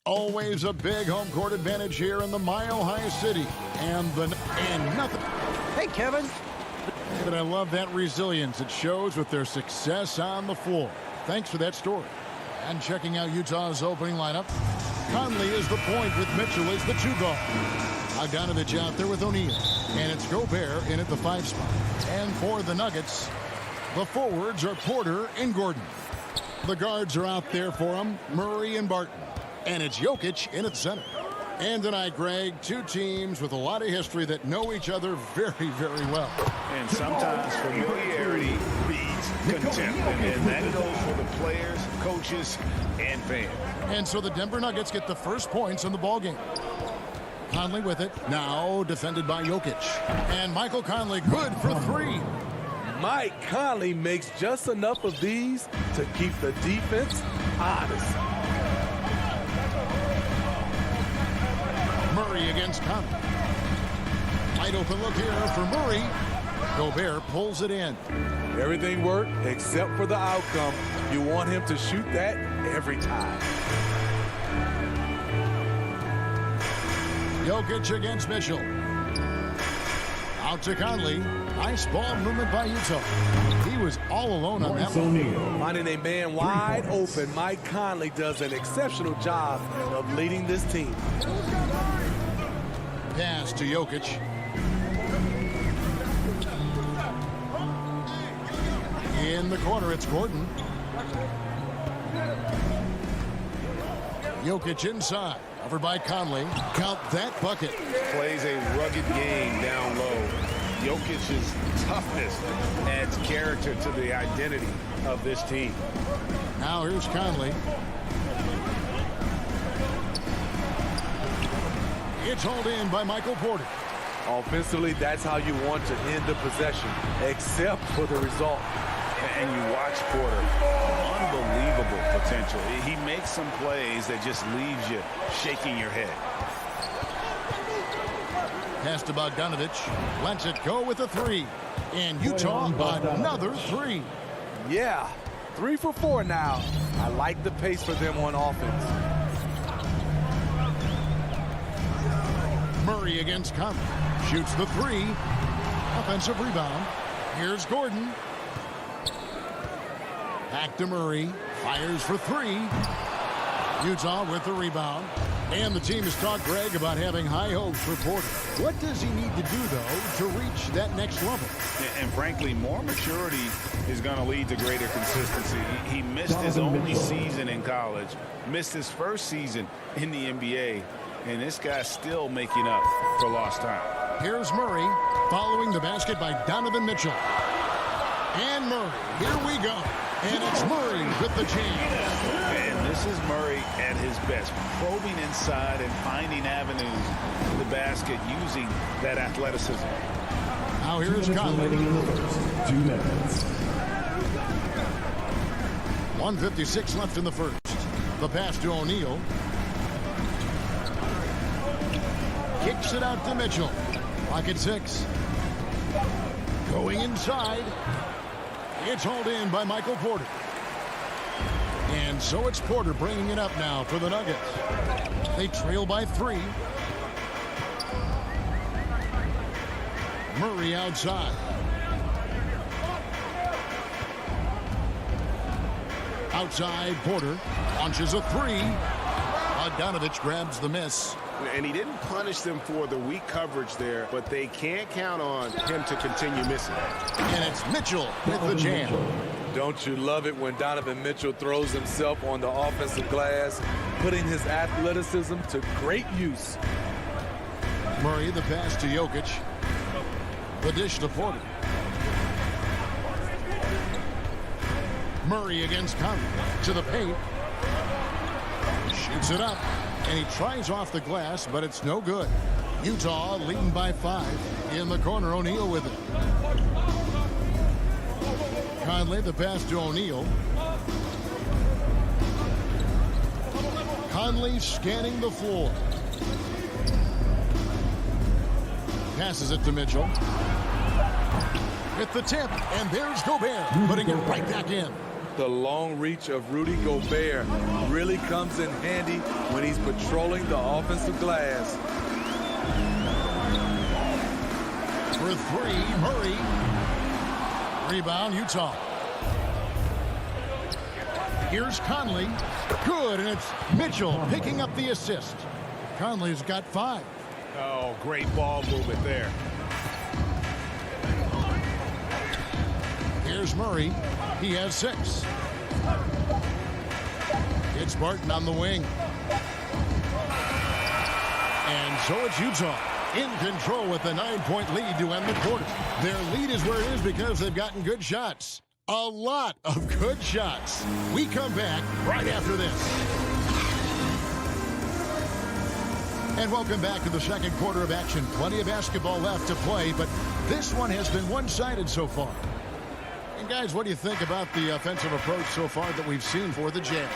Always a big home court advantage here in the Mile High City. And nothing. Hey, Kevin. But I love that resilience it shows with their success on the floor. Thanks for that story. And checking out Utah's opening lineup, Conley is the point with Mitchell as the 2 guard. Bogdanovich out there with O'Neal. And it's Gobert in at the 5 spot. And for the Nuggets, the forwards are Porter and Gordon. The guards are out there for them, Murray and Barton. And it's Jokic in at center. And tonight, Greg, 2 teams with a lot of history that know each other very, very well. And sometimes familiarity beats contempt. And that goes for the players, coaches, and fans. And so the Denver Nuggets get the first points in the ballgame. Conley with it. Now defended by Jokic. And Michael Conley good for 3. Mike Conley makes just enough of these to keep the defense honest. Murray against Conley. Wide open look here for Murray. Gobert pulls it in. Everything worked except for the outcome. You want him to shoot that every time. Jokic against Mitchell. Out to Conley. Nice ball movement by Utah. He was all alone on that one. Finding a man wide open, Mike Conley does an exceptional job of leading this team. Pass to Jokic. In the corner, it's Gordon. Jokic inside. Over by Conley. Count that bucket. Plays a rugged game down low. Jokic's toughness adds character to the identity of this team. Now here's Conley. It's hauled in by Michael Porter. Offensively, that's how you want to end the possession, except for the result. And you watch Porter. Unbelievable potential. He makes some plays that just leaves you shaking your head. Pass to Bogdanovich. Lets it go with a 3. And Utah, another 3. Yeah, 3 for 4 now. I like the pace for them on offense. Murray against Conley. Shoots the 3. Offensive rebound. Here's Gordon. Back to Murray. Fires for 3. Utah with the rebound. And the team has talked, Greg, about having high hopes for Porter. What does he need to do, though, to reach that next level? And frankly, more maturity is going to lead to greater consistency. He missed his only season in college, missed his first season in the NBA, and this guy's still making up for lost time. Here's Murray following the basket by Donovan Mitchell. And Murray, here we go. And it's Murray with the jam. And this is Murray at his best, probing inside and finding avenues to the basket using that athleticism. Now here's Conley. 2 minutes. 1:56 left in the first. The pass to O'Neal. Kicks it out to Mitchell. Clock at 6. Going inside. It's hauled in by Michael Porter. And so it's Porter bringing it up now for the Nuggets. They trail by 3. Murray outside. Outside, Porter launches a 3. Bogdanovich grabs the miss. And he didn't punish them for the weak coverage there, but they can't count on him to continue missing. And it's Mitchell with the jam. Don't you love it when Donovan Mitchell throws himself on the offensive glass, putting his athleticism to great use? Murray, the pass to Jokic. The dish to Porter. Murray against Conley. To the paint. Shoots it up. And he tries off the glass, but it's no good. Utah leading by 5. In the corner, O'Neal with it. Conley, the pass to O'Neal. Conley scanning the floor. Passes it to Mitchell. With the tip, and there's Gobert, putting it right back in. The long reach of Rudy Gobert really comes in handy when he's patrolling the offensive glass. For three, Murray. Rebound, Utah. Here's Conley. Good, and it's Mitchell picking up the assist. Conley's got 5. Oh, great ball movement there. Here's Murray. He has 6. It's Barton on the wing. And so it's Utah in control with a 9-point lead to end the quarter. Their lead is where it is because they've gotten good shots. A lot of good shots. We come back right after this. And welcome back to the second quarter of action. Plenty of basketball left to play, but this one has been one-sided so far. And guys, what do you think about the offensive approach so far that we've seen for the Jazz?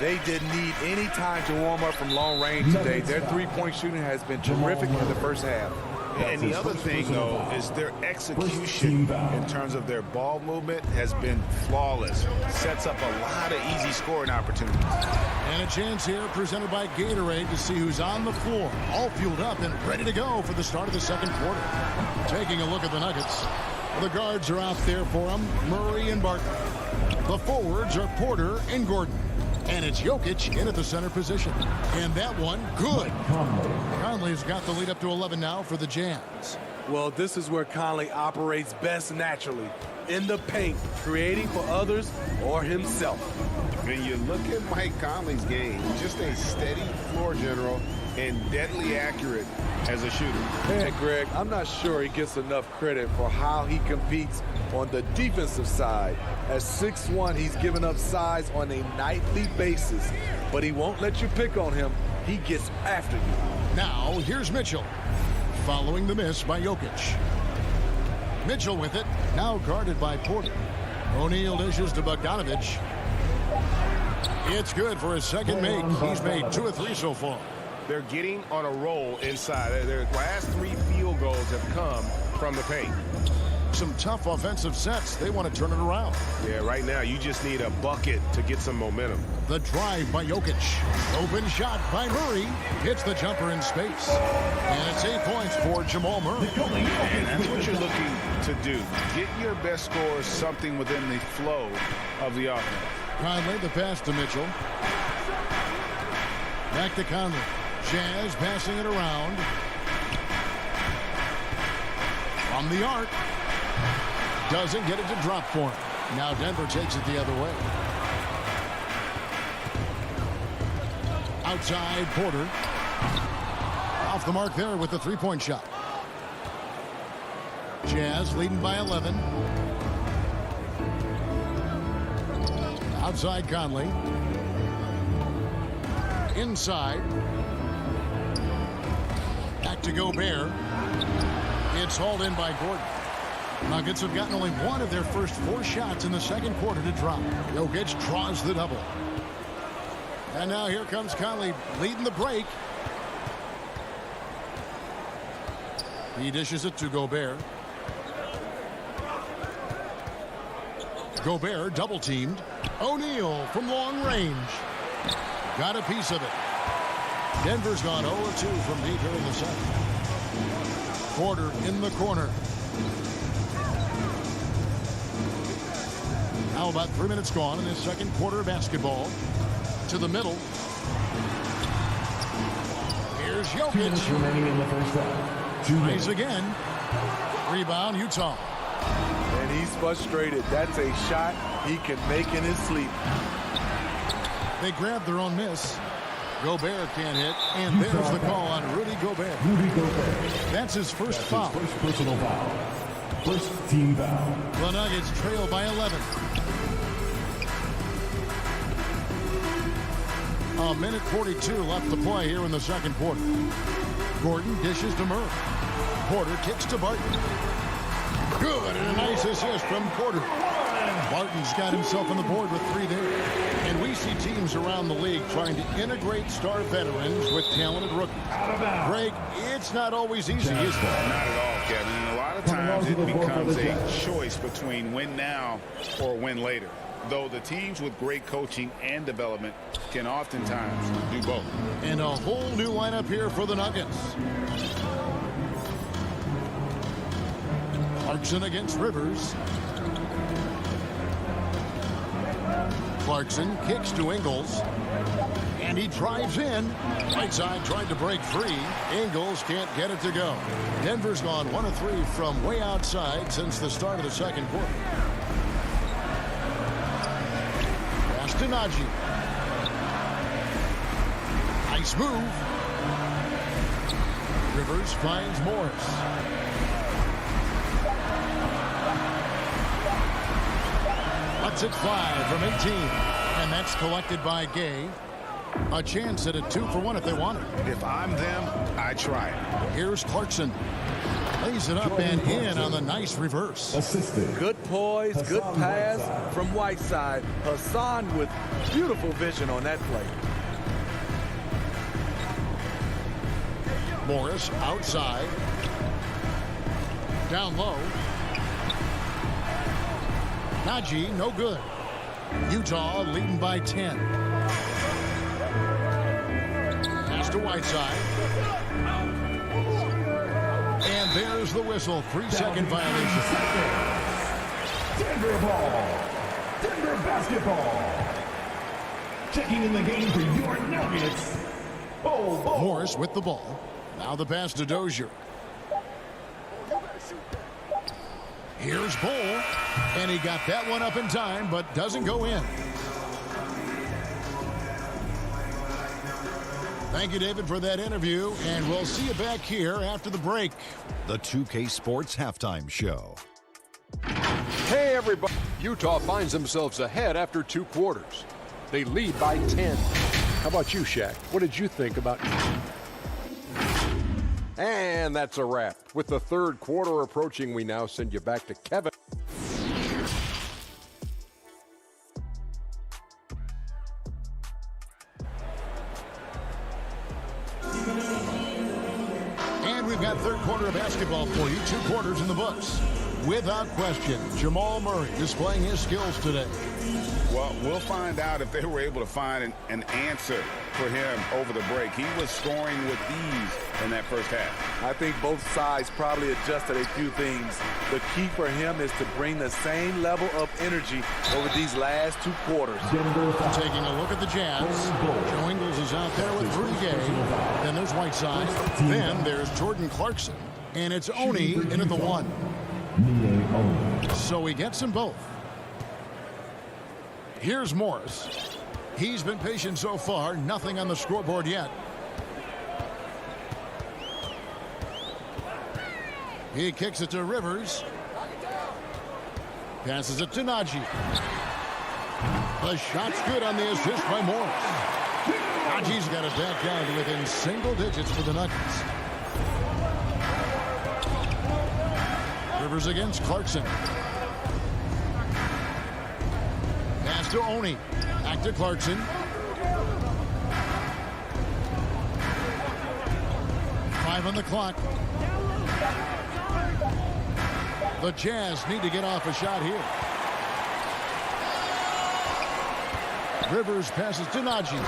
They didn't need any time to warm up from long range today. Their three-point shooting has been terrific in the first half. And the other thing, though, is their execution in terms of their ball movement has been flawless. Sets up a lot of easy scoring opportunities. And a chance here presented by Gatorade to see who's on the floor. All fueled up and ready to go for the start of the second quarter. Taking a look at the Nuggets. The guards are out there for them, Murray and Barton. The forwards are Porter and Gordon. And it's Jokic in at the center position. And that one, good. Conley's got the lead up to 11 now for the Jazz. Well, this is where Conley operates best naturally. In the paint, creating for others or himself. When you look at Mike Conley's game, just a steady floor general and deadly accurate as a shooter. And Greg, I'm not sure he gets enough credit for how he competes on the defensive side. At 6'1", he's given up size on a nightly basis, but he won't let you pick on him. He gets after you. Now, here's Mitchell, following the miss by Jokic. Mitchell with it, now guarded by Porter. O'Neal dishes to Bogdanovich. It's good for his second make. He's made 2 of 3 so far. They're getting on a roll inside. Their last 3 field goals have come from the paint. Some tough offensive sets. They want to turn it around. Yeah, right now you just need a bucket to get some momentum. The drive by Jokic. Open shot by Murray. Hits the jumper in space. And it's 8 points for Jamal Murray. And that's what you're looking to do. Get your best scores something within the flow of the offense. Conley, the pass to Mitchell. Back to Conley. Jazz passing it around. From the arc. Doesn't get it to drop for him. Now Denver takes it the other way. Outside Porter. Off the mark there with the three-point shot. Jazz leading by 11. Outside Conley. Inside. Back to Gobert. It's hauled in by Gordon. Nuggets have gotten only 1 of their first 4 shots in the second quarter to drop. Jokic draws the double. And now here comes Conley leading the break. He dishes it to Gobert. Gobert double teamed. O'Neal from long range. Got a piece of it. Denver's gone 0-2 from deep here in the second. Porter in the corner. Now about 3 minutes gone in this second quarter of basketball. To the middle. Here's Jokic. Remaining in the first half. 2 minutes. Tries again. Rebound, Utah. And he's frustrated. That's a shot he can make in his sleep. They grabbed their own miss. Gobert can't hit. And there's the call on Rudy Gobert. Rudy Gobert. That's his first foul. His first personal foul. First team foul. The Nuggets trail by 11. A minute 42 left to play here in the second quarter. Gordon dishes to Murray. Porter kicks to Barton. Good, and a nice assist from Porter. Barton's got himself on the board with 3 there. And we see teams around the league trying to integrate star veterans with talented rookies. Greg, it's not always easy, is it? Not at all, Kevin. And a lot of times it becomes a choice between win now or win later. though the teams with great coaching and development can oftentimes do both. And a whole new lineup here for the Nuggets. Clarkson against Rivers. Clarkson kicks to Ingles. And he drives in. Right side tried to break free. Ingles can't get it to go. Denver's gone 1 of 3 from way outside since the start of the second quarter. Pass to Najee. Nice move. Rivers finds Morris. Lets it fly from 18. And that's collected by Gay. A chance at a 2-for-1 if they want it. If I'm them, I try it. Here's Clarkson. Lays it up and in on the nice reverse. Assisted. Good poise, good pass from Whiteside. Hassan with beautiful vision on that play. Morris outside. Down low. Najee, no good. Utah leading by 10. Pass to Whiteside. And there's the whistle. 3-second violation. Denver ball. Denver basketball. Checking in the game for your Nuggets. Ball. Morris with the ball. Now the pass to Dozier. Here's Bull. And he got that one up in time, but doesn't go in. Thank you, David, for that interview, and we'll see you back here after the break. The 2K Sports Halftime Show. Hey, everybody. Utah finds themselves ahead after 2 quarters. They lead by 10. How about you, Shaq? What did you think about... And that's a wrap. With the third quarter approaching, we now send you back to Kevin. And we've got third quarter of basketball for you. 2 quarters in the books. Without question, Jamal Murray displaying his skills today. Well, we'll find out if they were able to find an answer for him over the break. He was scoring with ease in that first half. I think both sides probably adjusted a few things. The key for him is to bring the same level of energy over these last 2 quarters. Taking a look at the Jazz. Joe Ingles is out there with Rudy Gay. Then there's Whiteside. Then there's Jordan Clarkson. And it's Oni in at the 1. So he gets them both. Here's Morris. He's been patient so far. Nothing on the scoreboard yet. He kicks it to Rivers. Passes it to Najee. The shot's good on the assist by Morris. Najee's got it back down to within single digits for the Nuggets. Rivers against Clarkson. Pass to Oni. Back to Clarkson. Five on the clock. The Jazz need to get off a shot here. Rivers passes to Najee.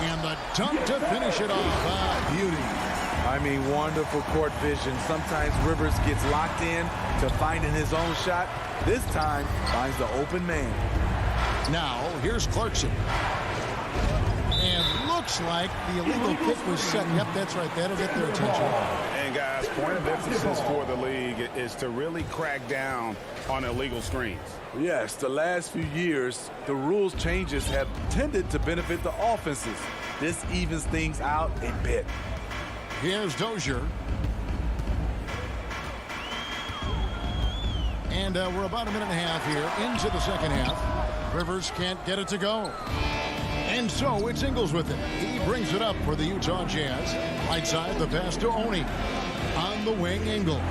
And the dunk to finish it off. Beauty. I mean, wonderful court vision. Sometimes Rivers gets locked in to finding his own shot. This time, finds the open man. Now, here's Clarkson. And looks like the illegal kick was set. Yep, that's right. That'll get their attention. And, guys, point of emphasis for the league is to really crack down on illegal screens. Yes, the last few years, the rules changes have tended to benefit the offenses. This evens things out a bit. Here's Dozier. And we're about a minute and a half here into the second half. Rivers can't get it to go. And so it's Ingles with it. He brings it up for the Utah Jazz. Right side, the pass to Oni. On the wing, Ingles.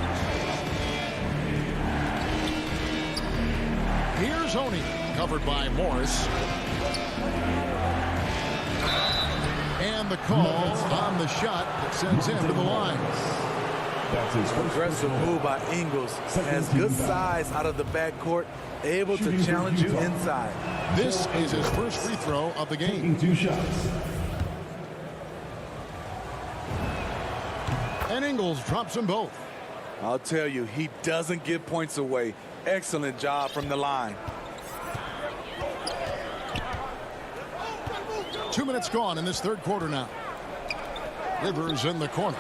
Here's Oni, covered by Morris. And the call on the shot that sends him to the line. Aggressive move by Ingles. Has good size out of the backcourt. able to challenge you inside. This is his first free throw of the game. Taking 2 shots. And Ingles drops them both. I'll tell you, he doesn't give points away. Excellent job from the line. 2 minutes gone in this third quarter now. Rivers in the corner.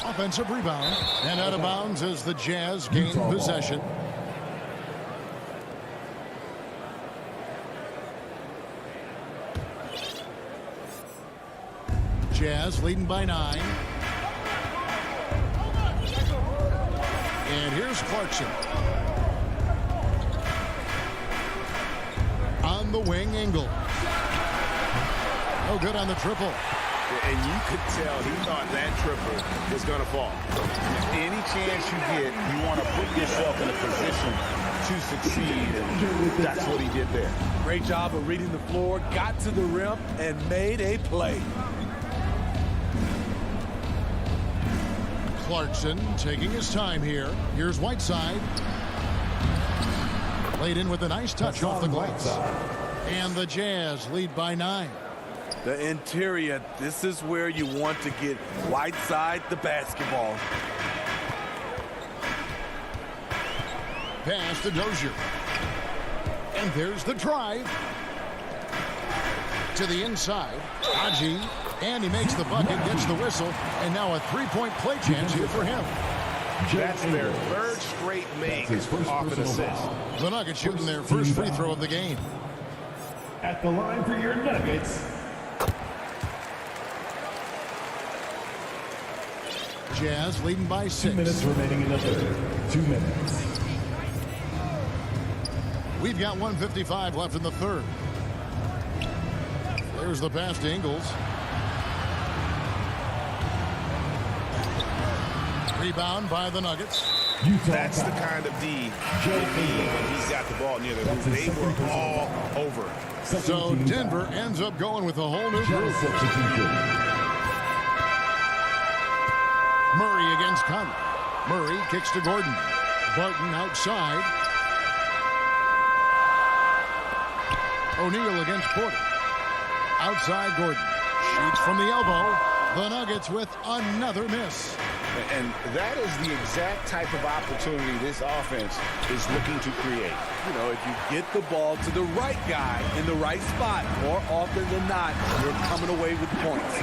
Offensive rebound. And out of bounds as the Jazz gain possession. Jazz leading by 9. And here's Clarkson. On the wing, Ingles. No good on the triple. And you could tell he thought that triple was going to fall. Any chance you get, you want to put yourself in a position to succeed, and that's what he did there. Great job of reading the floor, got to the rim, and made a play. Clarkson taking his time here. Here's Whiteside. Laid in with a nice touch off the glass. And the Jazz lead by 9. The interior, this is where you want to get Whiteside the basketball. Pass to Dozier. And there's the drive. To the inside. Haji. And he makes the bucket, gets the whistle. And now a three-point play chance here for him. That's their third straight make off an assist. The Nuggets shooting their first free throw of the game. At the line for your Nuggets. Jazz leading by 6. 2 minutes remaining in the third. 2 minutes. We've got 1:55 left in the third. There's the pass to Ingles. Rebound by the Nuggets. That's the kind of D you need when he's got the ball near the hoop. They were all over it. So Denver ends up going with a whole new group. Murray against Conley. Murray kicks to Gordon. Barton outside. O'Neal against Porter. Outside Gordon. Shoots from the elbow. The Nuggets with another miss. And that is the exact type of opportunity this offense is looking to create. You know, if you get the ball to the right guy in the right spot, more often than not, you're coming away with points.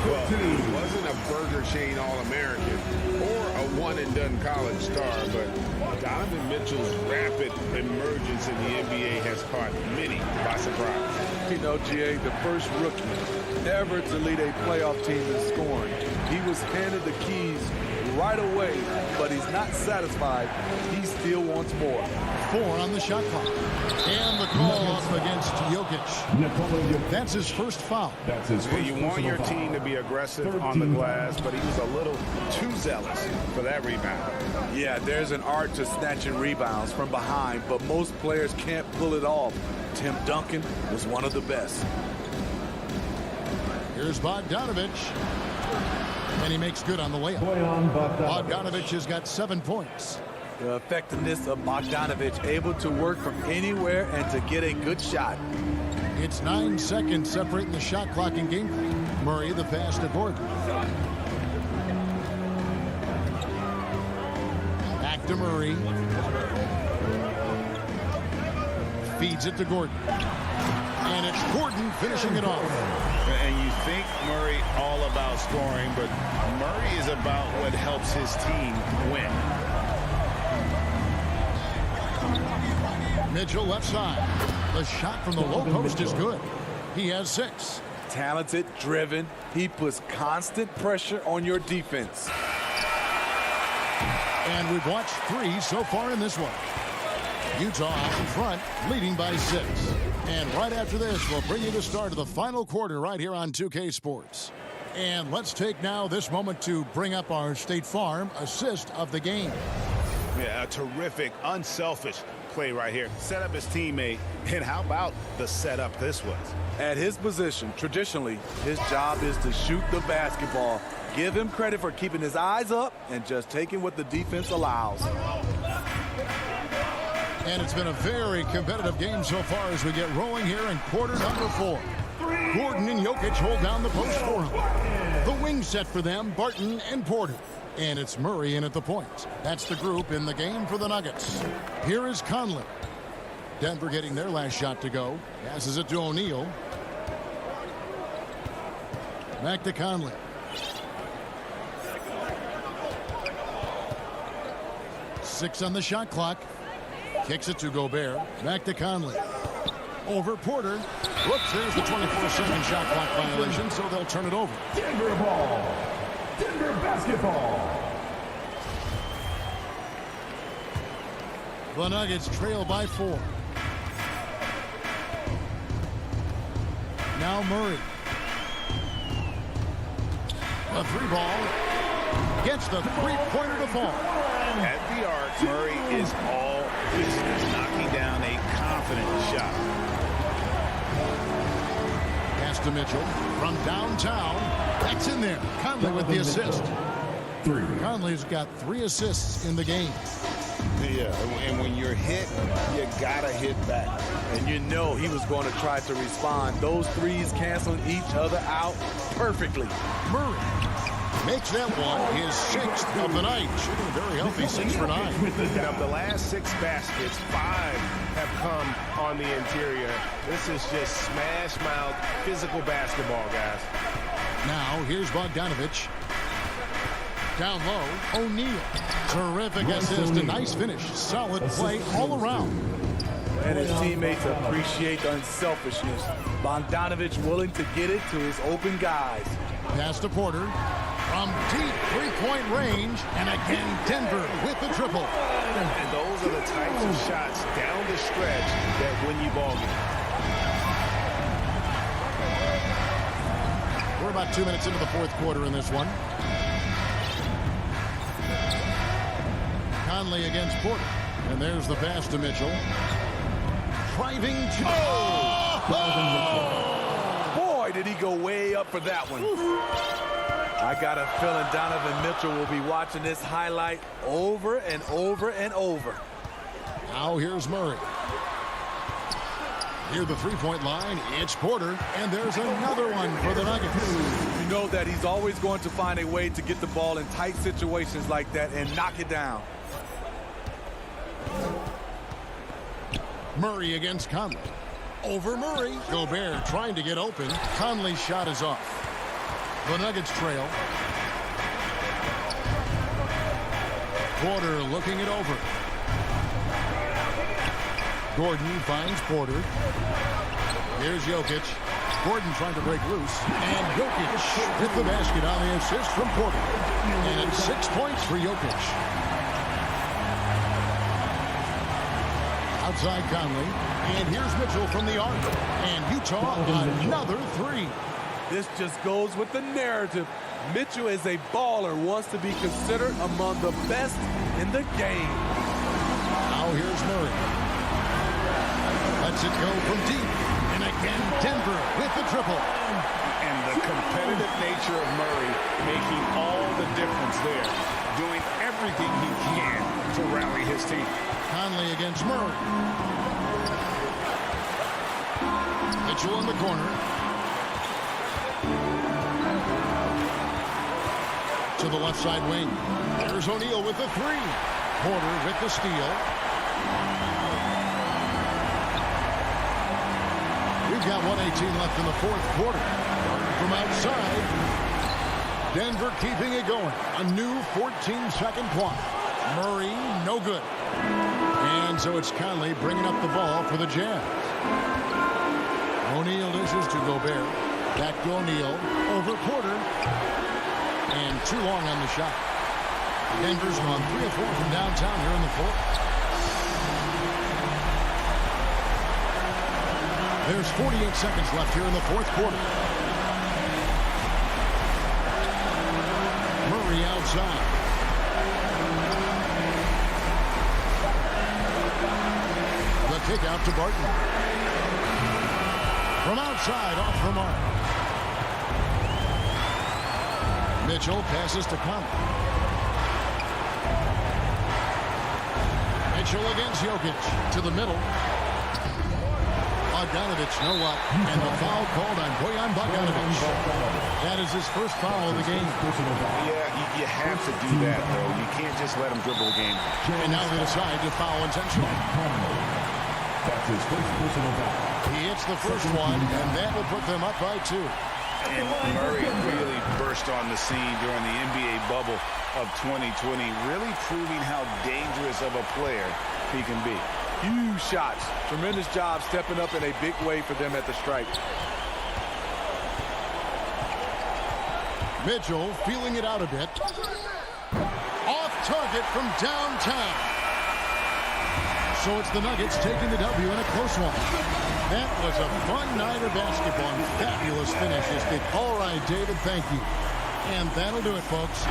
Well, he wasn't a Burger Chain All-American or a one-and-done college star, but Donovan Mitchell's rapid emergence in the NBA has caught many by surprise. You know, GA, the first rookie ever to lead a playoff team in scoring. He was handed the keys right away, but he's not satisfied. He still wants more. 4 on the shot clock. And the call off against Jokic. That's his first foul. That's his first. You want your team to be aggressive on the glass, but he was a little too zealous for that rebound. Yeah, there's an art to snatching rebounds from behind, but most players can't pull it off. Tim Duncan was one of the best. Here's Bogdanovich. And he makes good on the layup. Bogdanovich has got 7 points. The effectiveness of Bogdanovich, able to work from anywhere and to get a good shot. It's 9 seconds separating the shot clock and game clock. Murray the pass to Gordon. Back to Murray. Feeds it to Gordon. And it's Gordon finishing it off. And you think Murray all about scoring, but Murray is about what helps his team win. Mitchell left side. The shot from the low post is good. He has 6. Talented, driven. He puts constant pressure on your defense. And we've watched 3 so far in this one. Utah out in front, leading by 6. And right after this, we'll bring you the start of the final quarter right here on 2K Sports. And let's take now this moment to bring up our State Farm assist of the game. Yeah, a terrific, unselfish play right here. Set up his teammate, and how about the setup this was? At his position, traditionally, his job is to shoot the basketball. Give him credit for keeping his eyes up and just taking what the defense allows. And it's been a very competitive game so far as we get rolling here in quarter number 4. Gordon and Jokic hold down the post for him. The wing set for them, Barton and Porter. And it's Murray in at the point. That's the group in the game for the Nuggets. Here is Conley. Denver getting their last shot to go. Passes it to O'Neal. Back to Conley. Six on the shot clock. Kicks it to Gobert. Back to Conley. Over Porter. Whoops, there's the 24-second shot clock violation, so they'll turn it over. Denver ball. Denver basketball. The Nuggets trail by 4. Now Murray. The 3 ball. Gets the 3-pointer to fall. At the arc, Murray is all business, knocking down a confident shot. Pass to Mitchell from downtown. That's in there. Conley with the assist. Conley's got 3 assists in the game. Yeah, and when you're hit, you gotta hit back. And you know he was going to try to respond. Those threes canceling each other out perfectly. Murray makes that one his 6th of the night. Shooting a very healthy 6 for 9. And of the last 6 baskets, 5 have come on the interior. This is just smash mouth physical basketball, guys. Now here's Bogdanovich. Down low, O'Neal. Terrific assist, a nice finish. Solid play all around. And his teammates appreciate the unselfishness. Bogdanovich willing to get it to his open guys. Pass to Porter. From deep 3-point range. And again, Denver with the triple. And those are the types of shots down the stretch that win you ball games. We're about 2 minutes into the 4th quarter in this one. Conley against Porter. And there's the pass to Mitchell. Driving to... Boy, did he go way up for that one. I got a feeling Donovan Mitchell will be watching this highlight over and over and over. Now here's Murray. Near the 3-point line, it's Porter. And there's another one for the Nuggets. You know that he's always going to find a way to get the ball in tight situations like that and knock it down. Murray against Conley. Over Murray. Gobert trying to get open. Conley's shot is off. The Nuggets trail. Porter looking it over. Gordon finds Porter. Here's Jokic. Gordon trying to break loose. And Jokic with the basket on the assist from Porter. And it's 6 points for Jokic. Outside Conley. And here's Mitchell from the arc. And Utah another 3. This just goes with the narrative. Mitchell is a baller, wants to be considered among the best in the game. Now here's Murray. Lets it go from deep. And again, Denver with the triple. And the competitive nature of Murray making all the difference there. Doing everything he can to rally his team. Conley against Murray. Mitchell in the corner. To the left side wing. There's O'Neal with the 3. Porter with the steal. We've got 1:18 left in the 4th quarter. From outside, Denver keeping it going. A new 14-second clock. Murray, no good. And so it's Conley bringing up the ball for the Jazz. O'Neal dishes to Gobert. Back to O'Neal. Over Porter. And too long on the shot. Denver's gone 3 of 4 from downtown here in the 4th. There's 48 seconds left here in the 4th quarter. Murray outside. The kick out to Barton. From outside, off the mark. Mitchell passes to Conley. Mitchell against Jokic to the middle. Bogdanovich, no luck. And the foul called on Bojan Bogdanovich. That is his first foul of the game. Yeah, you have to do that, though. You can't just let him dribble the game. And now they decide to foul intentionally. That's his first personal foul. He hits the first one, and that will put them up by 2. And Murray really burst on the scene during the NBA bubble of 2020, really proving how dangerous of a player he can be. Huge shots. Tremendous job stepping up in a big way for them at the stripe. Mitchell feeling it out a bit. Off target from downtown. So it's the Nuggets taking the W in a close one. That was a fun night of basketball. Fabulous finishes. All right, David, thank you. And that'll do it, folks.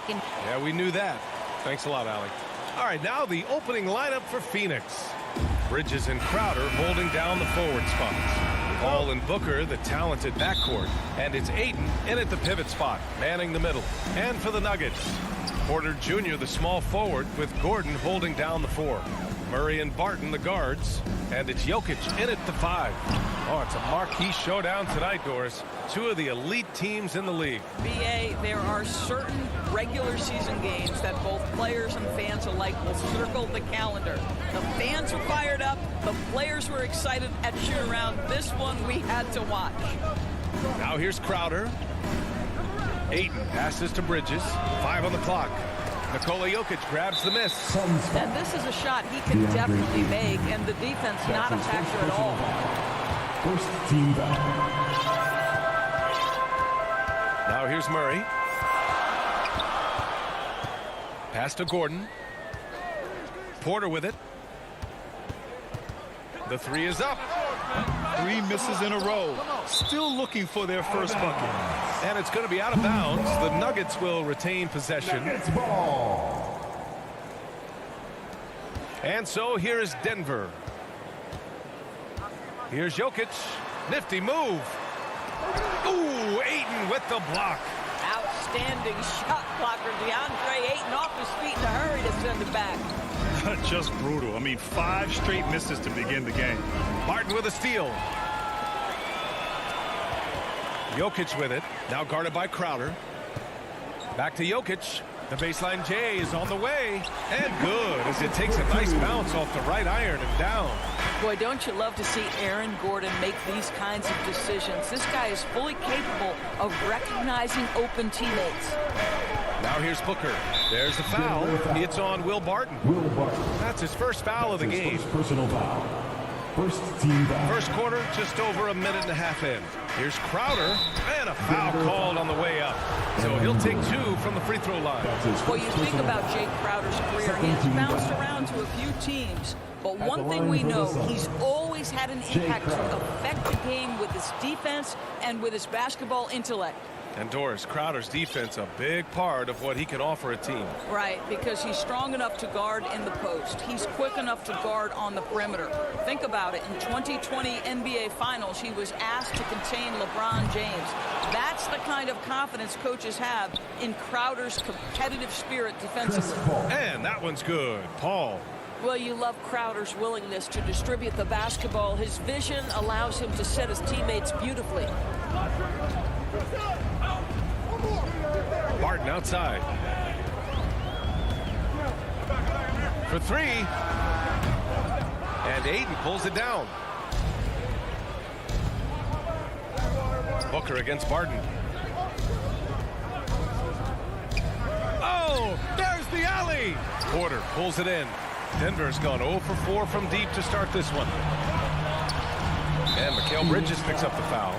in. Yeah, we knew that. Thanks a lot, Allie. All right, now the opening lineup for Phoenix. Bridges and Crowder holding down the forward spots. Paul and Booker, the talented backcourt. And it's Ayton in at the pivot spot, manning the middle. And for the Nuggets, Porter Jr., the small forward, with Gordon holding down the 4. Murray and Barton, the guards. And it's Jokic in at the 5. Oh, it's a marquee showdown tonight, Doris. Two of the elite teams in the league. BA, there are certain regular season games that both players and fans alike will circle the calendar. The fans were fired up. The players were excited at shoot-around. This one we had to watch. Now here's Crowder. Ayton passes to Bridges. 5 on the clock. Nikola Jokic grabs the miss. And this is a shot he can definitely make, and the defense not a factor at all. First team foul. Now here's Murray. Pass to Gordon. Porter with it. The 3 is up. 3 misses in a row. Still looking for their first bucket. And it's going to be out of bounds. The Nuggets will retain possession. Nuggets ball. And so here is Denver. Here's Jokic. Nifty move. Ooh, Ayton with the block. Outstanding shot blocker. DeAndre Ayton off his feet in a hurry to send it back. Just brutal. I mean, 5 straight misses to begin the game. Martin with a steal. Jokic with it. Now guarded by Crowder. Back to Jokic. The baseline J is on the way. And good as it takes a nice bounce off the right iron and down. Boy, don't you love to see Aaron Gordon make these kinds of decisions. This guy is fully capable of recognizing open teammates. Now here's Booker. There's the foul. It's on Will Barton. Will Barton. That's his first foul of the game. First personal foul. First team foul. First quarter, just over a minute and a half in. Here's Crowder, and a foul called on the way up. So he'll take 2 from the free throw line. Well, you think about Jake Crowder's career. He has bounced around to a few teams. But one thing we know, he's always had an impact to affect the game with his defense and with his basketball intellect. And Doris, Crowder's defense, a big part of what he can offer a team. Right, because he's strong enough to guard in the post. He's quick enough to guard on the perimeter. Think about it. In 2020 NBA Finals, he was asked to contain LeBron James. That's the kind of confidence coaches have in Crowder's competitive spirit defensively. And that one's good. Paul. Well, you love Crowder's willingness to distribute the basketball. His vision allows him to set his teammates beautifully. Barton outside. For 3. And Ayton pulls it down. Booker against Barton. Oh, there's the alley. Porter pulls it in. Denver's gone 0 for 4 from deep to start this one. And Mikal Bridges picks up the foul.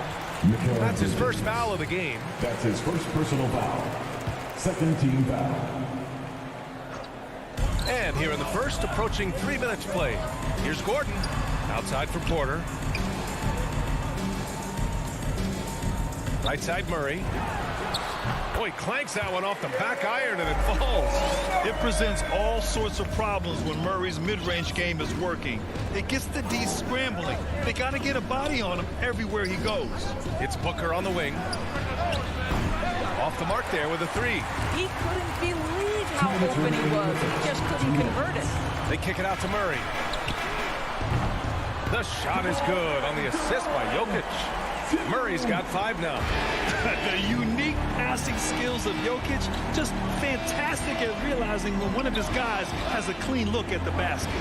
That's his first foul of the game. That's his first personal foul. Second team foul. And here in the first, approaching 3 minutes played. Here's Gordon. Outside for Porter. Right side Murray. Oh, he clanks that one off the back iron and it falls. It presents all sorts of problems when Murray's mid-range game is working. It gets the D scrambling. They got to get a body on him everywhere he goes. It's Booker on the wing. Off the mark there with a 3. He couldn't believe how open he was. He just couldn't convert it. They kick it out to Murray. The shot is good on the assist by Jokic. Murray's got 5 now. The unique passing skills of Jokic, just fantastic at realizing when one of his guys has a clean look at the basket.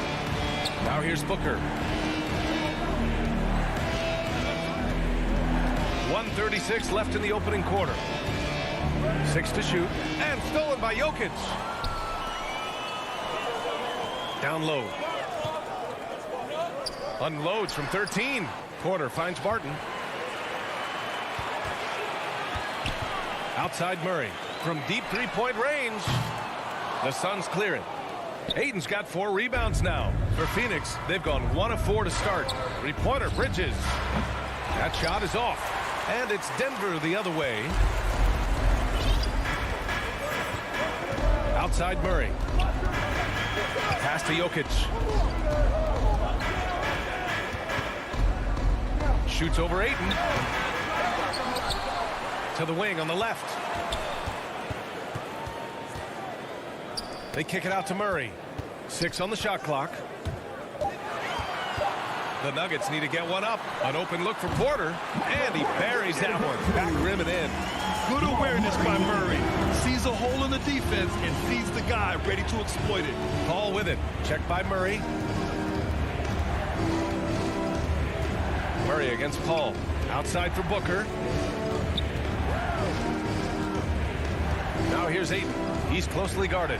Now here's Booker. 1:36 left in the opening quarter. 6 to shoot, and stolen by Jokic. Down low. Unloads from 13. Porter finds Barton. Outside Murray. From deep three-point range. The Suns clear it. Ayton's got 4 rebounds now. For Phoenix, they've gone 1 of 4 to start. Three-pointer, Bridges. That shot is off. And it's Denver the other way. Outside Murray. Pass to Jokic. Shoots over Ayton. To the wing on the left. They kick it out to Murray. 6 on the shot clock. The Nuggets need to get one up. An open look for Porter. And he buries that one. Back rim and in. Good awareness by Murray. Sees a hole in the defense and sees the guy ready to exploit it. Paul with it. Checked by Murray. Murray against Paul. Outside for Booker. Now here's Ayton. He's closely guarded.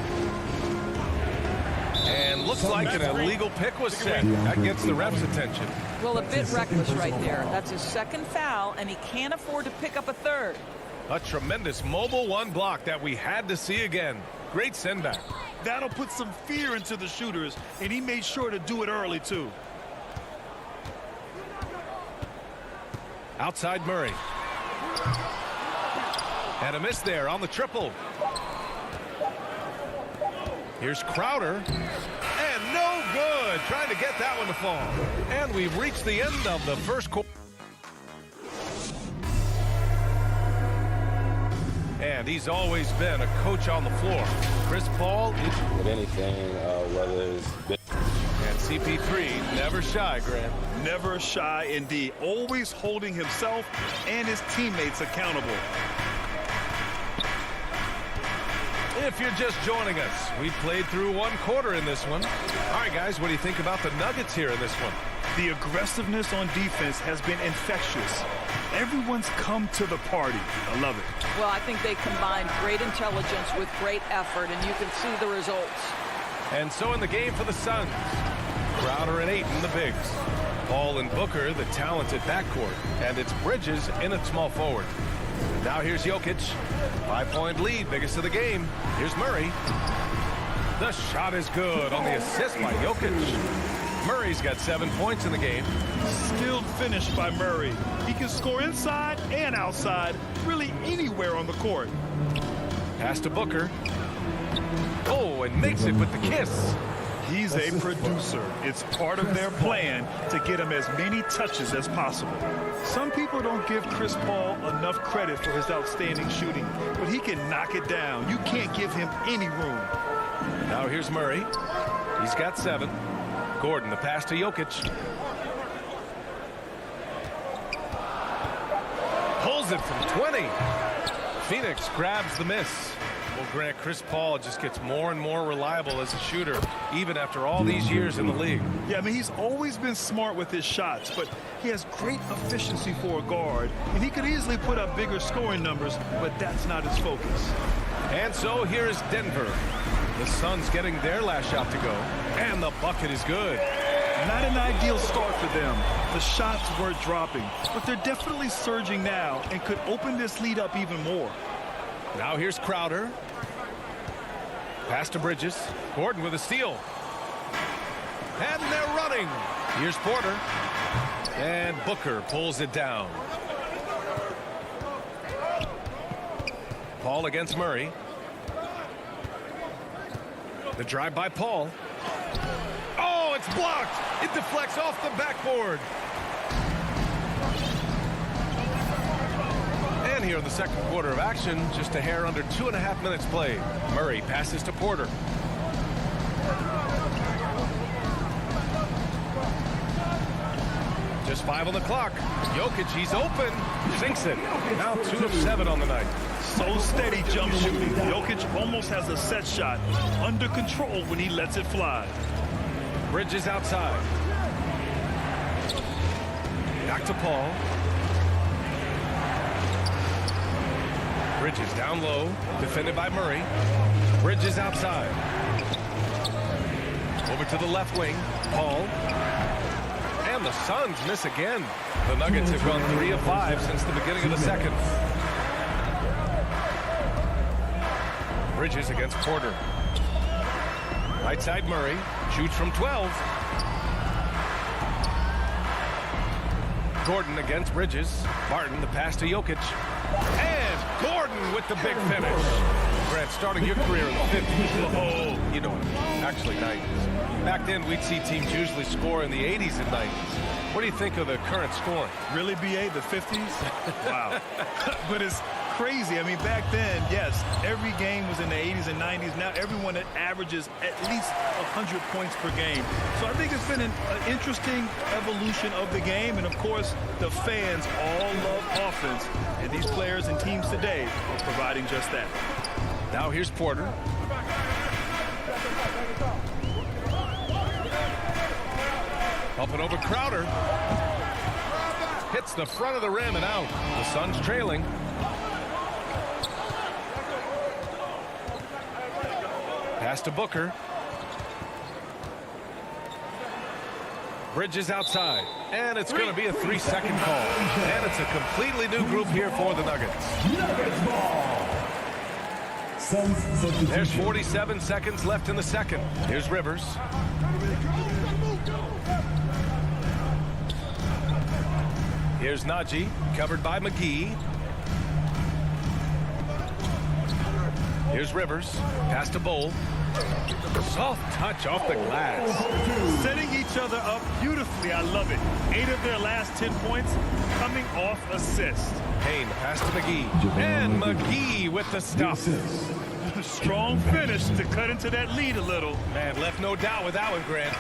And looks like an illegal pick was set. That gets the ref's attention. Well, a bit reckless right there. That's his second foul, and he can't afford to pick up a third. A tremendous mobile one block that we had to see again. Great send back. That'll put some fear into the shooters, and he made sure to do it early, too. Outside Murray. And a miss there on the triple. Here's Crowder. And no good. Trying to get that one to fall. And we've reached the end of the first quarter. And he's always been a coach on the floor. Chris Paul. With anything, whether it's been. And CP3, never shy, Grant. Never shy indeed. Always holding himself and his teammates accountable. If you're just joining us, we played through one quarter in this one. All right, guys, what do you think about the Nuggets here in this one? The aggressiveness on defense has been infectious. Everyone's come to the party. I love it. Well, I think they combined great intelligence with great effort, and you can see the results. And so in the game for the Suns, Crowder and Ayton, the bigs. Paul and Booker, the talented backcourt. And it's Bridges in at small forward. Now here's Jokic. 5-point lead, biggest of the game. Here's Murray. The shot is good on the assist by Jokic. Murray's got 7 points in the game. Skilled finish by Murray. He can score inside and outside, really anywhere on the court. Pass to Booker. Oh, and makes it with the kiss. He's a producer. It's part of their plan to get him as many touches as possible. Some people don't give Chris Paul enough credit for his outstanding shooting, but he can knock it down. You can't give him any room. Now here's Murray. He's got 7. Gordon, the pass to Jokic. Pulls it from 20. Phoenix grabs the miss. Well, Grant, Chris Paul just gets more and more reliable as a shooter, even after all these years in the league. Yeah, I mean, he's always been smart with his shots, but he has great efficiency for a guard, and he could easily put up bigger scoring numbers, but that's not his focus. And so here is Denver. The Suns getting their last shot to go, and the bucket is good. Not an ideal start for them. The shots weren't dropping, but they're definitely surging now and could open this lead up even more. Now here's Crowder. Pass to Bridges. Gordon with a steal. And they're running. Here's Porter. And Booker pulls it down. Paul against Murray. The drive by Paul. Oh, it's blocked. It deflects off the backboard. And here in the second quarter of action, just a hair under 2.5 minutes played. Murray passes to Porter. Just 5 on the clock. Jokic, he's open. Sinks it. Now 2 of 7 on the night. So steady jump shooting. Jokic almost has a set shot under control when he lets it fly. Bridges outside. Back to Paul. Bridges down low, defended by Murray. Bridges outside. Over to the left wing, Paul. And the Suns miss again. The Nuggets have gone 3 of 5 since the beginning of the second. Bridges against Porter. Right side Murray, shoots from 12. Gordon against Bridges. Martin, the pass to Jokic. And Gordon with the big finish. Grant, starting your career in the 50s. Oh, you know, actually 90s. Back then, we'd see teams usually score in the 80s and 90s. What do you think of the current scoring? Really, BA, the 50s? Wow. But it's crazy. I mean, back then, yes, every game was in the 80s and 90s. Now everyone averages at least 100 points per game. So I think it's been an interesting evolution of the game. And, of course, the fans all love offense. And these players and teams today are providing just that. Now here's Porter. Up and over Crowder. Hits the front of the rim and out. The Suns trailing. Pass to Booker. Bridges outside. And it's going to be a 3-second call. And it's a completely new group here for the Nuggets. Nuggets ball. There's 47 seconds left in the second. Here's Rivers. Here's Najee, covered by McGee. Here's Rivers, pass to Bowl. Soft touch off the glass. Setting each other up beautifully. I love it. 8 of their last 10 points coming off assist. Payne, pass to McGee. And McGee with the stuff. Strong finish to cut into that lead a little. Man, left no doubt with that one, Grant.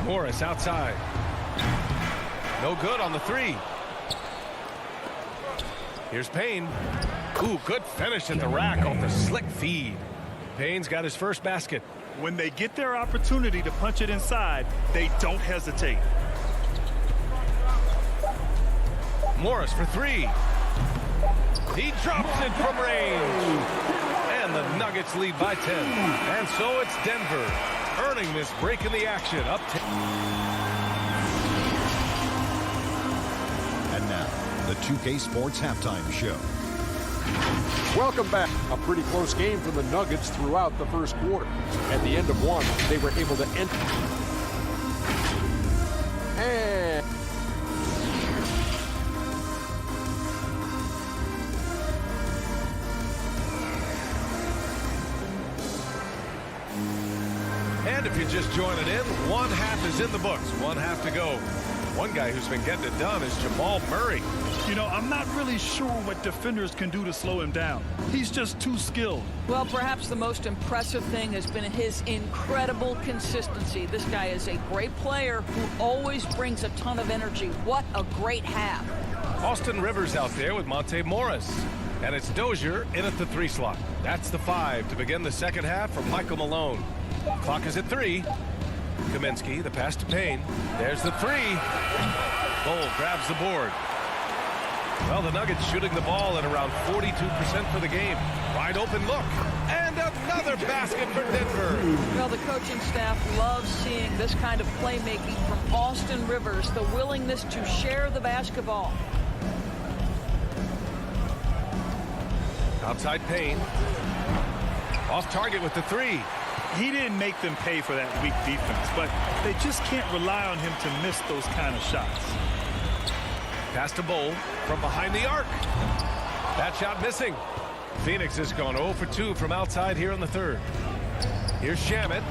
Morris outside. No good on the 3. Here's Payne. Ooh, good finish at the rack off the slick feed. Payne's got his first basket. When they get their opportunity to punch it inside, they don't hesitate. Morris for 3. He drops it from range. And the Nuggets lead by 10. And so it's Denver earning this break in the action. Up 10. And now, the 2K Sports Halftime Show. Welcome back. A pretty close game for the Nuggets throughout the first quarter. At the end of one, they were able to end. And And if you're just joining in, one half is in the books. One half to go. One guy who's been getting it done is Jamal Murray. You know, I'm not really sure what defenders can do to slow him down. He's just too skilled. Well, perhaps the most impressive thing has been his incredible consistency. This guy is a great player who always brings a ton of energy. What a great half. Austin Rivers out there with Monte Morris. And it's Dozier in at the 3 slot. That's the 5 to begin the second half from Michael Malone. Clock is at 3. Kaminsky, the pass to Payne. There's the 3. Bowl grabs the board. Well, the Nuggets shooting the ball at around 42% for the game. Wide open look. And another basket for Denver. Well, the coaching staff loves seeing this kind of playmaking from Austin Rivers, the willingness to share the basketball. Outside Payne. Off target with the 3. He didn't make them pay for that weak defense, but they just can't rely on him to miss those kind of shots. Pass to Bowl from behind the arc. That shot missing. Phoenix has gone 0 for 2 from outside here in the third. Here's Shamet.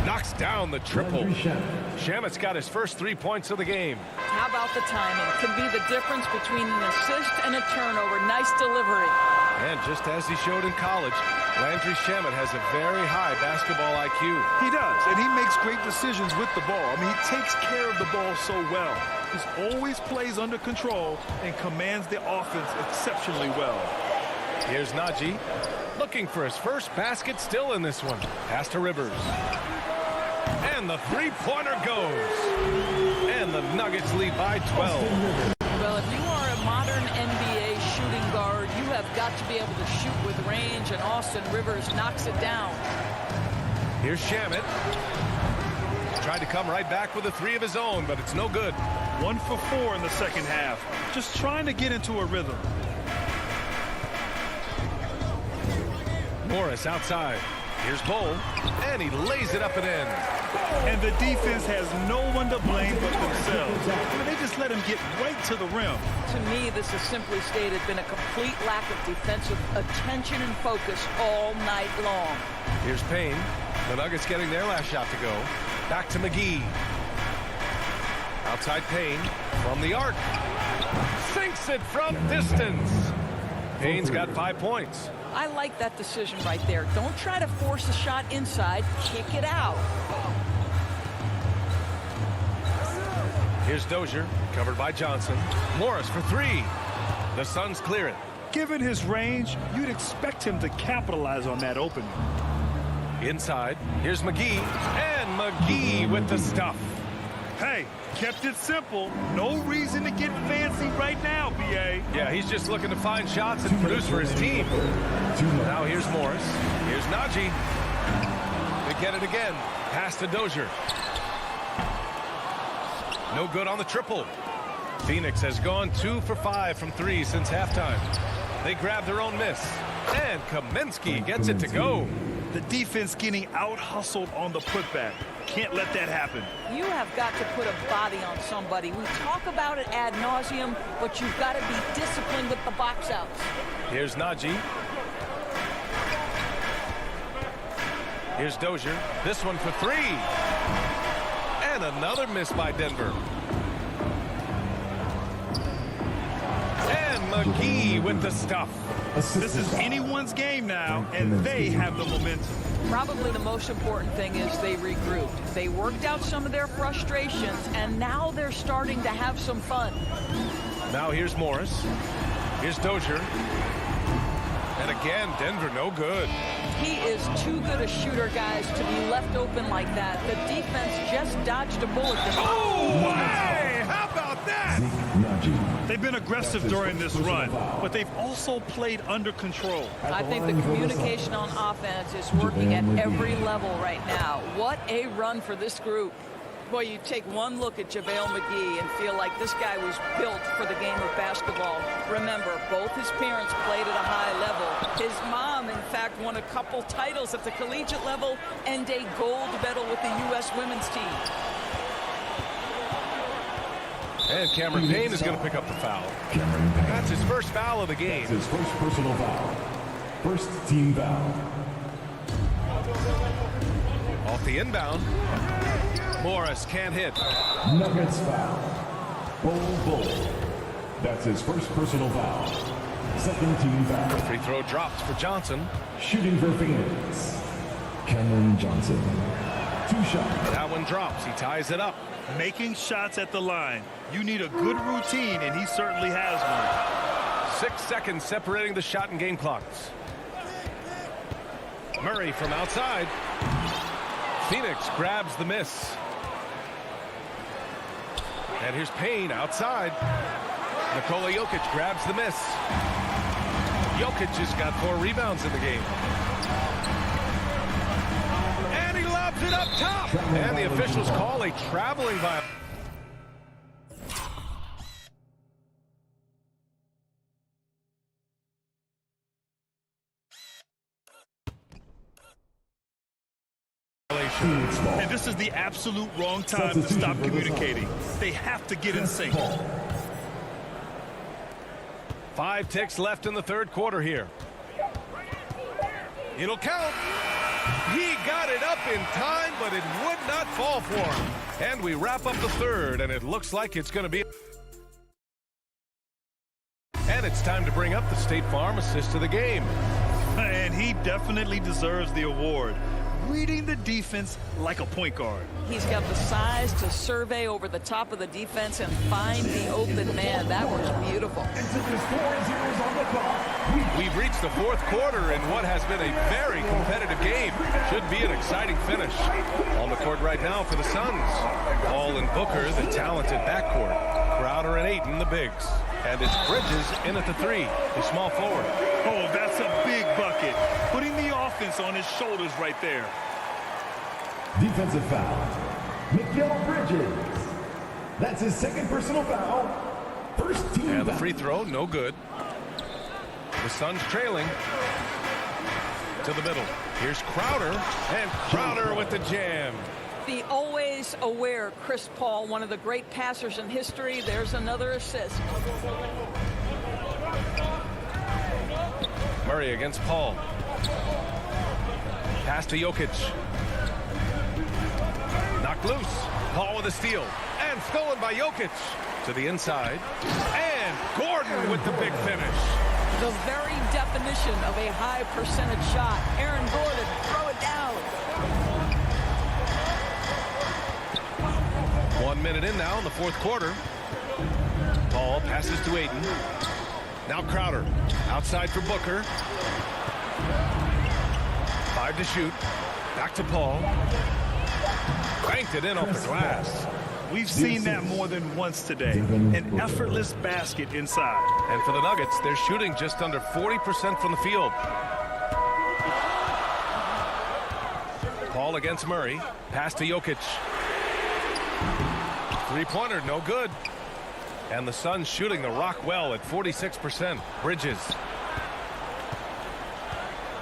Knocks down the triple. Shamet's got his first 3 points of the game. How about the timing? Can be the difference between an assist and a turnover. Nice delivery. And just as he showed in college, Landry Shamet has a very high basketball IQ. He does, and he makes great decisions with the ball. I mean, he takes care of the ball so well. He always plays under control and commands the offense exceptionally well. Here's Najee, looking for his first basket, still in this one. Pass to Rivers. And the 3-pointer goes. And the Nuggets lead by 12. Well, if you are a modern NBA shooting guard, you have got to be able to shoot with range, and Austin Rivers knocks it down. Here's Shamet. Tried to come right back with a 3 of his own, but it's no good. 1 for 4 in the second half. Just trying to get into a rhythm. Morris outside. Here's Bull, and he lays it up and in. And the defense has no one to blame but themselves. They just let him get right to the rim. To me, this has simply stated been a complete lack of defensive attention and focus all night long. Here's Payne. The Nuggets getting their last shot to go. Back to McGee. Outside Payne from the arc. Sinks it from distance. Payne's got 5 points. I like that decision right there. Don't try to force a shot inside. Kick it out. Here's Dozier, covered by Johnson. Morris for 3. The Suns clear it. Given his range, you'd expect him to capitalize on that opening. Inside, here's McGee, and McGee with the stuff. Hey, kept it simple. No reason to get fancy right now, B.A. Yeah, he's just looking to find shots and produce for his team. Now here's Morris. Here's Najee. They get it again. Pass to Dozier. No good on the triple. Phoenix has gone 2 for 5 from 3 since halftime. They grab their own miss. And Kaminsky gets it to go. The defense getting out-hustled on the putback. Can't let that happen. You have got to put a body on somebody. We talk about it ad nauseum, but you've got to be disciplined with the box outs. Here's Najee. Here's Dozier. This one for 3. And another miss by Denver. And McGee with the stuff. This is anyone's game now, and they have the momentum. Probably the most important thing is they regrouped. They worked out some of their frustrations, and now they're starting to have some fun. Now here's Morris. Here's Dozier. And again, Denver no good. He is too good a shooter, guys, to be left open like that. The defense just dodged a bullet. Oh, hey! How about that? They've been aggressive during this run, but they've also played under control. I think the communication on offense is working at every level right now. What a run for this group. Boy, you take one look at JaVale McGee and feel like this guy was built for the game of basketball. Remember, both his parents played at a high level. His mom, in fact, won a couple titles at the collegiate level and a gold medal with the U.S. women's team. And Cameron Payne is going to pick up the foul. That's his first foul of the game. That's his first personal foul. First team foul. Off the inbound. Morris can't hit. Nuggets foul. Bull. That's his first personal foul. Second team foul. Free throw drops for Johnson. Shooting for Phoenix. Cameron Johnson. 2 shots. That one drops. He ties it up. Making shots at the line. You need a good routine, and he certainly has one. 6 seconds separating the shot and game clocks. Murray from outside. Phoenix grabs the miss. And here's Payne outside. Nikola Jokic grabs the miss. Jokic just got 4 rebounds in the game. And he lobs it up top. And the officials call a traveling violation. And this is the absolute wrong time to stop communicating. They have to get in sync. 5 ticks left in the third quarter here. It'll count. He got it up in time, but it would not fall for him. And we wrap up the third, and it looks like it's going to be. And it's time to bring up the State Farm assist of the game. And he definitely deserves the award. Reading the defense like a point guard. He's got the size to survey over the top of the defense and find the open man. That was beautiful. We've reached the fourth quarter in what has been a very competitive game. Should be an exciting finish. On the court right now for the Suns. Ball and Booker, the talented backcourt. Crowder and Ayton, the bigs. And it's Bridges in at the 3, the small forward. Oh, that's a big bucket. Putting the offense on his shoulders right there. Defensive foul. Mikal Bridges. That's his second personal foul. First team And the foul. free throw, no good. The Suns trailing. to the middle. Here's Crowder, and Crowder with the jam. The always aware Chris Paul, one of the great passers in history. There's another assist. Murray against Paul. Pass to Jokic. Knocked loose. Paul with a steal. And stolen by Jokic. To the inside. And Gordon with the big finish. The very definition of a high percentage shot. Aaron Gordon, throw it down. 1 minute in now in the fourth quarter. Paul passes to Ayton. Now Crowder. Outside for Booker. 5 to shoot. Back to Paul. Banked it in off the glass. We've seen that more than once today. An effortless basket inside. And for the Nuggets, they're shooting just under 40% from the field. Paul against Murray. Pass to Jokic. Three-pointer, no good. And the Suns shooting the rock well at 46%. Bridges.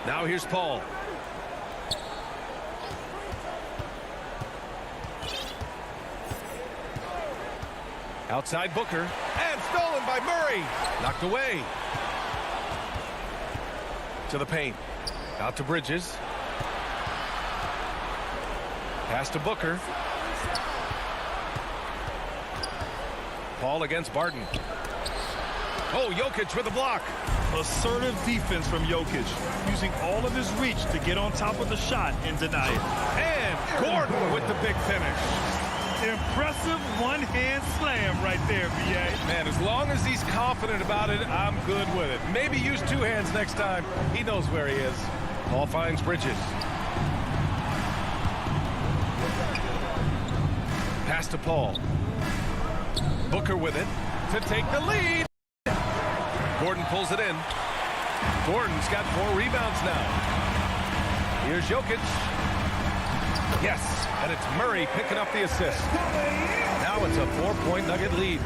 Now here's Paul. Outside Booker. And stolen by Murray. Knocked away. To the paint. Out to Bridges. Pass to Booker. Paul against Barton. Oh, Jokic with a block. Assertive defense from Jokic, using all of his reach to get on top of the shot and deny it. And Gordon with the big finish. Impressive one-hand slam right there, B.A. Man, as long as he's confident about it, I'm good with it. Maybe use two hands next time. He knows where he is. Paul finds Bridges. Pass to Paul. Booker with it to take the lead. Gordon pulls it in. Gordon's got 4 rebounds now. Here's Jokic. Yes, and it's Murray picking up the assist. Now it's a 4-point Nugget lead.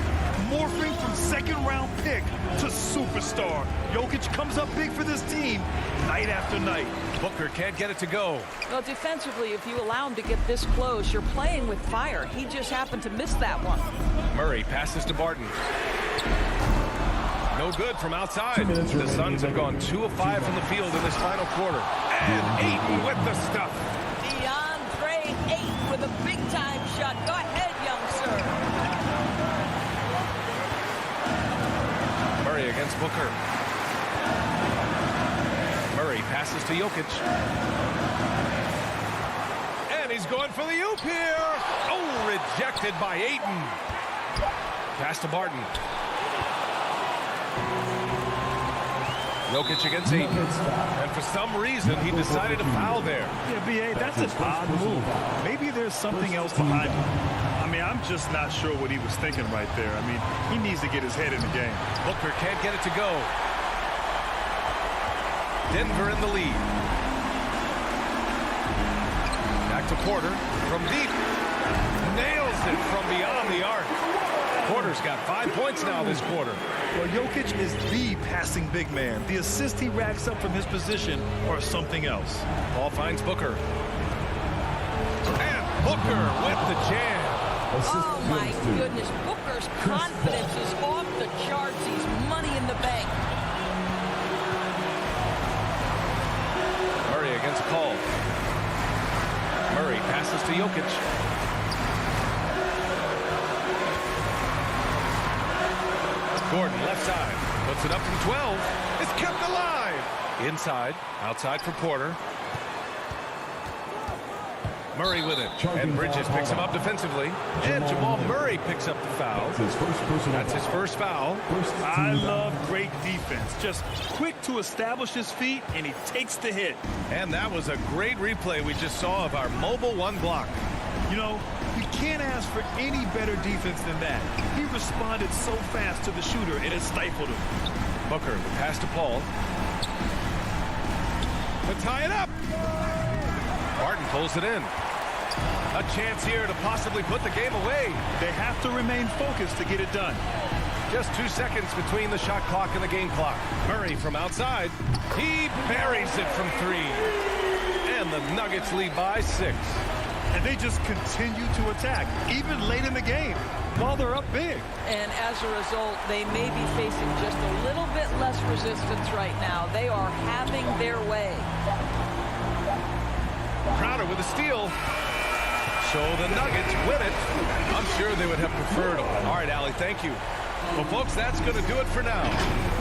Morphing from second-round pick to superstar. Jokic comes up big for this team night after night. Booker can't get it to go. Well, defensively, if you allow him to get this close, you're playing with fire. He just happened to miss that one. Murray passes to Barton. No good from outside. The Suns have gone 2 of 5 from the field in this final quarter. And Ayton with the stuff. DeAndre Ayton with a big-time shot. Go ahead, young sir. Murray against Booker. Murray passes to Jokic. And he's going for the oop here. Oh, rejected by Ayton. Pass to Barton. Jokic against Ayton. And for some reason, he decided to foul there. Yeah, B.A., that's an odd move. Maybe there's something else behind it. I mean, I'm just not sure what he was thinking right there. I mean, he needs to get his head in the game. Booker can't get it to go. Denver in the lead. Back to Porter from deep. Nails it from beyond the arc. Porter's got 5 points now this quarter. Well, Jokic is the passing big man. The assists he racks up from his position are something else. Paul finds Booker. And Booker with the jam. Oh, my goodness. Booker's confidence is off the charts. He's money in the bank. Murray against Paul. Murray passes to Jokic. Gordon left side. Puts it up from 12. It's kept alive. Inside. Outside for Porter. Murray with it. And Bridges picks him up defensively. And Jamal Murray picks up the foul. That's his first foul. I love great defense. Just quick to establish his feet, and he takes the hit. And that was a great replay we just saw of our mobile one block. You know, you can't ask for any better defense than that. He responded so fast to the shooter, and it stifled him. Booker, the pass to Paul. To tie it up. Barton pulls it in. A chance here to possibly put the game away. They have to remain focused to get it done. Just 2 seconds between the shot clock and the game clock. Murray from outside. He buries it from 3. And the Nuggets lead by 6. And they just continue to attack, even late in the game, while they're up big. And as a result, they may be facing just a little bit less resistance right now. They are having their way. Crowder with a steal. So the Nuggets win it. I'm sure they would have preferred. All right, Allie, thank you. Well, folks, that's going to do it for now.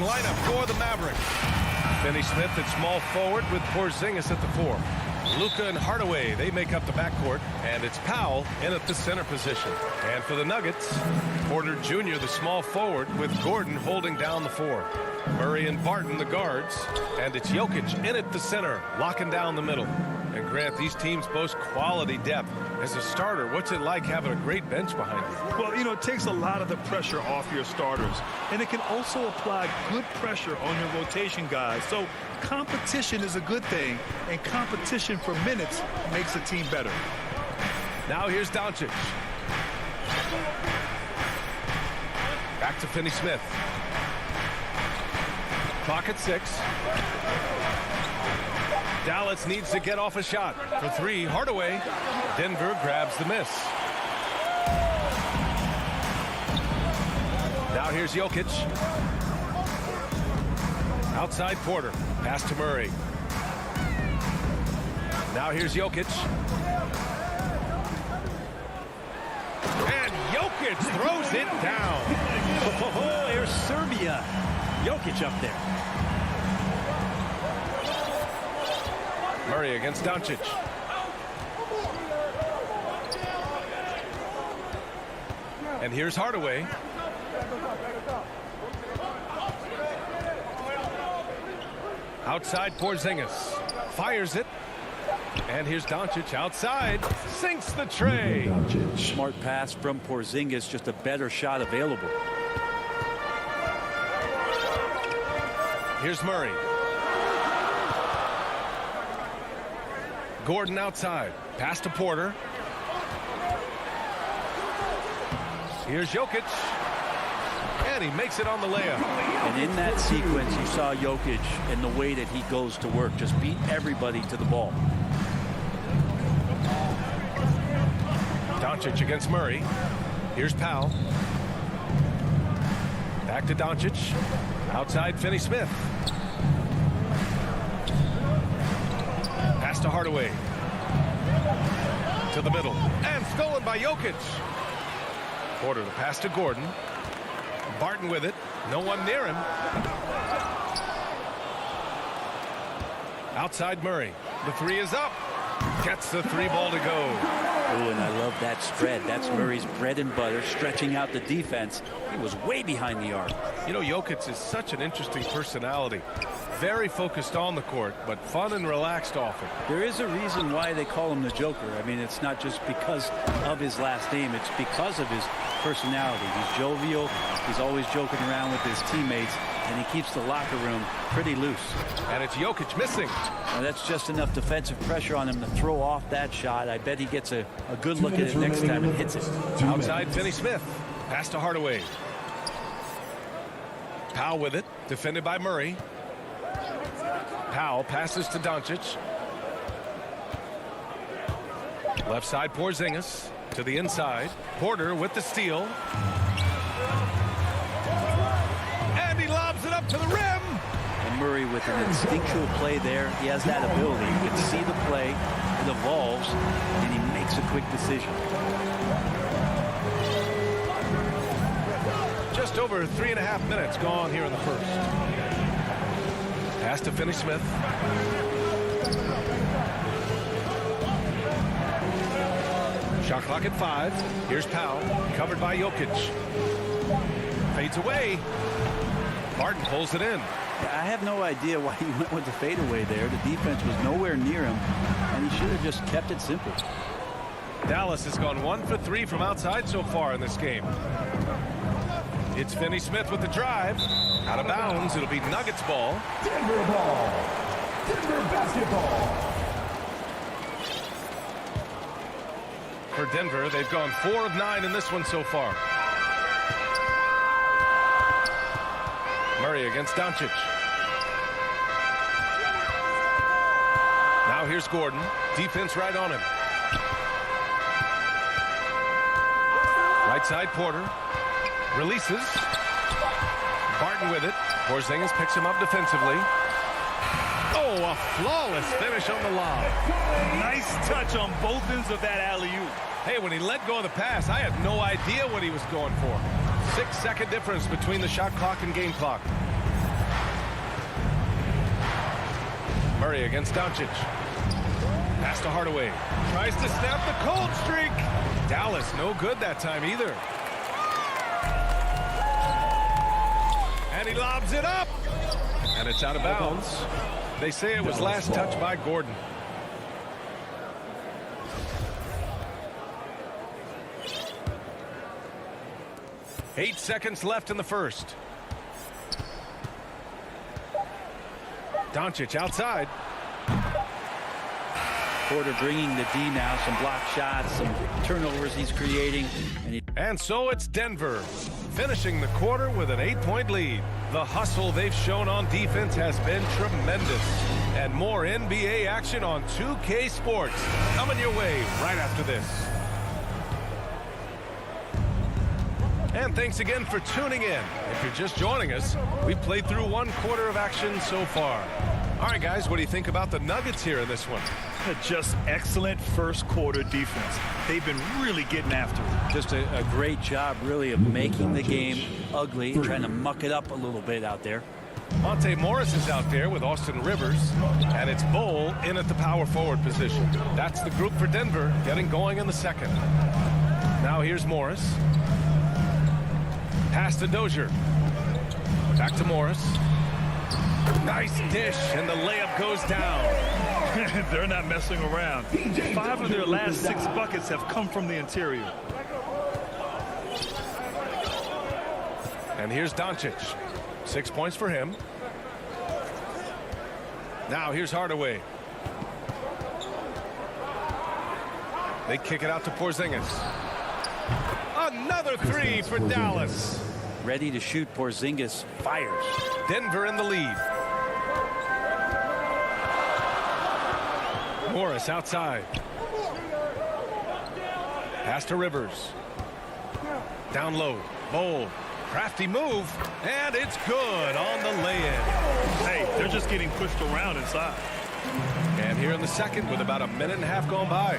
lineup for the Mavericks. Finney Smith at small forward with Porzingis at the 4. Luka and Hardaway, they make up the backcourt, and it's Powell in at the center position. And for the Nuggets, Porter Jr., the small forward, with Gordon holding down the 4. Murray and Barton, the guards, and it's Jokic in at the center, locking down the middle. And Grant, these teams boast quality depth. As a starter, what's it like having a great bench behind you? Well, you know, it takes a lot of the pressure off your starters, and it can also apply good pressure on your rotation guys. So competition is a good thing, and competition for minutes makes a team better. Now here's Doncic. Back to Finney Smith. Clock at 6. Dallas needs to get off a shot. For 3, Hardaway. Denver grabs the miss. Now here's Jokic. Outside Porter. Pass to Murray. Now here's Jokic. And Jokic throws it down. Oh, here's Serbia. Jokic up there. Murray against Doncic. And here's Hardaway. Outside Porzingis. Fires it. And here's Doncic outside. Sinks the tray. Smart pass from Porzingis. Just a better shot available. Here's Murray. Gordon outside. Pass to Porter. Here's Jokic. And he makes it on the layup. And in that sequence, you saw Jokic and the way that he goes to work. Just beat everybody to the ball. Doncic against Murray. Here's Powell. Back to Doncic. Outside Finney Smith. Pass to Hardaway. To the middle. And stolen by Jokic. Porter the pass to Gordon. Barton with it. No one near him. Outside Murray. The 3 is up. Gets the 3 ball to go. Oh, and I love that spread. That's Murray's bread and butter, stretching out the defense. He was way behind the arc. You know, Jokic is such an interesting personality. Very focused on the court, but fun and relaxed off it. There is a reason why they call him the Joker. I mean, it's not just because of his last name. It's because of his personality. He's jovial. He's always joking around with his teammates, and he keeps the locker room pretty loose. And it's Jokic missing. Now, that's just enough defensive pressure on him to throw off that shot. I bet he gets a good look at it next time and hits it. Outside Finney Smith. Pass to Hardaway. Powell with it. Defended by Murray. Powell passes to Doncic. Left side Porzingis to the inside. Porter with the steal. And he lobs it up to the rim. And Murray with an instinctual play there. He has that ability. You can see the play. It evolves, and he makes a quick decision. Just over 3.5 minutes gone here in the first. Pass to Finney Smith. Shot clock at 5. Here's Powell. Covered by Jokic. Fades away. Barton pulls it in. I have no idea why he went with the fadeaway there. The defense was nowhere near him, and he should have just kept it simple. Dallas has gone 1 for 3 from outside so far in this game. It's Finney Smith with the drive. Out of bounds. It'll be Nuggets ball. Denver ball. Denver basketball. For Denver, they've gone 4 of 9 in this one so far. Murray against Doncic. Now here's Gordon. Defense right on him. Right side Porter. Releases. Barton with it. Porzingis picks him up defensively. Oh, a flawless finish on the lob. Nice touch on both ends of that alley-oop. Hey, when he let go of the pass, I had no idea what he was going for. 6-second difference between the shot clock and game clock. Murray against Doncic. Pass to Hardaway. Tries to snap the cold streak. Dallas no good that time either. And he lobs it up. And it's out of bounds. They say it was last touched by Gordon. Eight seconds left in the first. Doncic outside. Porter bringing the D now. Some block shots, some turnovers he's creating. And so it's Denver finishing the quarter with an 8-point lead. The hustle they've shown on defense has been tremendous. And more NBA action on 2K Sports coming your way right after this. And thanks again for tuning in. If you're just joining us, we've played through one quarter of action so far. All right, guys, what do you think about the Nuggets here in this one? Just excellent first quarter defense. They've been really getting after it. Just a great job, really, of making the game ugly, trying to muck it up a little bit out there. Monte Morris is out there with Austin Rivers, and it's Bol in at the power forward position. That's the group for Denver getting going in the second. Now here's Morris. Pass to Dozier. Back to Morris. Nice dish, and the layup goes down. They're not messing around. 5 of their last 6 buckets have come from the interior. And here's Doncic. 6 points for him. Now here's Hardaway. They kick it out to Porzingis. Another three for Dallas. Ready to shoot. Porzingis fires. Denver in the lead. Morris outside. Pass to Rivers. Down low. Bol. Crafty move. And it's good on the lay-in. Hey, they're just getting pushed around inside. And here in the second with about a minute and a half gone by.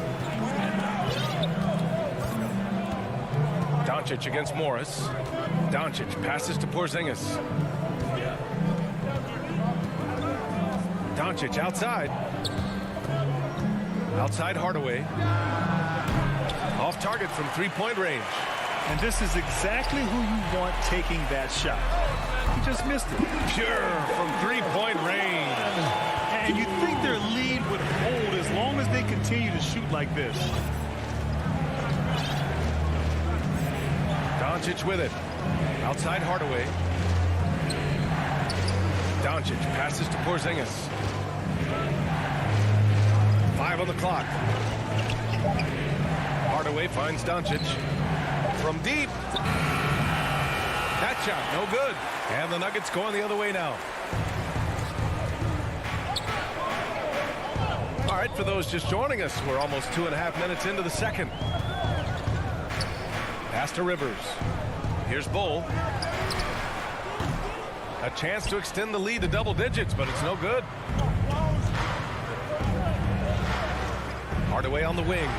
Doncic against Morris. Doncic passes to Porzingis. Doncic outside. Outside Hardaway. Off target from three-point range. And this is exactly who you want taking that shot. He just missed it. Pure from three-point range. And you'd think their lead would hold as long as they continue to shoot like this. Doncic with it. Outside Hardaway. Doncic passes to Porzingis. 5 on the clock. Hardaway finds Doncic. From deep. That shot, no good. And the Nuggets going the other way now. All right, for those just joining us, we're almost 2.5 minutes into the second. Pass to Rivers. Here's Bol. A chance to extend the lead to double digits, but it's no good. Hardaway on the wing.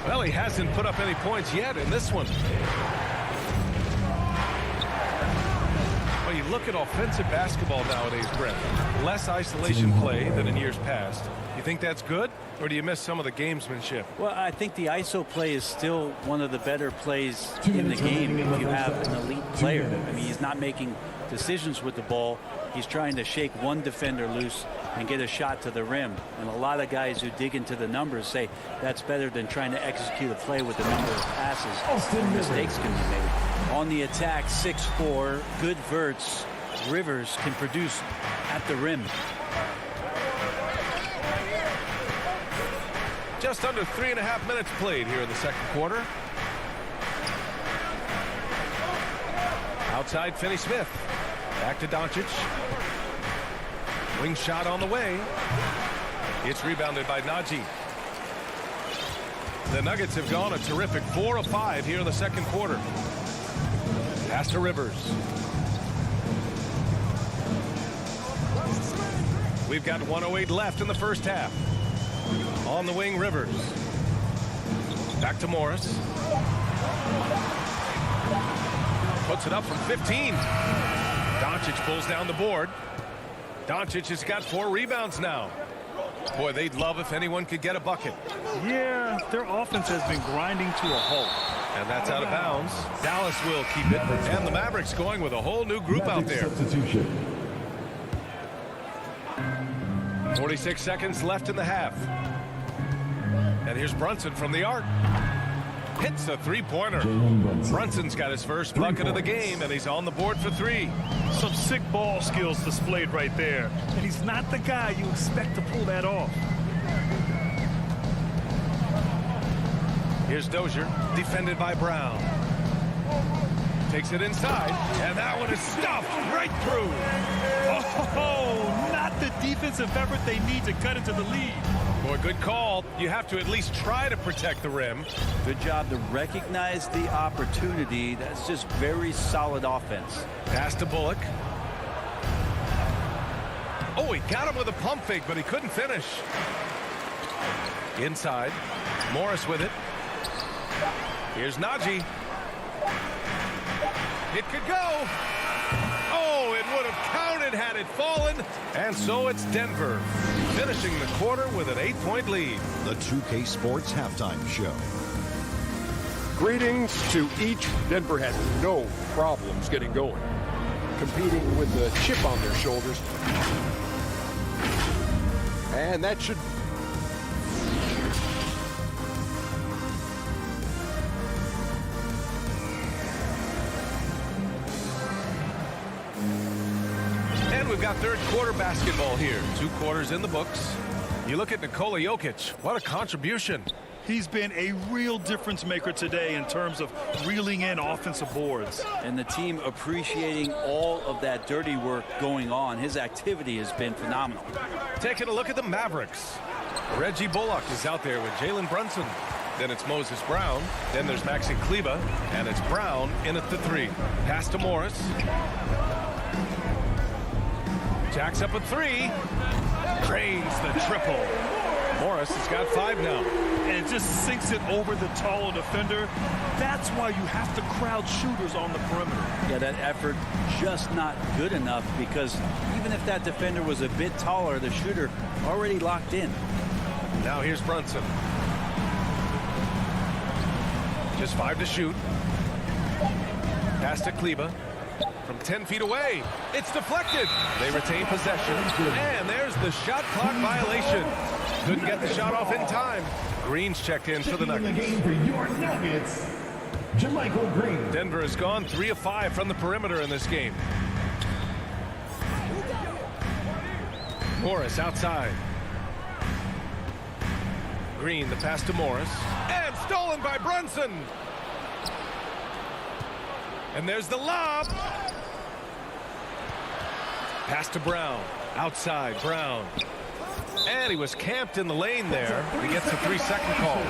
Well, he hasn't put up any points yet in this one. Well, you look at offensive basketball nowadays, Brent. Less isolation play than in years past. You think that's good, or do you miss some of the gamesmanship? Well, I think the ISO play is still one of the better plays in the game if you have an elite player. I mean, he's not making decisions with the ball. He's trying to shake one defender loose and get a shot to the rim. And a lot of guys who dig into the numbers say that's better than trying to execute a play with the number of passes. Mistakes can be made. On the attack, 6'4", good verts. Rivers can produce at the rim. Just under 3.5 minutes played here in the second quarter. Outside Finney-Smith. Back to Doncic. Wing shot on the way. It's rebounded by Najee. The Nuggets have gone a terrific 4 of 5 here in the second quarter. Pass to Rivers. We've got 1:08 left in the first half. On the wing, Rivers. Back to Morris. Puts it up from 15. Doncic pulls down the board. Doncic has got 4 rebounds now. Boy, they'd love if anyone could get a bucket. Yeah, their offense has been grinding to a halt. And that's out of bounds. Dallas will keep it. And the Mavericks going with a whole new group out there. 46 seconds left in the half. And here's Brunson from the arc. Hits a three-pointer. Brunson's got his first bucket of the game, and he's on the board for 3. Some sick ball skills displayed right there. And he's not the guy you expect to pull that off. Here's Dozier, defended by Brown. Takes it inside, and that one is stuffed right through. Oh, not the defensive effort they need to cut into the lead. Boy, good call. You have to at least try to protect the rim. Good job to recognize the opportunity. That's just very solid offense. Pass to Bullock. Oh, he got him with a pump fake, but he couldn't finish. Inside. Morris with it. Here's Najee. It could go. Oh, it would have counted had it fallen. And so it's Denver, finishing the quarter with an 8-point lead. The 2K Sports Halftime Show. Greetings to each. Denver had no problems getting going, competing with the chip on their shoulders. And that should... We've got third quarter basketball here. 2 quarters in the books. You look at Nikola Jokic. What a contribution. He's been a real difference maker today in terms of reeling in offensive boards. And the team appreciating all of that dirty work going on. His activity has been phenomenal. Taking a look at the Mavericks. Reggie Bullock is out there with Jalen Brunson. Then it's Moses Brown. Then there's Maxi Kleber. And it's Brown in at the 3. Pass to Morris. Jacks up a 3. Drains the triple. Morris has got 5 now. And just sinks it over the taller defender. That's why you have to crowd shooters on the perimeter. Yeah, that effort just not good enough, because even if that defender was a bit taller, the shooter already locked in. Now here's Brunson. Just 5 to shoot. Pass to Kleber. From 10 feet away. It's deflected. They retain possession. And there's the shot clock violation. Couldn't get the shot off in time. Green's checked in for the Nuggets. The game for your Nuggets, JaMychal Green. Denver has gone 3 of 5 from the perimeter in this game. Morris outside. Green, the pass to Morris. And stolen by Brunson. And there's the lob. Pass to Brown. Outside, Brown. And he was camped in the lane there. He gets a 3-second call.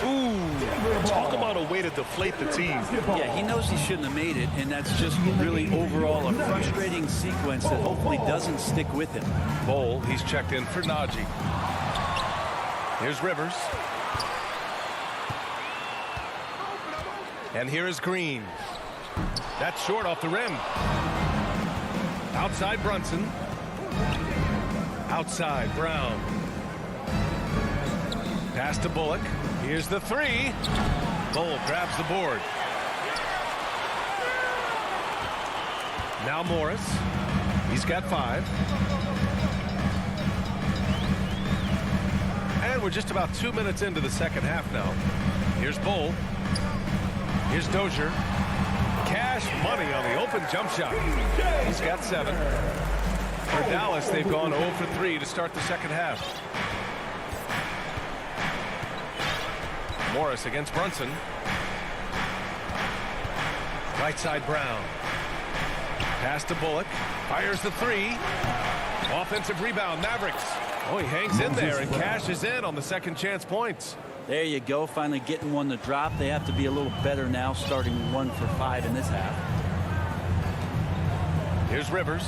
Ooh, talk about a way to deflate the team. Yeah, he knows he shouldn't have made it, and that's just really overall a frustrating sequence that hopefully doesn't stick with him. Bowl, he's checked in for Najee. Here's Rivers. And here is Green. That's short off the rim. Outside Brunson. Outside Brown. Pass to Bullock. Here's the 3. Bull grabs the board. Now Morris. He's got 5. And we're just about 2 minutes into the second half now. Here's Bull. Here's Dozier. Cash money on the open jump shot. He's got 7. For Dallas, they've gone 0 for 3 to start the second half. Morris against Brunson. Right side Brown. Pass to Bullock. Fires the 3. Offensive rebound, Mavericks. Oh, he hangs in there and cashes in on the second chance points. There you go, finally getting one to drop. They have to be a little better now, starting 1 for 5 in this half. Here's Rivers.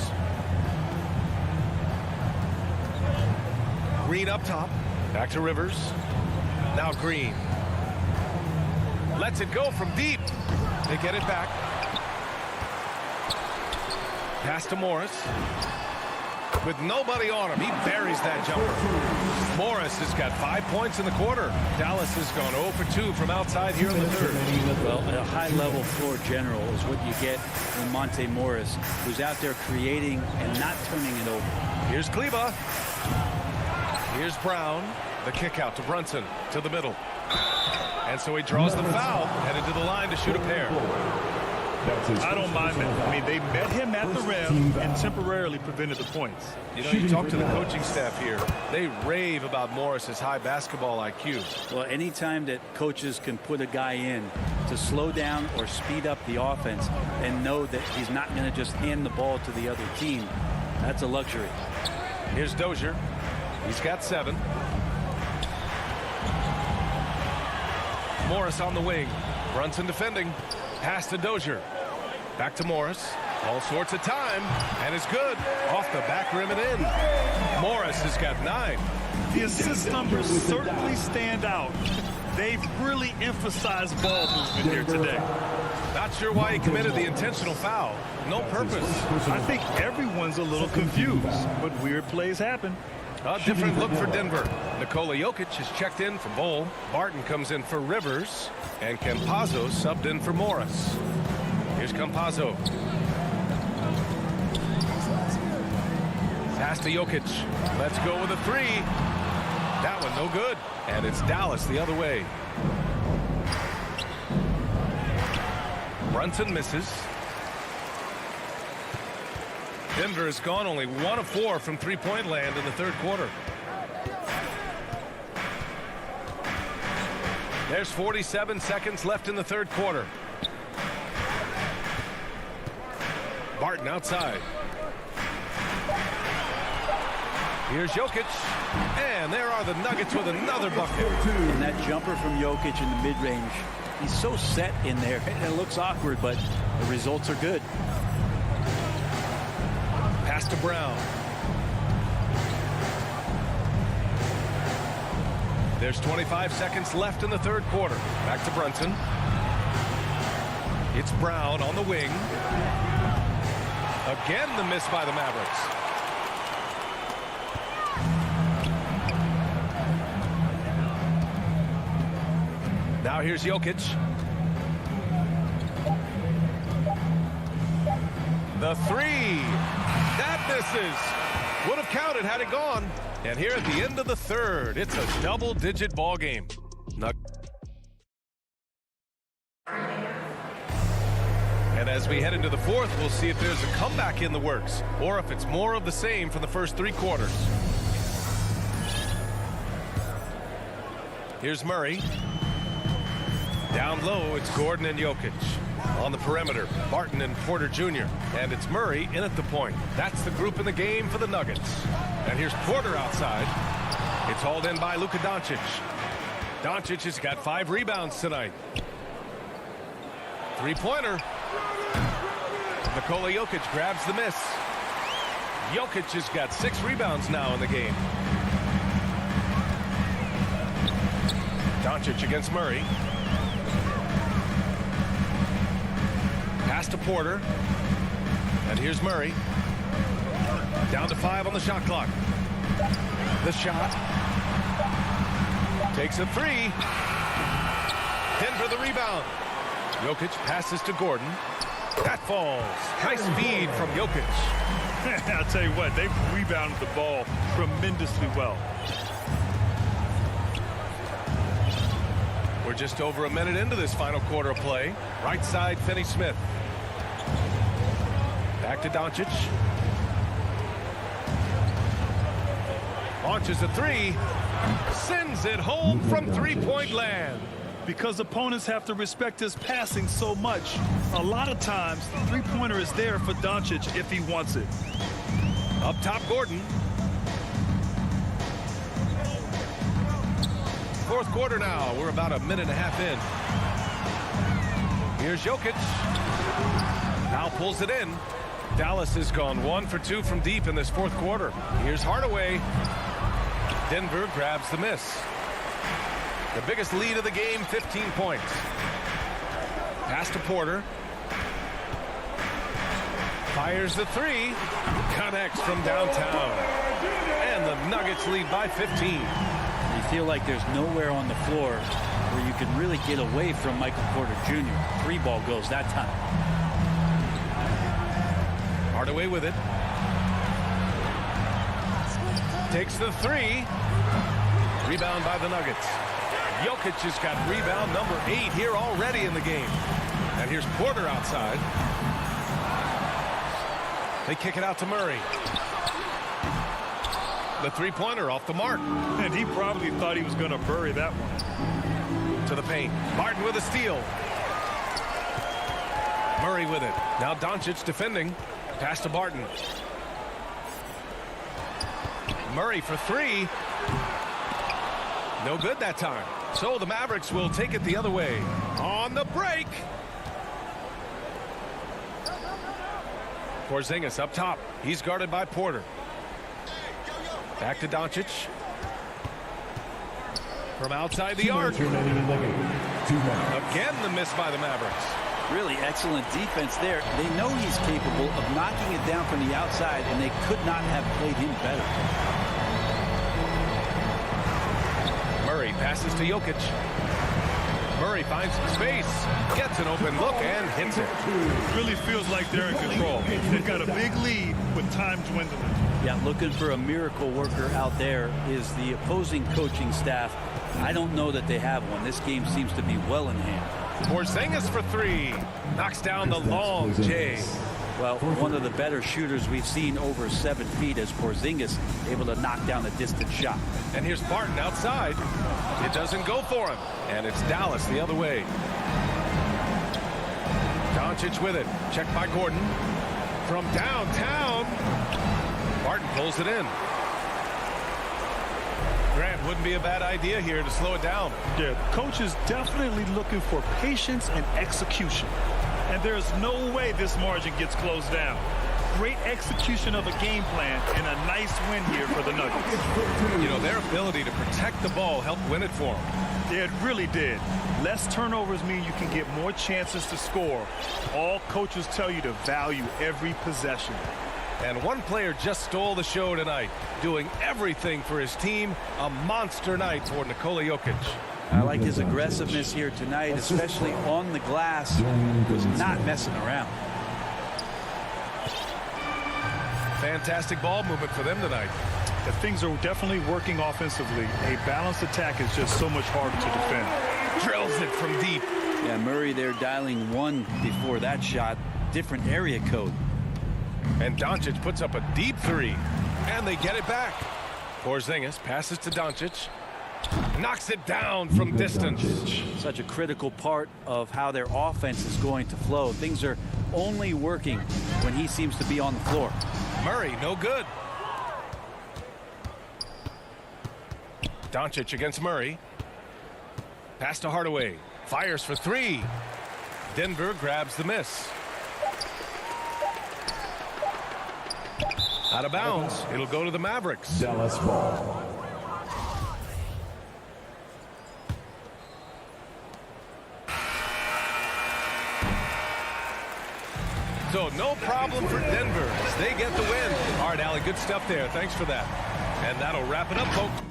Green up top. Back to Rivers. Now Green. Lets it go from deep. They get it back. Pass to Morris. With nobody on him, he buries that jumper. Morris has got 5 points in the quarter. Dallas has gone 0 for 2 from outside here in the third. Well, a high-level floor general is what you get in Monte Morris, who's out there creating and not turning it over. Here's Kleba. Here's Brown. The kick out to Brunson to the middle. And so he draws the foul, headed to the line to shoot a pair. I don't mind that. I mean, they met him at the rim and temporarily prevented the points. You know, you talk to the coaching staff here. They rave about Morris's high basketball IQ. Well, anytime that coaches can put a guy in to slow down or speed up the offense and know that he's not going to just hand the ball to the other team, that's a luxury. Here's Dozier. He's got 7. Morris on the wing. Brunson defending. Pass to Dozier. Back to Morris. All sorts of time. And it's good. Off the back rim and in. Morris has got 9. The assist numbers certainly stand out. They've really emphasized ball movement here today. Not sure why he committed the intentional foul. No purpose. I think everyone's a little confused, but weird plays happen. A different look for Denver. Nikola Jokic has checked in for Bol. Barton comes in for Rivers. And Campazzo subbed in for Morris. Here's Campazzo. Pass to Jokic. Let's go with a 3. That one no good. And it's Dallas the other way. Brunson misses. Denver has gone only 1 of 4 from three-point land in the third quarter. There's 47 seconds left in the third quarter. Barton outside. Here's Jokic. And there are the Nuggets with another bucket. And that jumper from Jokic in the mid-range, he's so set in there. It looks awkward, but the results are good. Pass to Brown. There's 25 seconds left in the third quarter. Back to Brunson. It's Brown on the wing. Again, the miss by the Mavericks. Now here's Jokic. The 3. That misses. Would have counted had it gone. And here at the end of the third, it's a double-digit ball game. And as we head into the fourth, we'll see if there's a comeback in the works or if it's more of the same from the first 3 quarters. Here's Murray. Down low, it's Gordon and Jokic. On the perimeter, Barton and Porter Jr. And it's Murray in at the point. That's the group in the game for the Nuggets. And here's Porter outside. It's hauled in by Luka Doncic. Doncic has got 5 rebounds tonight. 3-pointer. Nikola Jokic grabs the miss. Jokic has got 6 rebounds now in the game. Doncic against Murray. Pass to Porter. And here's Murray. Down to 5 on the shot clock. The shot. Takes a 3. Denver the rebound. Jokic passes to Gordon. That falls. Nice feed from Jokic. I'll tell you what, they've rebounded the ball tremendously well. We're just over a minute into this final quarter of play. Right side, Finney-Smith. Back to Doncic. Launches a 3. Sends it home from three-point land. Because opponents have to respect his passing so much, a lot of times the three-pointer is there for Doncic if he wants it. Up top, Gordon. Fourth quarter now. We're about a minute and a half in. Here's Jokic. Now pulls it in. Dallas has gone 1 for 2 from deep in this fourth quarter. Here's Hardaway. Denver grabs the miss. The biggest lead of the game, 15 points. Pass to Porter. Fires the three. Connects from downtown. And the Nuggets lead by 15. You feel like there's nowhere on the floor where you can really get away from Michael Porter Jr. Three ball goes that time. Hardaway with it. Takes the three. Rebound by the Nuggets. Jokic has got rebound number 8 here already in the game. And here's Porter outside. They kick it out to Murray. The three-pointer off the mark. And he probably thought he was going to bury that one. To the paint. Martin with a steal. Murray with it. Now Doncic defending. Pass to Barton. Murray for three. No good that time. So the Mavericks will take it the other way. On the break. Porzingis up top. He's guarded by Porter. Back to Doncic. From outside the arc. Again the miss by the Mavericks. Really excellent defense there. They know he's capable of knocking it down from the outside, and they could not have played him better. Murray passes to Jokic. Murray finds space, gets an open look, and hits it. Really feels like they're in control. They've got a big lead with time dwindling. Yeah, looking for a miracle worker out there is the opposing coaching staff. I don't know that they have one. This game seems to be well in hand. Porzingis for three. Knocks down the long J. Well, one of the better shooters we've seen over 7 feet as Porzingis able to knock down a distant shot. And here's Barton outside. It doesn't go for him. And it's Dallas the other way. Doncic with it. Checked by Gordon. From downtown. Barton pulls it in. Grant, wouldn't be a bad idea here to slow it down. Yeah, coach is definitely looking for patience and execution. And there's no way this margin gets closed down. Great execution of a game plan and a nice win here for the Nuggets. You know, their ability to protect the ball helped win it for them. Yeah, it really did. Less turnovers mean you can get more chances to score. All coaches tell you to value every possession. And one player just stole the show tonight, doing everything for his team. A monster night for Nikola Jokic. I like his aggressiveness here tonight, especially on the glass. He was not messing around. Fantastic ball movement for them tonight. The things are definitely working offensively. A balanced attack is just so much harder to defend. Drills it from deep. Yeah, Murray there dialing 1 before that shot. Different area code. And Doncic puts up a deep three. And they get it back. Porzingis passes to Doncic. Knocks it down from distance. Such a critical part of how their offense is going to flow. Things are only working when he seems to be on the floor. Murray, no good. Doncic against Murray. Pass to Hardaway. Fires for three. Denver grabs the miss. Out of bounds. It'll go to the Mavericks. Dallas ball. So no problem for Denver as they get the win. All right, Allie, good stuff there. Thanks for that. And that'll wrap it up, folks.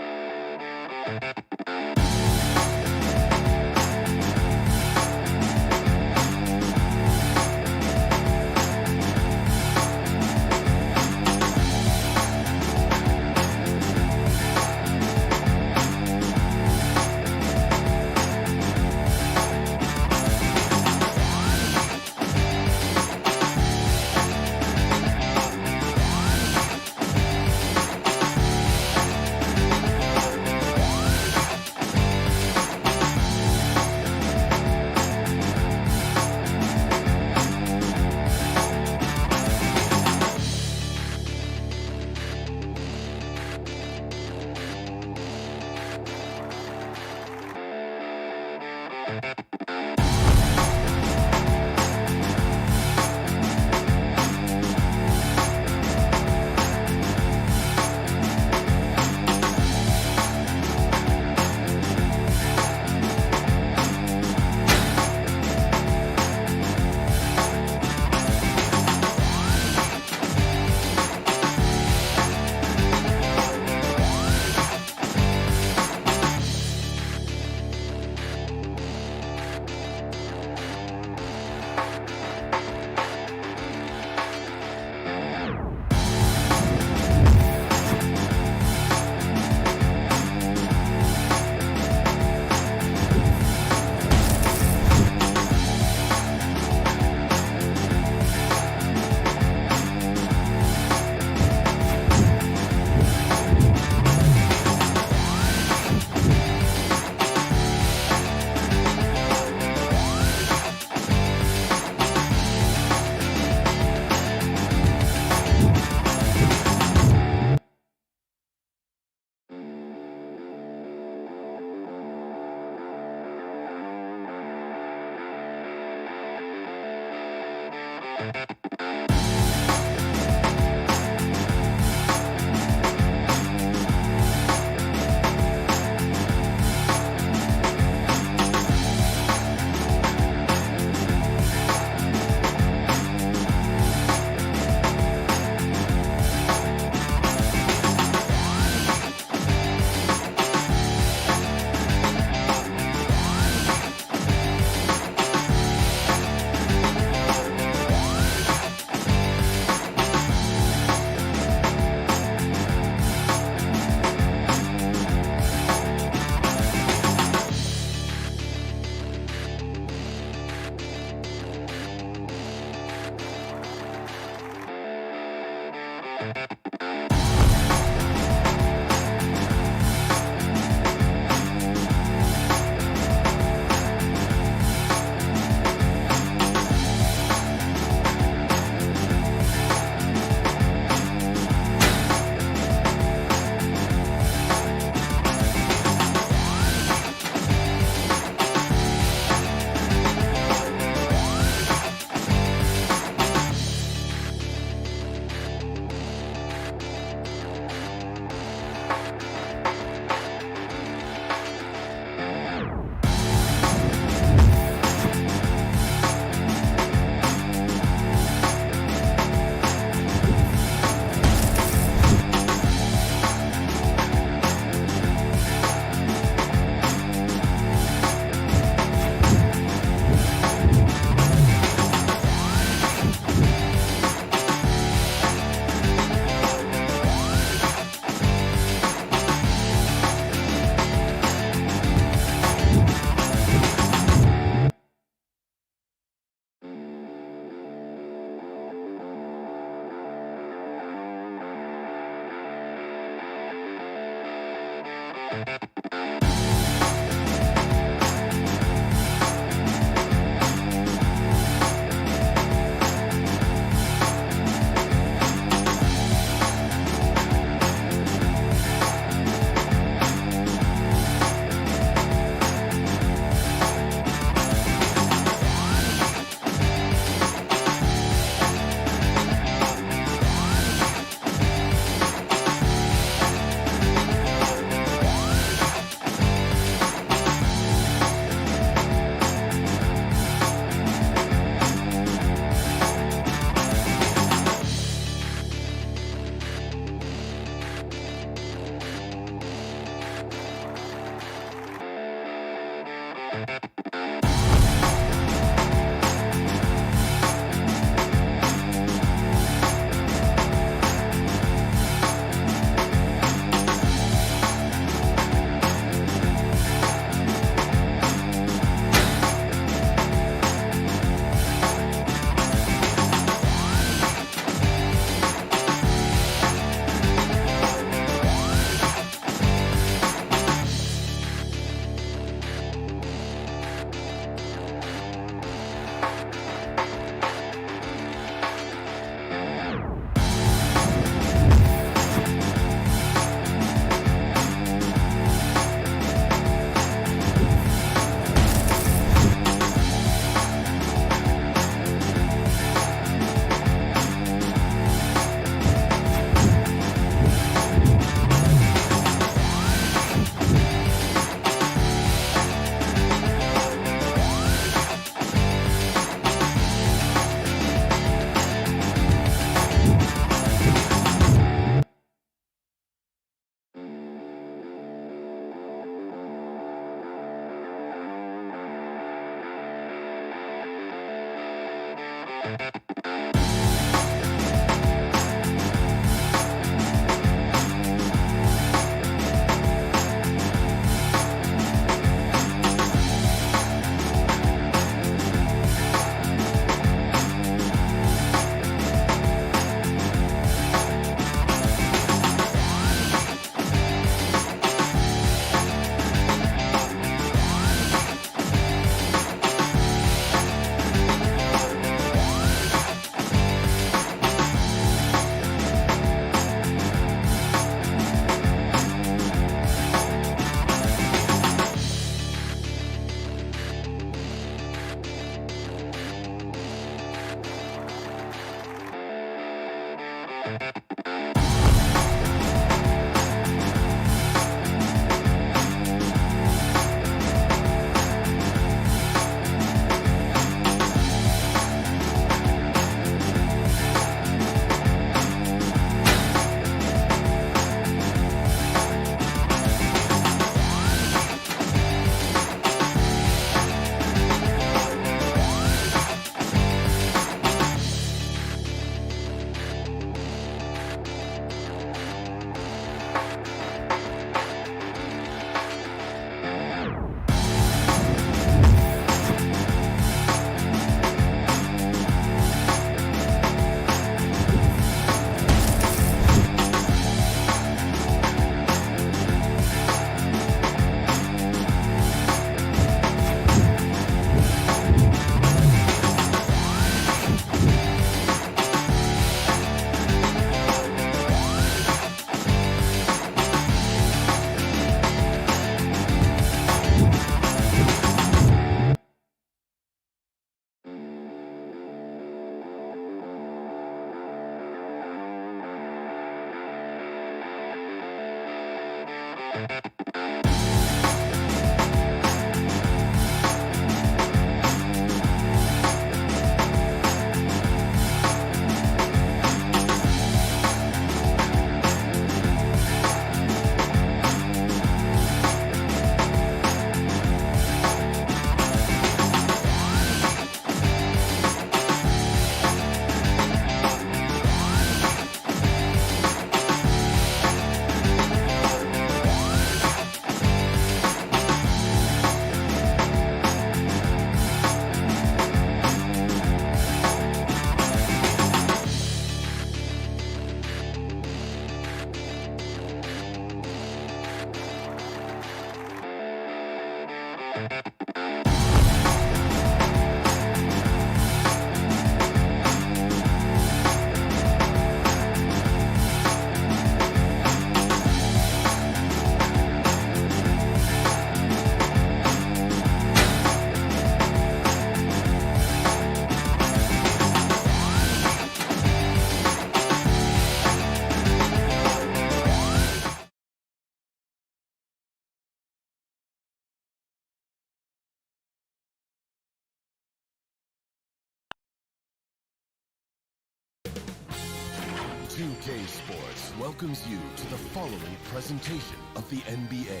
2K Sports welcomes you to the following presentation of the NBA.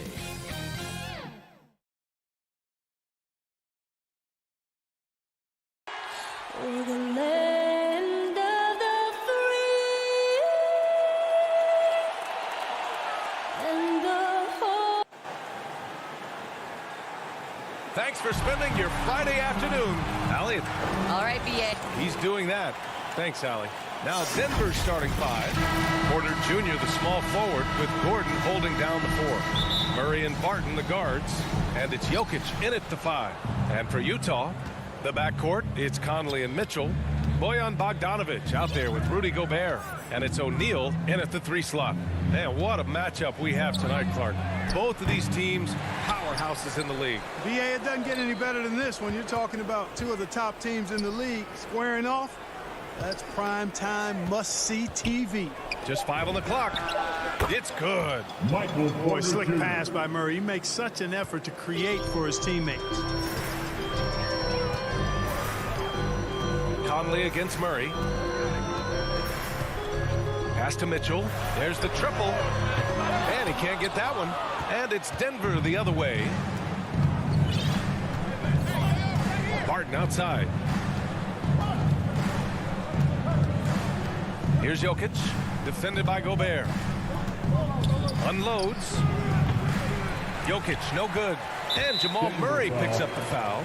For the land of the free and the whole. Thanks for spending your Friday afternoon, Allie. All right, BA. He's doing that. Thanks, Allie. Now Denver's starting five. Porter Jr., the small forward, with Gordon holding down the four. Murray and Barton, the guards. And it's Jokic in at the five. And for Utah, the backcourt, it's Conley and Mitchell. Bojan Bogdanovic out there with Rudy Gobert. And it's O'Neal in at the three slot. Man, what a matchup we have tonight, Clark. Both of these teams, powerhouses in the league. BA, it doesn't get any better than this when you're talking about two of the top teams in the league squaring off. That's prime time must-see TV. Just 5 on the clock. It's good. Boy, slick pass by Murray. He makes such an effort to create for his teammates. Conley against Murray. Pass to Mitchell. There's the triple. And he can't get that one. And it's Denver the other way. Barton outside. Here's Jokic, defended by Gobert. Unloads. Jokic, no good. And Jamal Murray picks up the foul.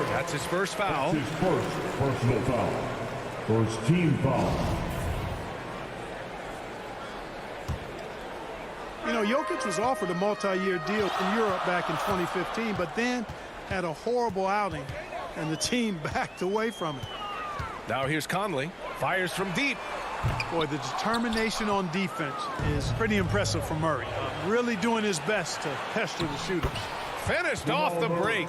That's his first foul. That's his first personal foul. First team foul. You know, Jokic was offered a multi-year deal in Europe back in 2015, but then had a horrible outing, and the team backed away from it. Now here's Conley. Fires from deep. Boy, the determination on defense is pretty impressive for Murray. Really doing his best to pester the shooters. Finished off the break.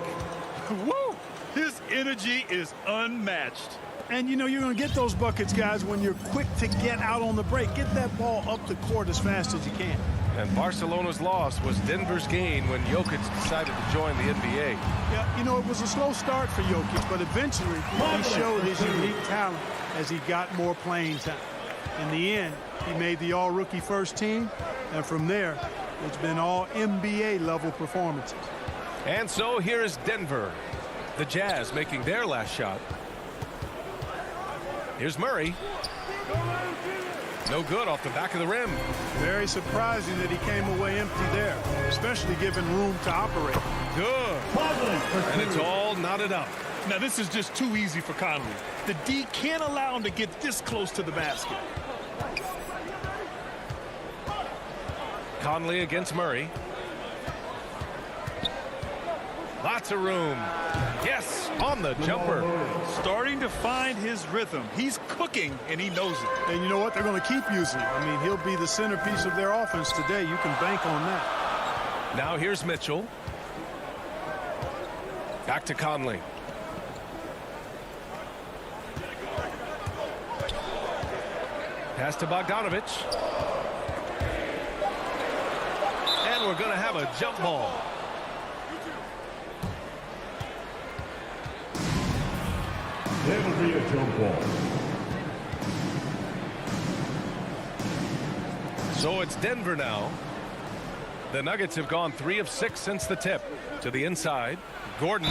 Woo! His energy is unmatched. And, you know, you're going to get those buckets, guys, when you're quick to get out on the break. Get that ball up the court as fast as you can. And Barcelona's loss was Denver's gain when Jokic decided to join the NBA. Yeah, you know, it was a slow start for Jokic, but eventually he showed his unique talent as he got more playing time. In the end, he made the all-rookie first team, and from there, it's been all NBA-level performances. And so here is Denver. The Jazz making their last shot. Here's Murray. No good off the back of the rim. Very surprising that he came away empty there, especially given room to operate. Good. And it's all knotted up. Now, this is just too easy for Conley. The D can't allow him to get this close to the basket. Conley against Murray. Lots of room. Yes, on the jumper. Starting to find his rhythm. He's cooking, and he knows it. And you know what? They're going to keep using him. I mean, he'll be the centerpiece of their offense today. You can bank on that. Now here's Mitchell. Back to Conley. Pass to Bogdanovic. And we're going to have a jump ball. That'll be a jump ball. So it's Denver now. The Nuggets have gone 3 of 6 since the tip. To the inside. Gordon.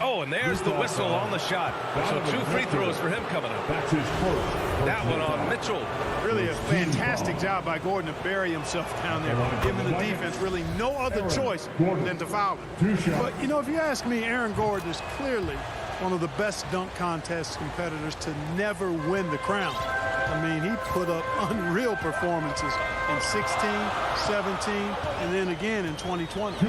Oh, and there's the whistle on the shot. So 2 free throws for him coming up. That's his first. That one on Mitchell. Really a fantastic job by Gordon to bury himself down there, giving the defense really no other choice than to foul him. But, you know, if you ask me, Aaron Gordon is clearly one of the best dunk contest competitors to never win the crown. I mean, he put up unreal performances in 16, 17, and then again in 2020.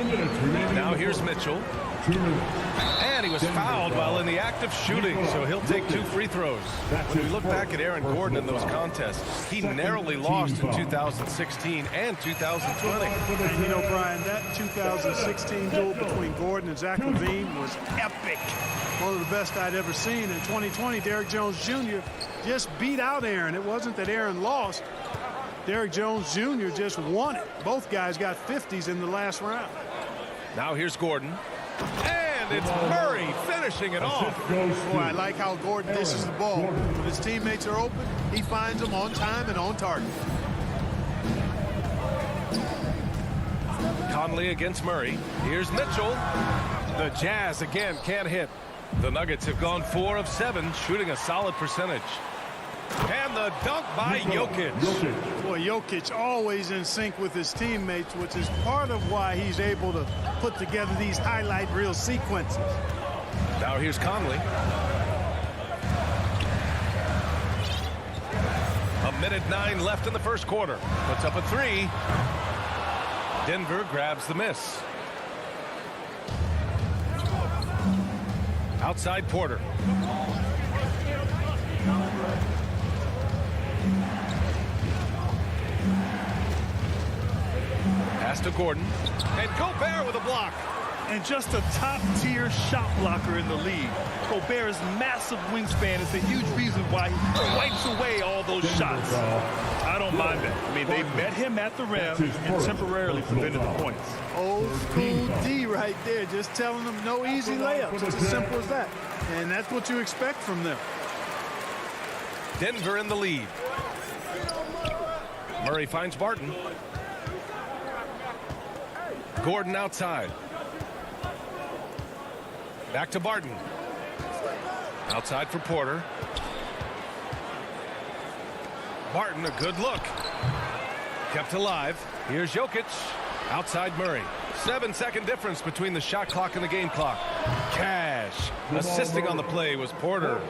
Now here's Mitchell. And he was fouled while in the act of shooting, so he'll take 2 free throws. When we look back at Aaron Gordon in those contests, he narrowly lost in 2016 and 2020. And you know, Brian, that 2016 duel between Gordon and Zach LaVine was epic. One of the best I'd ever seen. In 2020, Derrick Jones Jr. just beat out Aaron. It wasn't that Aaron lost. Derrick Jones Jr. just won it. Both guys got 50s in the last round. Now here's Gordon. And And it's Murray finishing it off. Boy, I like how Gordon dishes the ball. When his teammates are open, he finds them on time and on target. Conley against Murray. Here's Mitchell. The Jazz again can't hit. The Nuggets have gone 4 of 7, shooting a solid percentage. And the dunk by Jokic. Boy, Jokic always in sync with his teammates, which is part of why he's able to put together these highlight reel sequences. Now here's Conley. 1:09 left in the first quarter. Puts up a 3. Denver grabs the miss. Outside Porter. Pass to Gordon. And Gobert with a block. And just a top-tier shot blocker in the league. Gobert's massive wingspan is a huge reason why he wipes away all those shots. I don't mind that. I mean, they met him at the rim and temporarily prevented the points. Old school D right there, just telling them no easy layups. It's as simple as that. And that's what you expect from them. Denver in the lead. Murray finds Barton. Gordon outside. Back to Barton. Outside for Porter. Barton, a good look. Kept alive. Here's Jokic. Outside Murray. 7-second difference between the shot clock and the game clock. Cash. Assisting on the play was Porter.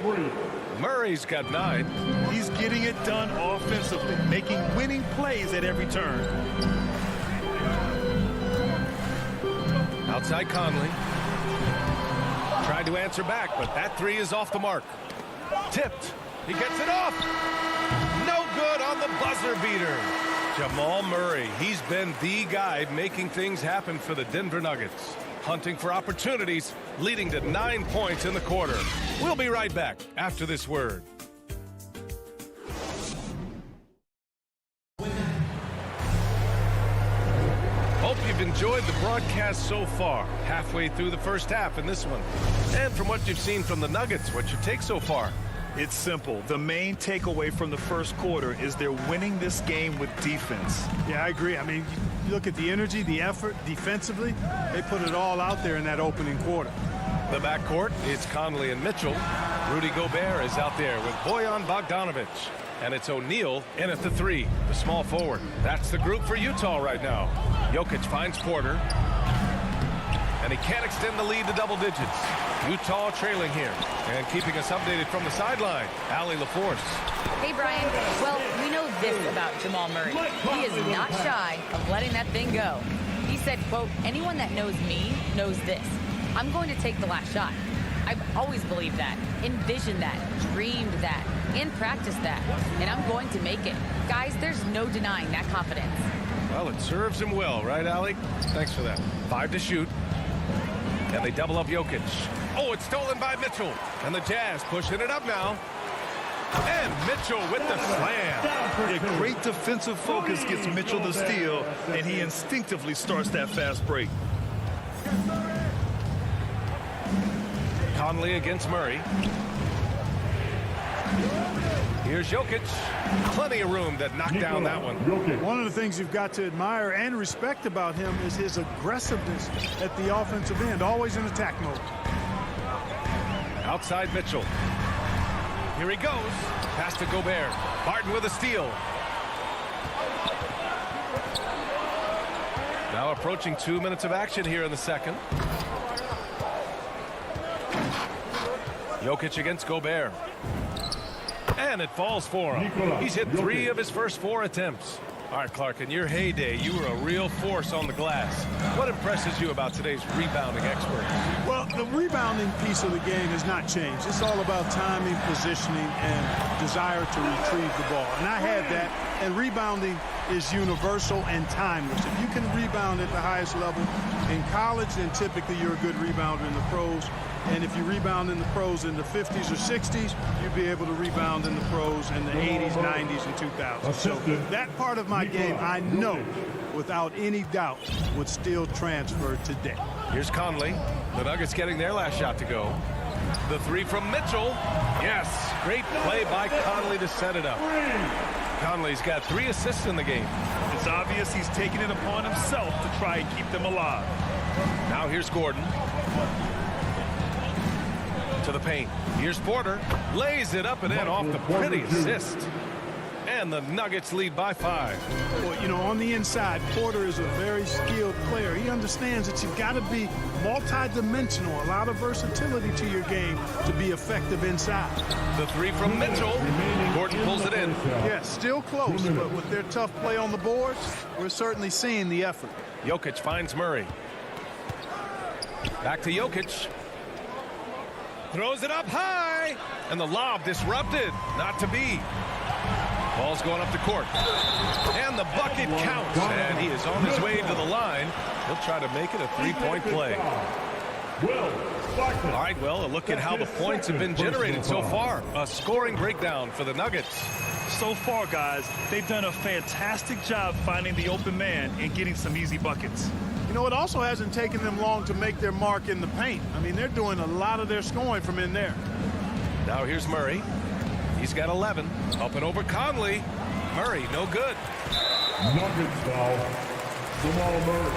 Murray's got 9. He's getting it done offensively, making winning plays at every turn. Outside Conley. Tried to answer back, but that 3 is off the mark. Tipped. He gets it off. No good on the buzzer beater. Jamal Murray, he's been the guy making things happen for the Denver Nuggets. Hunting for opportunities, leading to 9 points in the quarter. We'll be right back after this word. Hope you've enjoyed the broadcast so far. Halfway through the first half in this one. And from what you've seen from the Nuggets, what's your take so far? It's simple. The main takeaway from the first quarter is they're winning this game with defense. Yeah, I agree. I mean, you look at the energy, the effort defensively, they put it all out there in that opening quarter. The backcourt is Conley and Mitchell. Rudy Gobert is out there with Bojan Bogdanovic. And it's O'Neal in at the 3, the small forward. That's the group for Utah right now. Jokic finds Porter. And he can't extend the lead to double digits. Utah trailing here. And keeping us updated from the sideline, Allie LaForce. Hey, Brian. Well, we know this about Jamal Murray. He is not shy of letting that thing go. He said, quote, anyone that knows me knows this. I'm going to take the last shot. I've always believed that, envisioned that, dreamed that, and practiced that. And I'm going to make it. Guys, there's no denying that confidence. Well, it serves him well, right, Allie? Thanks for that. 5 to shoot. And they double up Jokic. Oh, it's stolen by Mitchell. And the Jazz pushing it up now. And Mitchell with the slam. A great defensive focus gets Mitchell the steal, and he instinctively starts that fast break. Conley against Murray. Here's Jokic. Plenty of room that knocked down that one. One of the things you've got to admire and respect about him is his aggressiveness at the offensive end, always in attack mode. Outside Mitchell. Here he goes. Pass to Gobert. Barton with a steal. Now approaching 2 minutes of action here in the second. Jokic against Gobert. And it falls for him. He's hit 3 of his first 4 attempts. All right, Clark, in your heyday, you were a real force on the glass. What impresses you about today's rebounding expert? Well, the rebounding piece of the game has not changed. It's all about timing, positioning, and desire to retrieve the ball. And I had that, and rebounding is universal and timeless. If you can rebound at the highest level in college, then typically you're a good rebounder in the pros. And if you rebound in the pros in the 50s or 60s, you'd be able to rebound in the pros in the 80s, 90s, and 2000s. So that part of my game, I know, without any doubt, would still transfer today. Here's Conley. The Nuggets getting their last shot to go. The three from Mitchell. Yes, great play by Conley to set it up. Conley's got 3 assists in the game. It's obvious he's taking it upon himself to try and keep them alive. Now here's Gordon. To the paint. Here's Porter. Lays it up and in off the pretty assist. And the Nuggets lead by 5. Well, you know, on the inside, Porter is a very skilled player. He understands that you've got to be multi-dimensional, a lot of versatility to your game to be effective inside. The three from Mitchell. Gordon pulls it in. Yeah, still close, but with their tough play on the boards, we're certainly seeing the effort. Jokic finds Murray. Back to Jokic. Throws it up high. And the lob disrupted. Not to be. Ball's going up the court. And the bucket counts. And he is on his way to the line. He'll try to make it a 3-point play. All right, well, a look at how the points have been generated so far. A scoring breakdown for the Nuggets. So far, guys, they've done a fantastic job finding the open man and getting some easy buckets. You know, it also hasn't taken them long to make their mark in the paint. I mean, they're doing a lot of their scoring from in there. Now here's Murray. He's got 11. Up and over Conley. Murray, no good. Nuggets foul. Jamal Murray.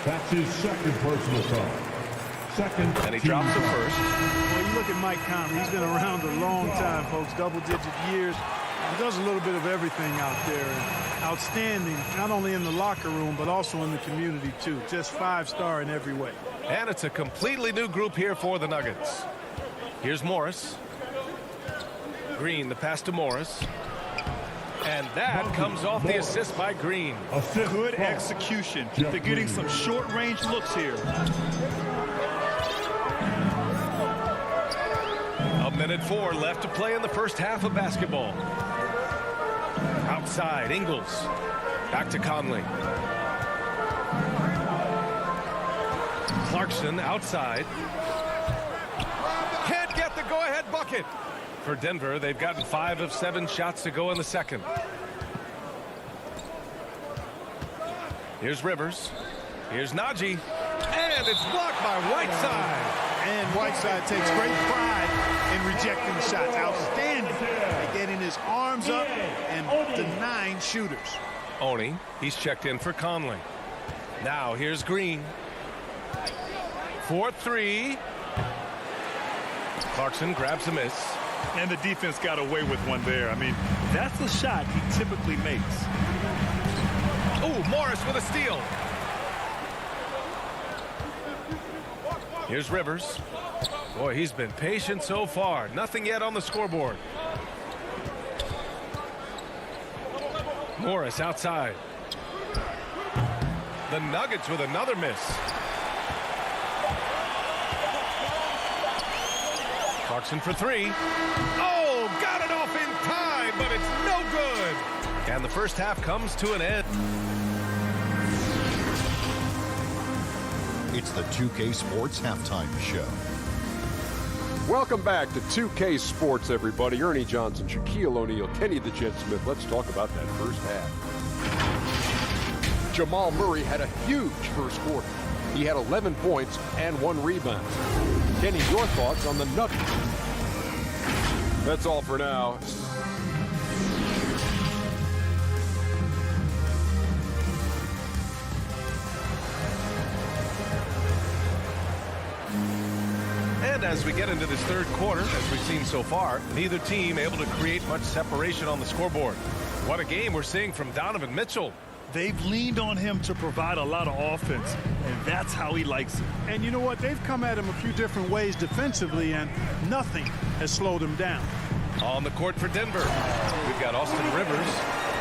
That's his second personal foul. Second. And he drops it first. Well, you look at Mike Conley. He's been around a long time, folks. Double-digit years. He does a little bit of everything out there. And outstanding, not only in the locker room, but also in the community, too. Just 5-star in every way. And it's a completely new group here for the Nuggets. Here's Morris. Green, the pass to Morris. And that comes off the assist by Green. Good execution. They're getting some short-range looks here. A minute 4 left to play in the first half of basketball. Outside, Ingles. Back to Conley. Clarkson outside. Can't get the go-ahead bucket. For Denver, they've gotten 5 of 7 shots to go in the second. Here's Rivers. Here's Najee. And it's blocked by Whiteside. And Whiteside takes great pride in rejecting the shots. Outstanding. They getting his arms up and denying shooters. Oni, he's checked in for Conley. Now here's Green. 4-3. Clarkson grabs a miss. And the defense got away with one there. I mean, that's the shot he typically makes. Oh, Morris with a steal. Here's Rivers. Boy, he's been patient so far. Nothing yet on the scoreboard. Morris outside. The Nuggets with another miss. Clarkson for 3. Oh, got it off in time, but it's no good. And the first half comes to an end. It's the 2K Sports Halftime Show. Welcome back to 2K Sports, everybody. Ernie Johnson, Shaquille O'Neal, Kenny the Jet Smith. Let's talk about that first half. Jamal Murray had a huge first quarter. He had 11 points and 1 rebound. Kenny, your thoughts on the Nuggets? That's all for now. And as we get into this third quarter, as we've seen so far, neither team able to create much separation on the scoreboard. What a game we're seeing from Donovan Mitchell. They've leaned on him to provide a lot of offense, and that's how he likes it. And you know what? They've come at him a few different ways defensively, and nothing has slowed him down. On the court for Denver, we've got Austin Rivers.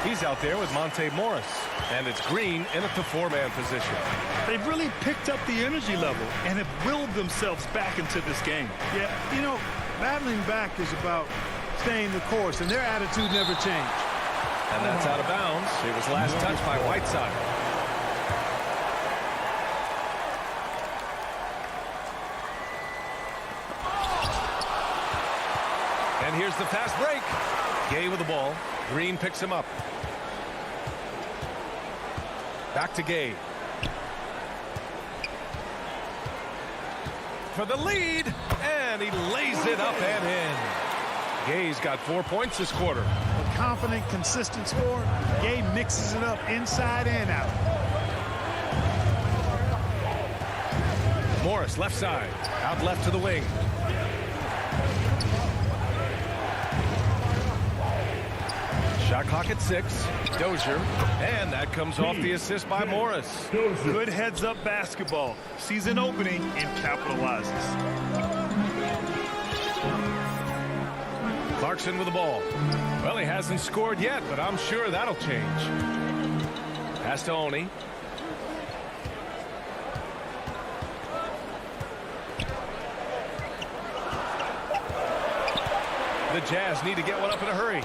He's out there with Monte Morris. And it's Green in at the 4-man position. They've really picked up the energy level and have willed themselves back into this game. Yeah, you know, battling back is about staying the course, and their attitude never changed. And that's out of bounds. It was last touched by Whiteside. And here's the fast break. Gay with the ball. Green picks him up. Back to Gay. for the lead, and he lays it up and in. Gay's got 4 points this quarter. A confident, consistent score. Gay mixes it up inside and out. Morris left side, out left to the wing. Shot clock at 6. Dozier, and that comes off the assist by Morris. Good heads-up basketball. Sees an opening and capitalizes. Clarkson with the ball. Well, he hasn't scored yet, but I'm sure that'll change. Pass to Oni. The Jazz need to get one up in a hurry.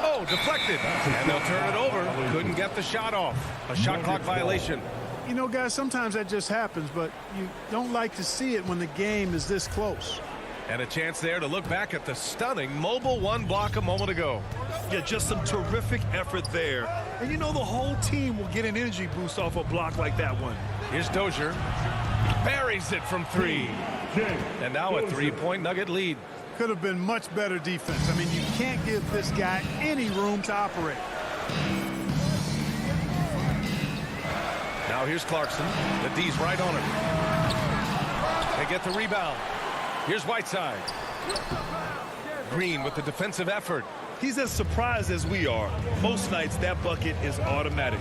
Oh, deflected. And they'll turn it over. Couldn't get the shot off. A shot clock violation. You know, guys, sometimes that just happens, but you don't like to see it when the game is this close. And a chance there to look back at the stunning mobile one block a moment ago. Yeah, just some terrific effort there. And you know the whole team will get an energy boost off a block like that one. Here's Dozier. Buries it from 3. And now a 3-point Nugget lead. Could have been much better defense. I mean, you can't give this guy any room to operate. Now here's Clarkson. The D's right on him. They get the rebound. Here's Whiteside. Green with the defensive effort. He's as surprised as we are. Most nights that bucket is automatic.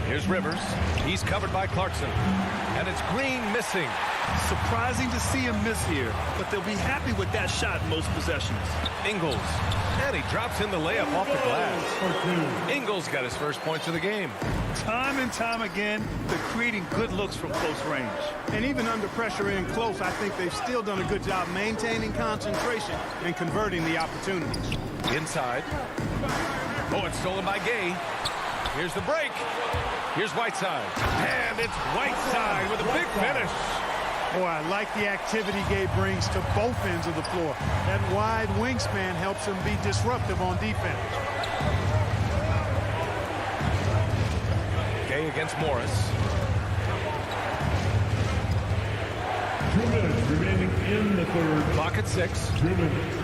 Here's Rivers. He's covered by Clarkson. And it's Green missing. Surprising to see him miss here, but they'll be happy with that shot in most possessions. Ingles. And he drops in the layup off the glass. Ingles got his first points of the game. Time and time again, they're creating good looks from close range. And even under pressure in close, I think they've still done a good job maintaining concentration and converting the opportunities. Inside. Oh, it's stolen by Gay. Here's the break. Here's Whiteside. And it's Whiteside with a big finish. Boy, I like the activity Gay brings to both ends of the floor. That wide wingspan helps him be disruptive on defense. Gay against Morris. 2 minutes remaining in the third. Clock at 6. 2 minutes.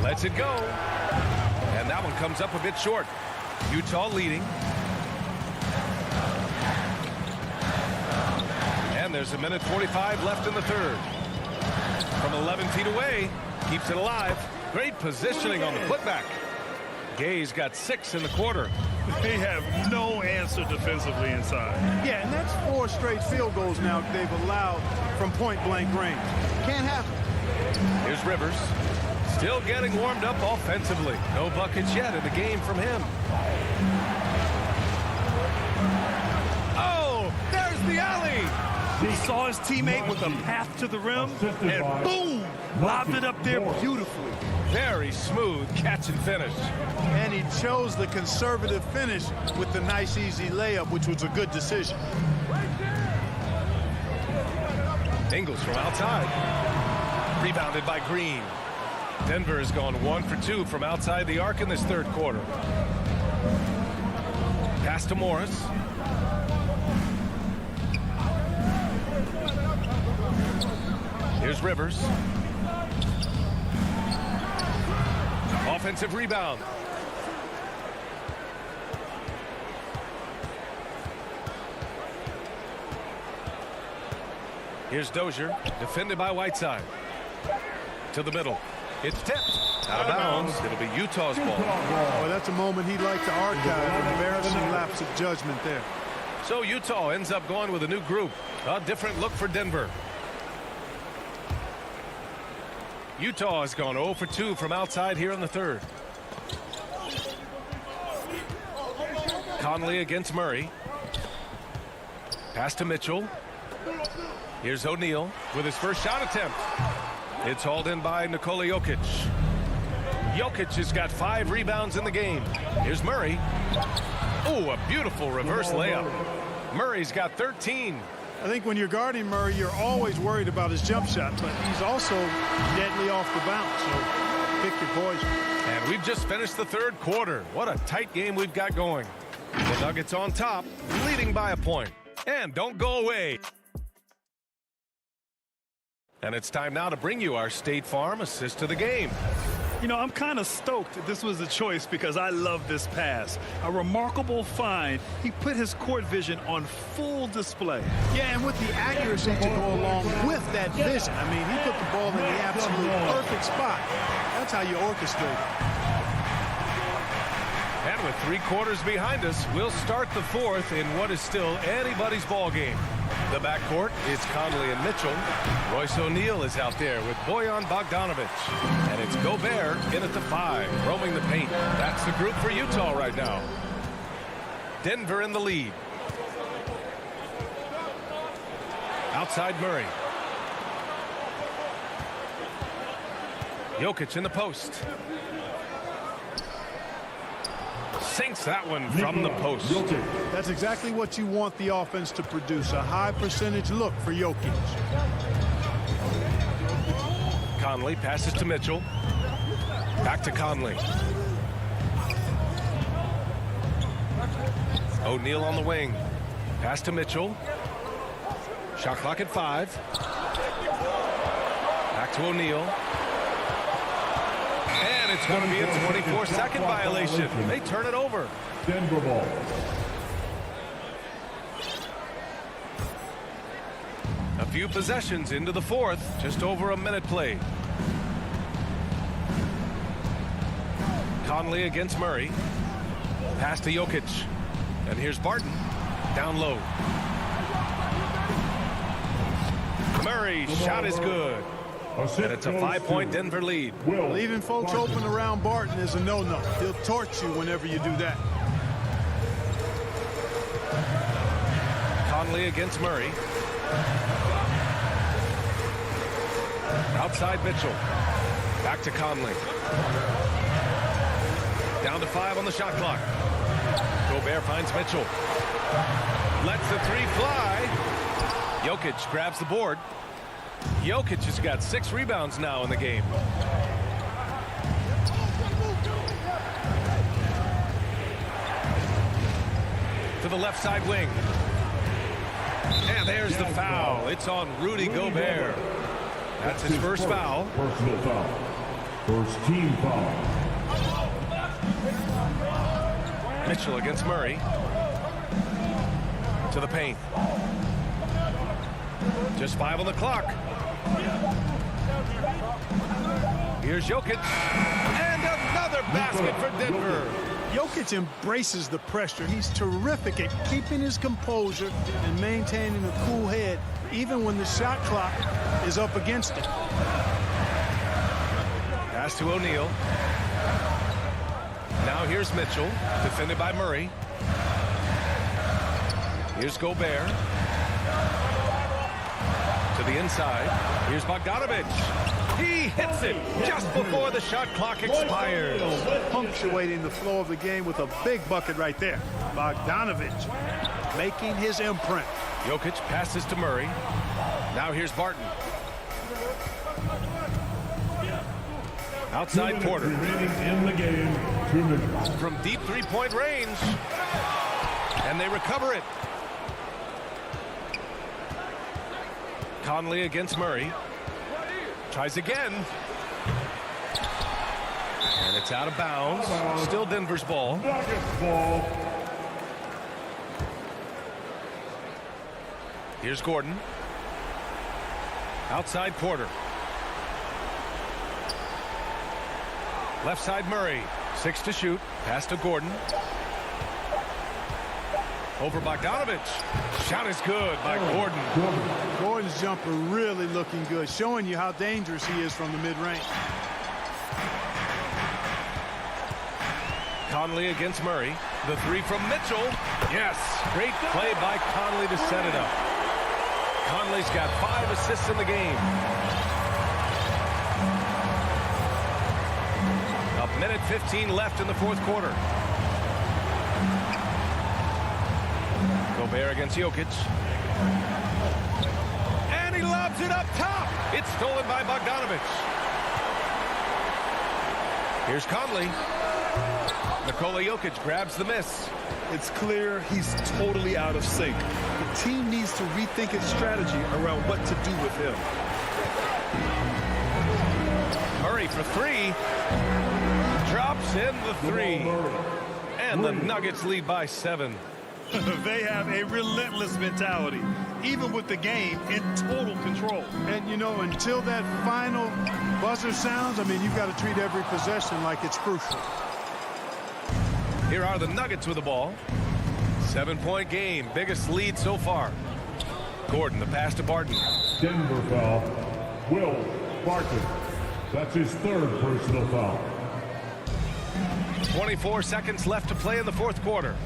Lets it go. And that one comes up a bit short. Utah leading. And there's 1:45 left in the third. From 11 feet away, keeps it alive. Great positioning on the putback. Gay's got 6 in the quarter. They have no answer defensively inside. Yeah, and that's 4 straight field goals now they've allowed from point-blank range. Can't happen. Here's Rivers. Still getting warmed up offensively. No buckets yet in the game from him. Oh, there's the alley. He saw his teammate with a path to the rim, and boom, lobbed it up there beautifully. Very smooth catch and finish. And he chose the conservative finish with the nice, easy layup, which was a good decision. Ingles from outside. Rebounded by Green. Denver has gone 1 for 2 from outside the arc in this third quarter. Pass to Morris. Here's Rivers. Offensive rebound. Here's Dozier, defended by Whiteside. To the middle. It's tipped. Out of bounds. It'll be Utah's ball. Well, that's a moment he'd like to archive. An embarrassing lapse of judgment there. So Utah ends up going with a new group. A different look for Denver. Utah has gone 0 for 2 from outside here in the third. Conley against Murray. Pass to Mitchell. Here's O'Neal with his first shot attempt. It's hauled in by Nikola Jokic. Jokic has got 5 rebounds in the game. Here's Murray. Oh, a beautiful reverse layup. Murray's got 13. I think when you're guarding Murray, you're always worried about his jump shot, but he's also deadly off the bounce, so pick your poison. And we've just finished the third quarter. What a tight game we've got going. The Nuggets on top, leading by a point. And don't go away. And it's time now to bring you our State Farm assist to the game. You know, I'm kind of stoked that this was a choice because I love this pass. A remarkable find. He put his court vision on full display. Yeah, and with the accuracy to go along with that vision. I mean, he put the ball in the absolute perfect spot. That's how you orchestrate it. And with 3 quarters behind us, we'll start the fourth in what is still anybody's ball game. The backcourt is Conley and Mitchell. Royce O'Neal is out there with Bojan Bogdanovic. And it's Gobert in at the 5, roaming the paint. That's the group for Utah right now. Denver in the lead. Outside Murray. Jokic in the post. Sinks that one from the post. That's exactly what you want the offense to produce. A high percentage look for Jokic. Conley passes to Mitchell. Back to Conley. O'Neal on the wing. Pass to Mitchell. Shot clock at 5. Back to O'Neal. And it's going to be a 24-second violation. They turn it over. Denver ball. A few possessions into the fourth. Just over a minute played. Conley against Murray. Pass to Jokic. And here's Barton. Down low. Murray, shot is good. And it's a 5-point Denver lead. Leaving folks open around Barton is a no-no. He'll torch you whenever you do that. Conley against Murray. Outside Mitchell. Back to Conley. Down to 5 on the shot clock. Gobert finds Mitchell. Lets the 3 fly. Jokic grabs the board. Jokic has got 6 rebounds now in the game. To the left side wing. And there's the foul. It's on Rudy Gobert. That's his first foul. Personal foul. First team foul. Mitchell against Murray. To the paint. Just 5 on the clock. Here's Jokic. And another basket for Denver. Jokic embraces the pressure. He's terrific at keeping his composure and maintaining a cool head, even when the shot clock is up against him. Pass to O'Neal. Now here's Mitchell, defended by Murray. Here's Gobert. To the inside. Here's Bogdanovic. He hits it just before the shot clock expires. Punctuating the flow of the game with a big bucket right there. Bogdanovic making his imprint. Jokic passes to Murray. Now here's Barton. Outside Porter. In the game, 2 minutes. From deep 3-point range. And they recover it. Conley against Murray. Tries again. And it's out of bounds. Still Denver's ball. Here's Gordon. Outside Porter. Left side Murray. 6 to shoot. Pass to Gordon. Over Bogdanovic. Shot is good by Gordon. Gordon's jumper really looking good, showing you how dangerous he is from the mid-range. Conley against Murray. The 3 from Mitchell. Yes. Great play by Conley to set it up. Conley's got 5 assists in the game. A minute 15 left in the fourth quarter. Gobert against Jokic. And he lobs it up top. It's stolen by Bogdanovic. Here's Conley. Nikola Jokic grabs the miss. It's clear he's totally out of sync. The team needs to rethink its strategy around what to do with him. Murray for three. Drops in the three. And the Nuggets lead by 7. They have a relentless mentality, even with the game in total control. And, you know, until that final buzzer sounds, I mean, you've got to treat every possession like it's crucial. Here are the Nuggets with the ball. 7-point game, biggest lead so far. Gordon, the pass to Barton. Denver foul. Will Barton. That's his 3rd personal foul. 24 seconds left to play in the 4th quarter.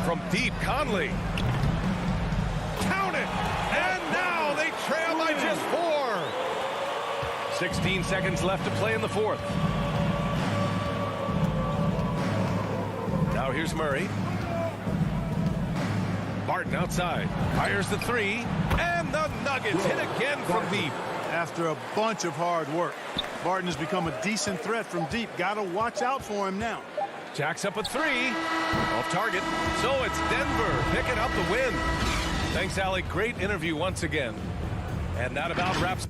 From deep, Conley. Count it! And now they trail by just 4. 16 seconds left to play in the 4th. Now here's Murray. Barton outside. Fires the 3. And the Nuggets hit again from deep. After a bunch of hard work, Barton has become a decent threat from deep. Got to watch out for him now. Jacks up a 3. Off target. So it's Denver picking up the win. Thanks, Allie. Great interview once again. And that about wraps.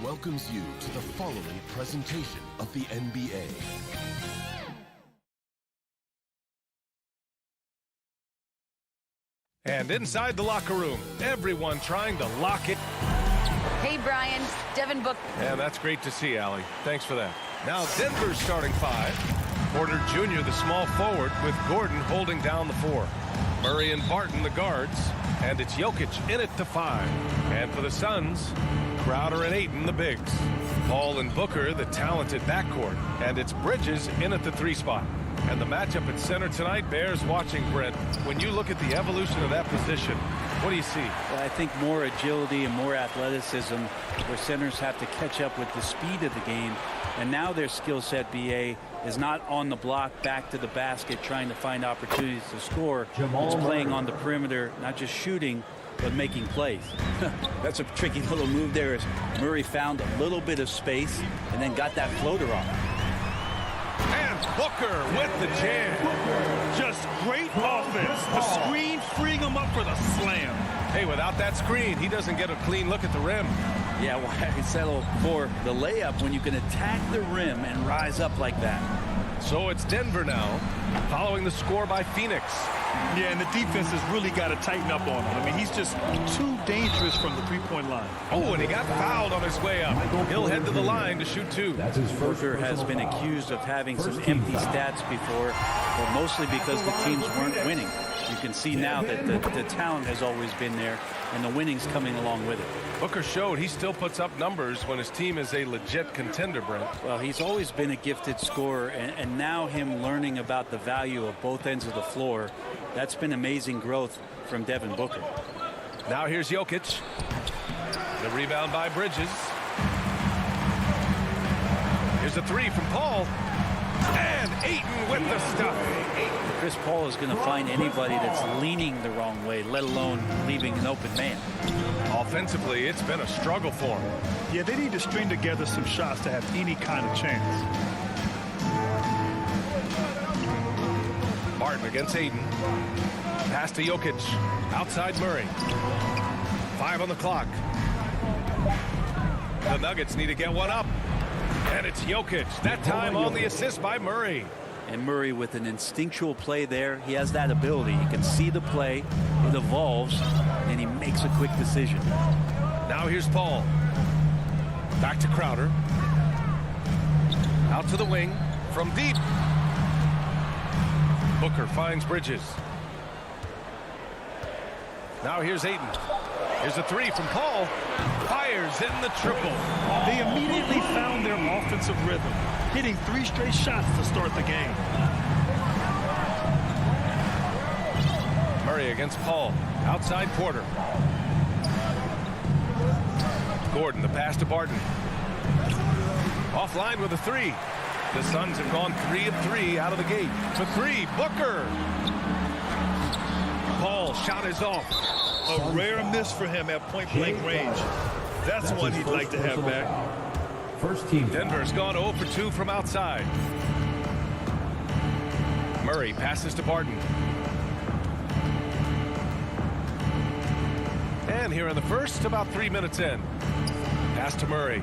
welcomes you to the following presentation of the NBA. And inside the locker room, everyone trying to lock it. Hey, Brian. Devin Booker. And that's great to see, Allie. Thanks for that. Now Denver's starting five. Porter Jr., the small forward, with Gordon holding down the four. Murray and Barton, the guards. And it's Jokic in at the five. And for the Suns, Crowder and Ayton, the bigs. Paul and Booker, the talented backcourt. And it's Bridges in at the three spot. And the matchup at center tonight bears watching, Brent. When you look at the evolution of that position, what do you see? Well, I think more agility and more athleticism where centers have to catch up with the speed of the game. And now their skill set, BA, is not on the block, back to the basket, trying to find opportunities to score. It's playing on the perimeter, not just shooting, but making plays. That's a tricky little move there as Murray found a little bit of space and then got that floater off. And Booker with the jam. Just great offense. The screen freeing him up for the slam. Hey, without that screen, he doesn't get a clean look at the rim. Yeah, why settle for the layup when you can attack the rim and rise up like that? So it's Denver now, following the score by Phoenix. Yeah, and the defense has really got to tighten up on him. I mean, he's just too dangerous from the three-point line. Oh, and he got fouled on his way up. He'll head to the line to shoot two. Booker has been accused of having some empty stats before, but mostly because the teams weren't winning. You can see now that the talent has always been there, and the winning's coming along with it. Booker showed he still puts up numbers when his team is a legit contender, Brent. Well, he's always been a gifted scorer, and now him learning about the value of both ends of the floor, that's been amazing growth from Devin Booker. Now here's Jokic. The rebound by Bridges. Here's a three from Paul. And Ayton with the stuff. Chris Paul is going to find anybody that's leaning the wrong way, let alone leaving an open man. Offensively, it's been a struggle for him. Yeah, they need to string together some shots to have any kind of chance. Barton against Ayton. Pass to Jokic. Outside Murray. 5 on the clock. The Nuggets need to get one up. And it's Jokic. That time on the assist by Murray. And Murray with an instinctual play there. He has that ability. He can see the play. It evolves. And he makes a quick decision. Now here's Paul. Back to Crowder. Out to the wing. From deep. Booker finds Bridges. Now here's Ayton. Here's a three from Paul. Fires in the triple. They immediately found their offensive rhythm, hitting 3 straight shots to start the game. Murray against Paul. Outside Porter. Gordon, the pass to Barton. Offline with a three. The Suns have gone 3 of 3 out of the gate. For three, Booker. Paul, shot is off. A rare miss for him at point-blank range. That's one he'd like to have back. First team. Denver's gone 0 for 2 from outside. Murray passes to Barton. And here in the first, about 3 minutes in. Pass to Murray.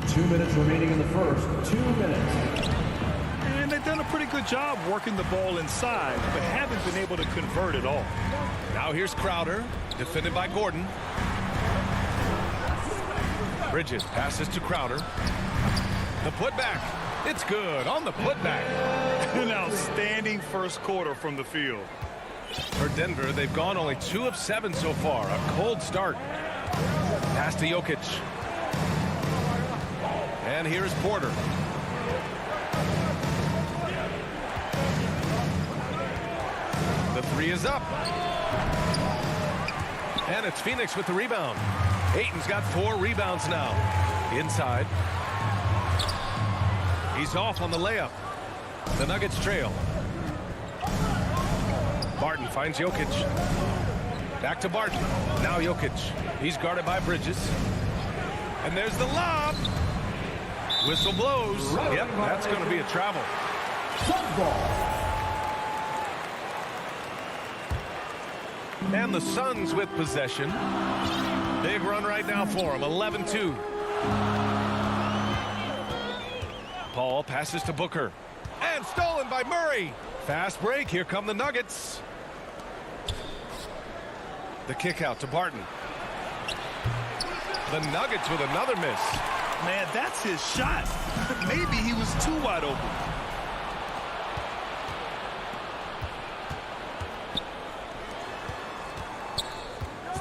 2 minutes remaining in the first. 2 minutes. And they've done a pretty good job working the ball inside, but haven't been able to convert at all. Now here's Crowder, defended by Gordon. Bridges passes to Crowder. The putback. It's good on the putback. An outstanding first quarter from the field. For Denver, they've gone only 2 of 7 so far. A cold start. Pass to Jokic. And here's Porter. The three is up. And it's Phoenix with the rebound. Ayton's got 4 rebounds now. Inside. He's off on the layup. The Nuggets trail. Barton finds Jokic. Back to Barton. Now Jokic. He's guarded by Bridges. And there's the lob. Whistle blows. Yep, that's going to be a travel. And the Suns with possession. Big run right now for him. 11-2. Paul passes to Booker. And stolen by Murray. Fast break. Here come the Nuggets. The kick out to Barton. The Nuggets with another miss. Man, that's his shot. Maybe he was too wide open.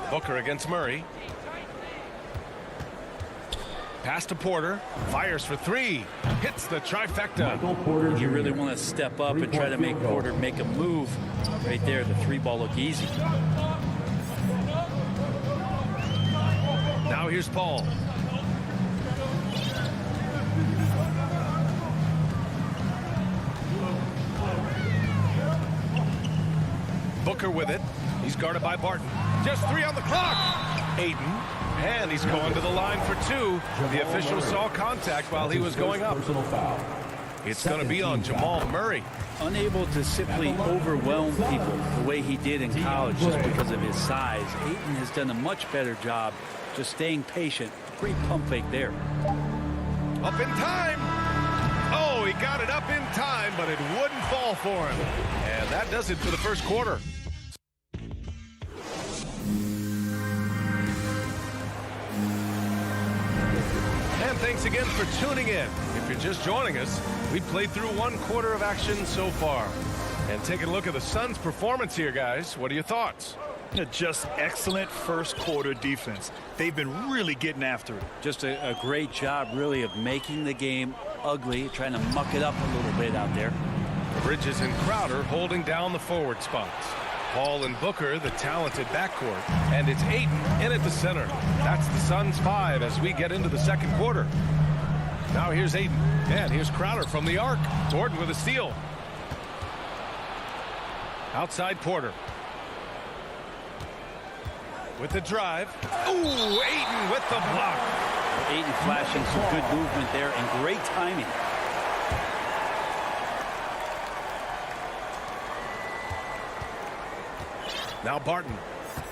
Booker against Murray. Pass to Porter. Fires for three. Hits the trifecta. You really want to step up and try to make Porter make a move. Right there, the three ball look easy. Now here's Paul. Booker with it. He's guarded by Barton. Just 3 on the clock. Ayton. And he's going to the line for 2. The official saw contact while he was going up. It's going to be on Jamal Murray. Unable to simply overwhelm people the way he did in college just because of his size. Ayton has done a much better job just staying patient. Great pump fake there. Up in time. Oh, he got it up in time, but it wouldn't fall for him. And that does it for the first quarter. And thanks again for tuning in. If you're just joining us, we played through 1 quarter of action so far. And taking a look at the Suns' performance here, guys. What are your thoughts? Just excellent first quarter defense. They've been really getting after it. Just a great job, really, of making the game ugly, trying to muck it up a little bit out there. Bridges and Crowder holding down the forward spots. Paul and Booker, the talented backcourt. And it's Ayton in at the center. That's the Suns' 5 as we get into the second quarter. Now here's Ayton. And here's Crowder from the arc. Gordon with a steal. Outside Porter. With the drive. Ooh, Ayton with the block. Ayton flashing some good movement there and great timing. Now Barton.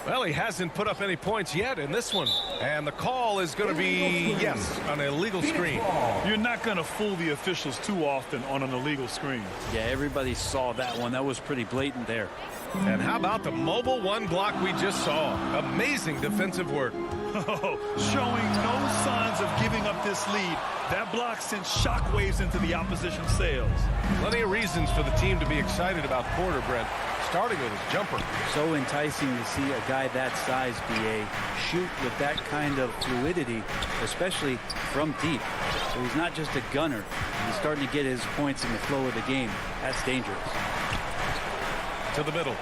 Well, he hasn't put up any points yet in this one. And the call is going to be, yes, an illegal screen. You're not going to fool the officials too often on an illegal screen. Yeah, everybody saw that one. That was pretty blatant there. And how about the mobile 1 block we just saw? Amazing defensive work. Showing no signs of giving up this lead. That block sent shockwaves into the opposition sails. Plenty of reasons for the team to be excited about Porter, Brent. Starting with his jumper. So enticing to see a guy that size, BA, shoot with that kind of fluidity, especially from deep. So he's not just a gunner. He's starting to get his points in the flow of the game. That's dangerous. To the middle.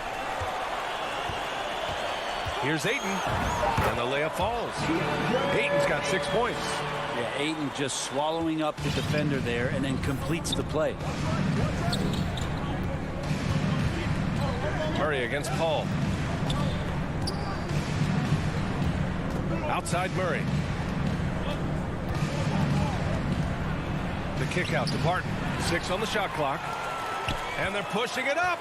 Here's Ayton. And the layup falls. Ayton's got 6 points. Yeah, Ayton just swallowing up the defender there and then completes the play. Murray against Paul. Outside Murray. The kick out to Barton. 6 on the shot clock. And they're pushing it up.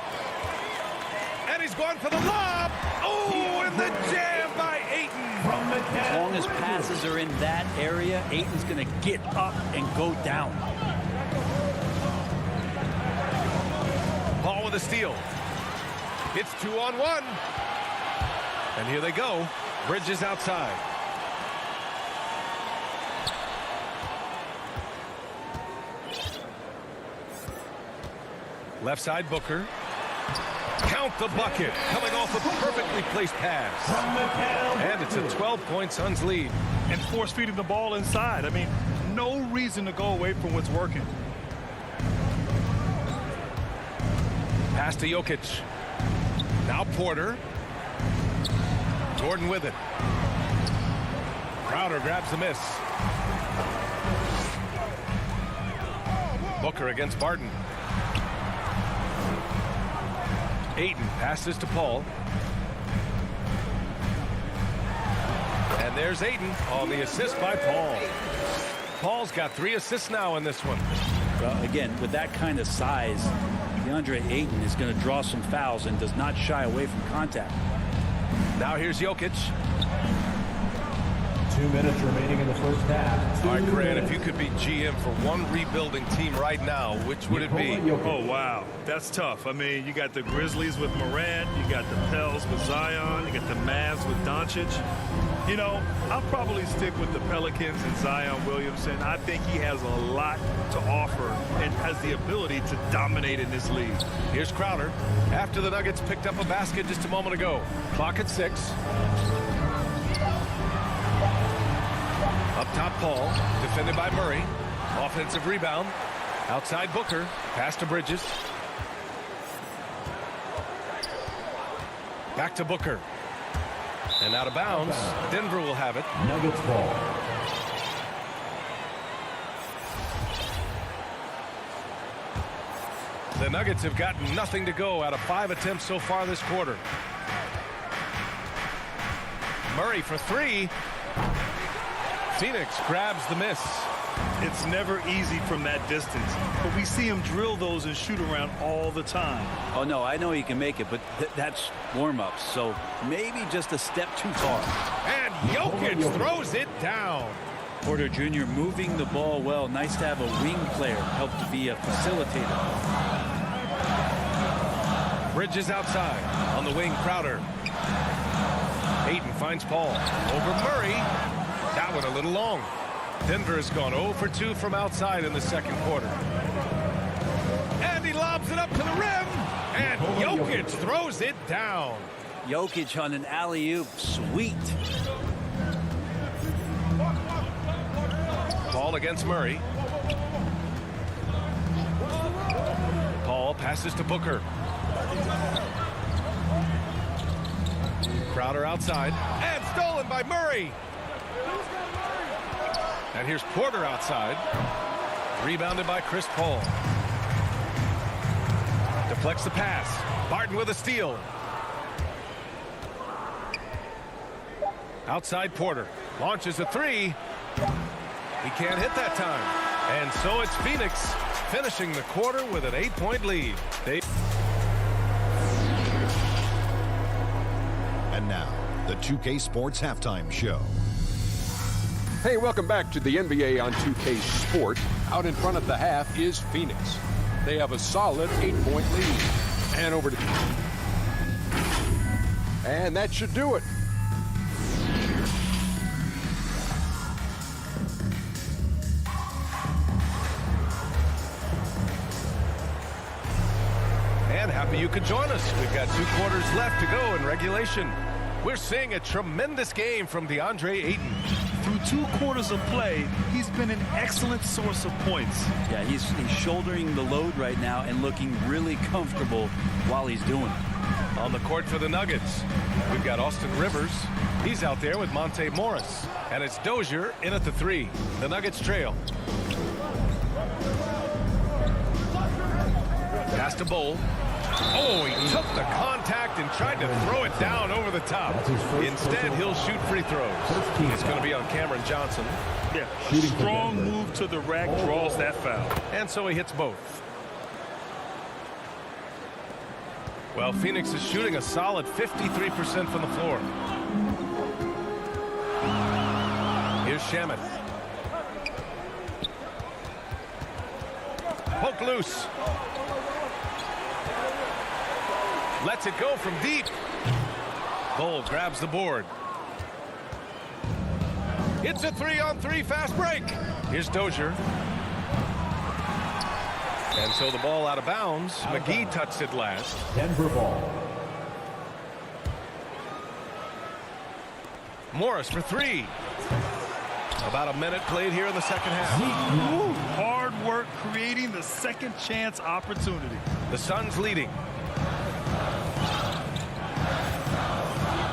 And he's going for the lob. Oh, and the jam by Ayton. As long as passes are in that area, Ayton's going to get up and go down. Paul with a steal. It's 2-on-1. And here they go. Bridges outside. Left side Booker. Count the bucket. Coming off a perfectly placed pass. And it's a 12-point Suns lead. And force feeding the ball inside. I mean, no reason to go away from what's working. Pass to Jokic. Now Porter. Gordon with it. Crowder grabs the miss. Booker against Barton. Ayton passes to Paul. And there's Ayton on the assist by Paul. Paul's got 3 assists now in this one. Well, again, with that kind of size, DeAndre Ayton is going to draw some fouls and does not shy away from contact. Now here's Jokic. 2 minutes remaining in the first half. All right, Grant, if you could be GM for one rebuilding team right now, which would it be? Oh, wow. That's tough. I mean, you got the Grizzlies with Morant. You got the Pels with Zion. You got the Mavs with Doncic. You know, I'll probably stick with the Pelicans and Zion Williamson. I think he has a lot to offer and has the ability to dominate in this league. Here's Crowder after the Nuggets picked up a basket just a moment ago. Clock at 6. Up top, Paul, defended by Murray. Offensive rebound. Outside Booker. Pass to Bridges. Back to Booker. And out of bounds. Denver will have it. Nuggets ball. The Nuggets have gotten nothing to go out of 5 attempts so far this quarter. Murray for 3. Phoenix grabs the miss. It's never easy from that distance, but we see him drill those and shoot around all the time. Oh, no, I know he can make it, but that's warm-ups, so maybe just a step too far. And Jokic throws it down. Porter Jr. moving the ball well. Nice to have a wing player help to be a facilitator. Bridges outside. On the wing, Crowder. Ayton finds Paul. Over Murray. That one a little long. Denver has gone 0 for 2 from outside in the second quarter. And he lobs it up to the rim. And Jokic throws it down. Jokic on an alley-oop. Sweet. Ball against Murray. Paul passes to Booker. Crowder outside. And stolen by Murray. And here's Porter outside. Rebounded by Chris Paul. Deflects the pass. Barton with a steal. Outside Porter. Launches a 3. He can't hit that time. And so it's Phoenix finishing the quarter with an 8-point lead. And now, the 2K Sports Halftime Show. Hey, welcome back to the NBA on 2K Sport. Out in front at the half is Phoenix. They have a solid 8-point lead. And over to... And that should do it. And happy you could join us. We've got 2 quarters left to go in regulation. We're seeing a tremendous game from DeAndre Ayton. Through 2 quarters of play, he's been an excellent source of points. Yeah, he's shouldering the load right now and looking really comfortable while he's doing it. On the court for the Nuggets, we've got Austin Rivers. He's out there with Monte Morris. And it's Dozier in at the 3. The Nuggets trail. Pass to Bowl. Oh, he took the contact and tried to throw it down over the top. Instead, he'll shoot free throws. It's going to be on Cameron Johnson. Yeah, strong move to the rack draws that foul. And so he hits both. Well, Phoenix is shooting a solid 53% from the floor. Here's Shamet. Poke loose. Lets it go from deep. Cole grabs the board. It's a 3-on-3 fast break. Here's Dozier. And so the ball out of bounds. McGee touched it last. Denver ball. Morris for 3. About a minute played here in the second half. Ooh, hard work creating the second chance opportunity. The Suns leading.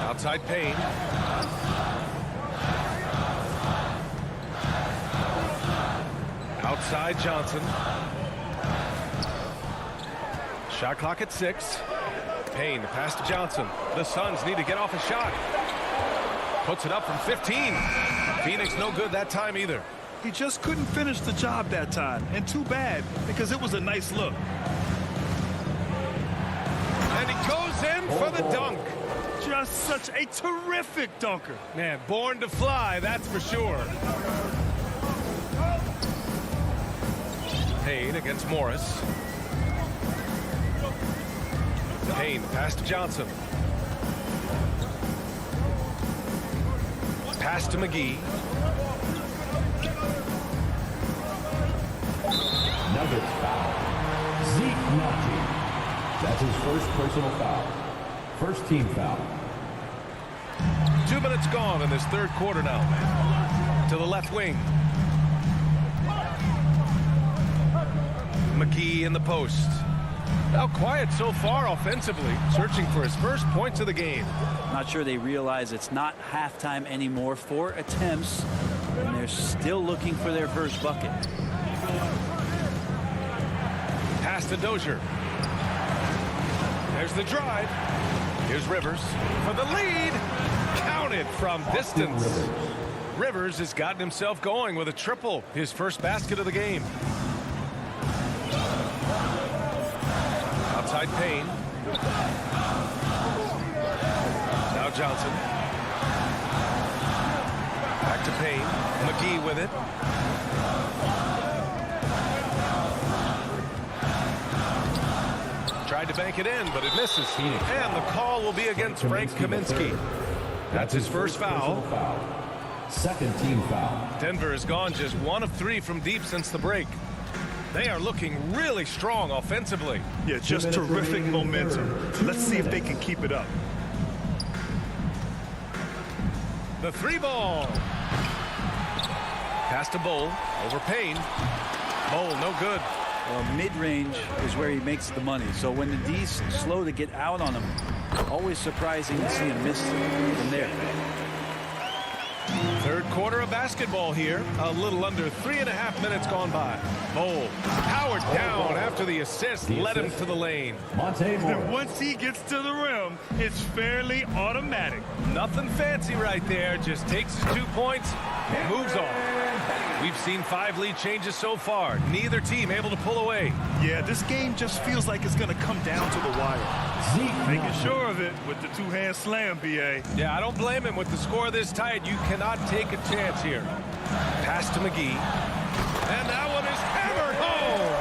Outside Payne. Outside Johnson. Shot clock at 6. Payne pass to Johnson. The Suns need to get off a shot. Puts it up from 15. Phoenix no good that time either. He just couldn't finish the job that time. And too bad, because it was a nice look. And he goes in for the dunk. Just such a terrific dunker. Man, born to fly, that's for sure. Payne against Morris. Payne pass to Johnson. Pass to McGee. Nuggets foul. Zeke Naji. That's his first personal foul. First team foul. 2 minutes gone in this third quarter now. To the left wing. McGee in the post. Now quiet so far offensively, searching for his first points of the game. Not sure they realize it's not halftime anymore. 4 attempts, and they're still looking for their first bucket. Pass to Dozier. There's the drive. Here's Rivers for the lead. Counted from distance. Rivers has gotten himself going with a triple, his first basket of the game. Outside Payne. Now Johnson. Back to Payne. McGee with it. Tried to bank it in, but it misses. And the call will be against Frank Kaminsky. That's his first foul. Second team foul. Denver has gone just 1 of 3 from deep since the break. They are looking really strong offensively. Yeah, just terrific momentum. Let's see if they can keep it up. The 3-ball. Pass to Bull over Payne. Bull, no good. Well, mid-range is where he makes the money. So when the D's slow to get out on him, always surprising to see him miss from there. Third quarter of basketball here. A little under 3.5 minutes gone by. Bull powered down after the assist led him to the lane. And once he gets to the rim, it's fairly automatic. Nothing fancy right there. Just takes his 2 points, moves on. We've seen 5 lead changes so far. Neither team able to pull away. Yeah, this game just feels like it's going to come down to the wire. Making sure of it with the two-hand slam, B.A. Yeah, I don't blame him. With the score this tight, you cannot take a chance here. Pass to McGee. And that one is hammered home.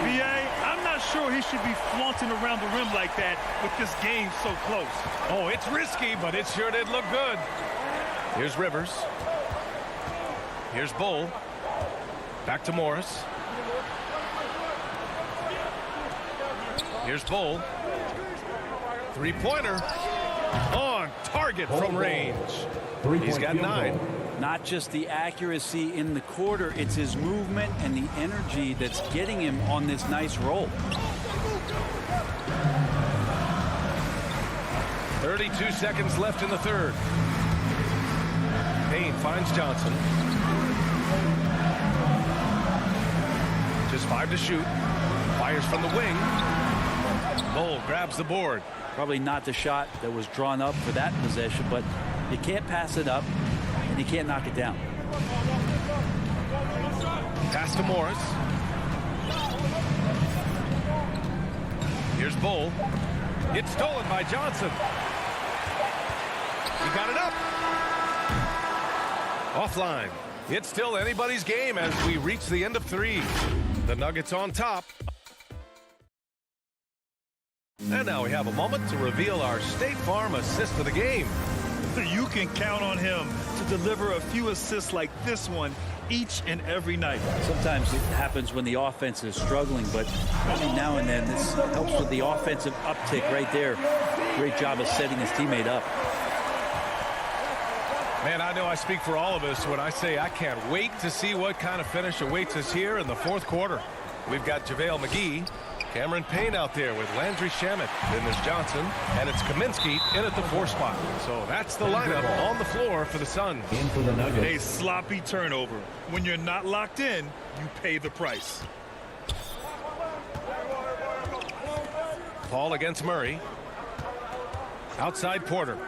B.A., I'm not sure he should be flaunting around the rim like that with this game so close. Oh, it's risky, but it sure did look good. Here's Rivers. Here's Bull. Back to Morris. Here's Bull. Three-pointer. On target from range. He's got 9. Not just the accuracy in the quarter, it's his movement and the energy that's getting him on this nice roll. 32 seconds left in the third. Payne finds Johnson. Just 5 to shoot. Fires from the wing. Bull grabs the board. Probably not the shot that was drawn up for that possession, but you can't pass it up and you can't knock it down. Pass to Morris. Here's Bull. It's stolen by Johnson. He got it up. Offline. It's still anybody's game as we reach the end of 3. The Nuggets on top. And now we have a moment to reveal our State Farm assist of the game. You can count on him to deliver a few assists like this one each and every night. Sometimes it happens when the offense is struggling, but every now and then this helps with the offensive uptick right there. Great job of setting his teammate up. Man, I know I speak for all of us when I say I can't wait to see what kind of finish awaits us here in the fourth quarter. We've got JaVale McGee, Cameron Payne out there with Landry Shamet. Then there's Johnson, and it's Kaminsky in at the 4 spot. So that's the lineup on the floor for the Suns. In for the Nuggets. A sloppy turnover. When you're not locked in, you pay the price. Paul against Murray. Outside Porter.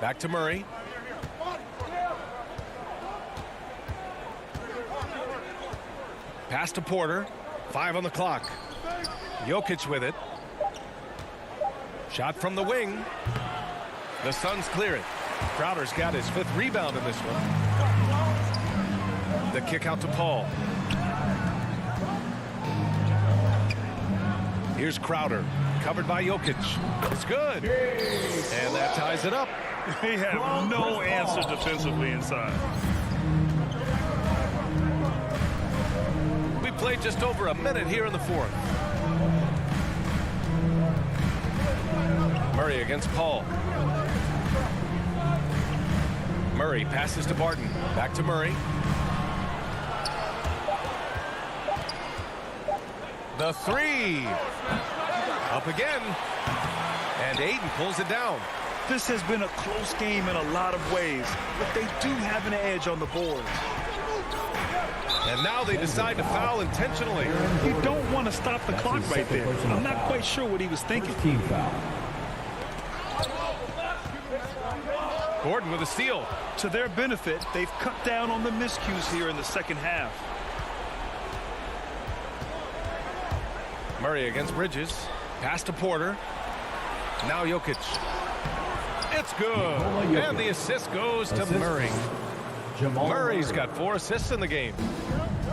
Back to Murray. Pass to Porter. 5 on the clock. Jokic with it. Shot from the wing. The Suns clear it. Crowder's got his 5th rebound in this one. The kick out to Paul. Here's Crowder, covered by Jokic. It's good. And that ties it up. They have no answer defensively inside. We played just over a minute here in the 4th. Murray against Paul. Murray passes to Barton. Back to Murray. The 3. Up again. And Ayton pulls it down. This has been a close game in a lot of ways, but they do have an edge on the boards. And now they decide to foul intentionally. You don't want to stop the clock right there. I'm not quite sure what he was thinking. Team foul. Gordon with a steal. To their benefit, they've cut down on the miscues here in the second half. Murray against Bridges. Pass to Porter. Now Jokic. It's good. And the assist goes to Murray. Murray's got 4 assists in the game.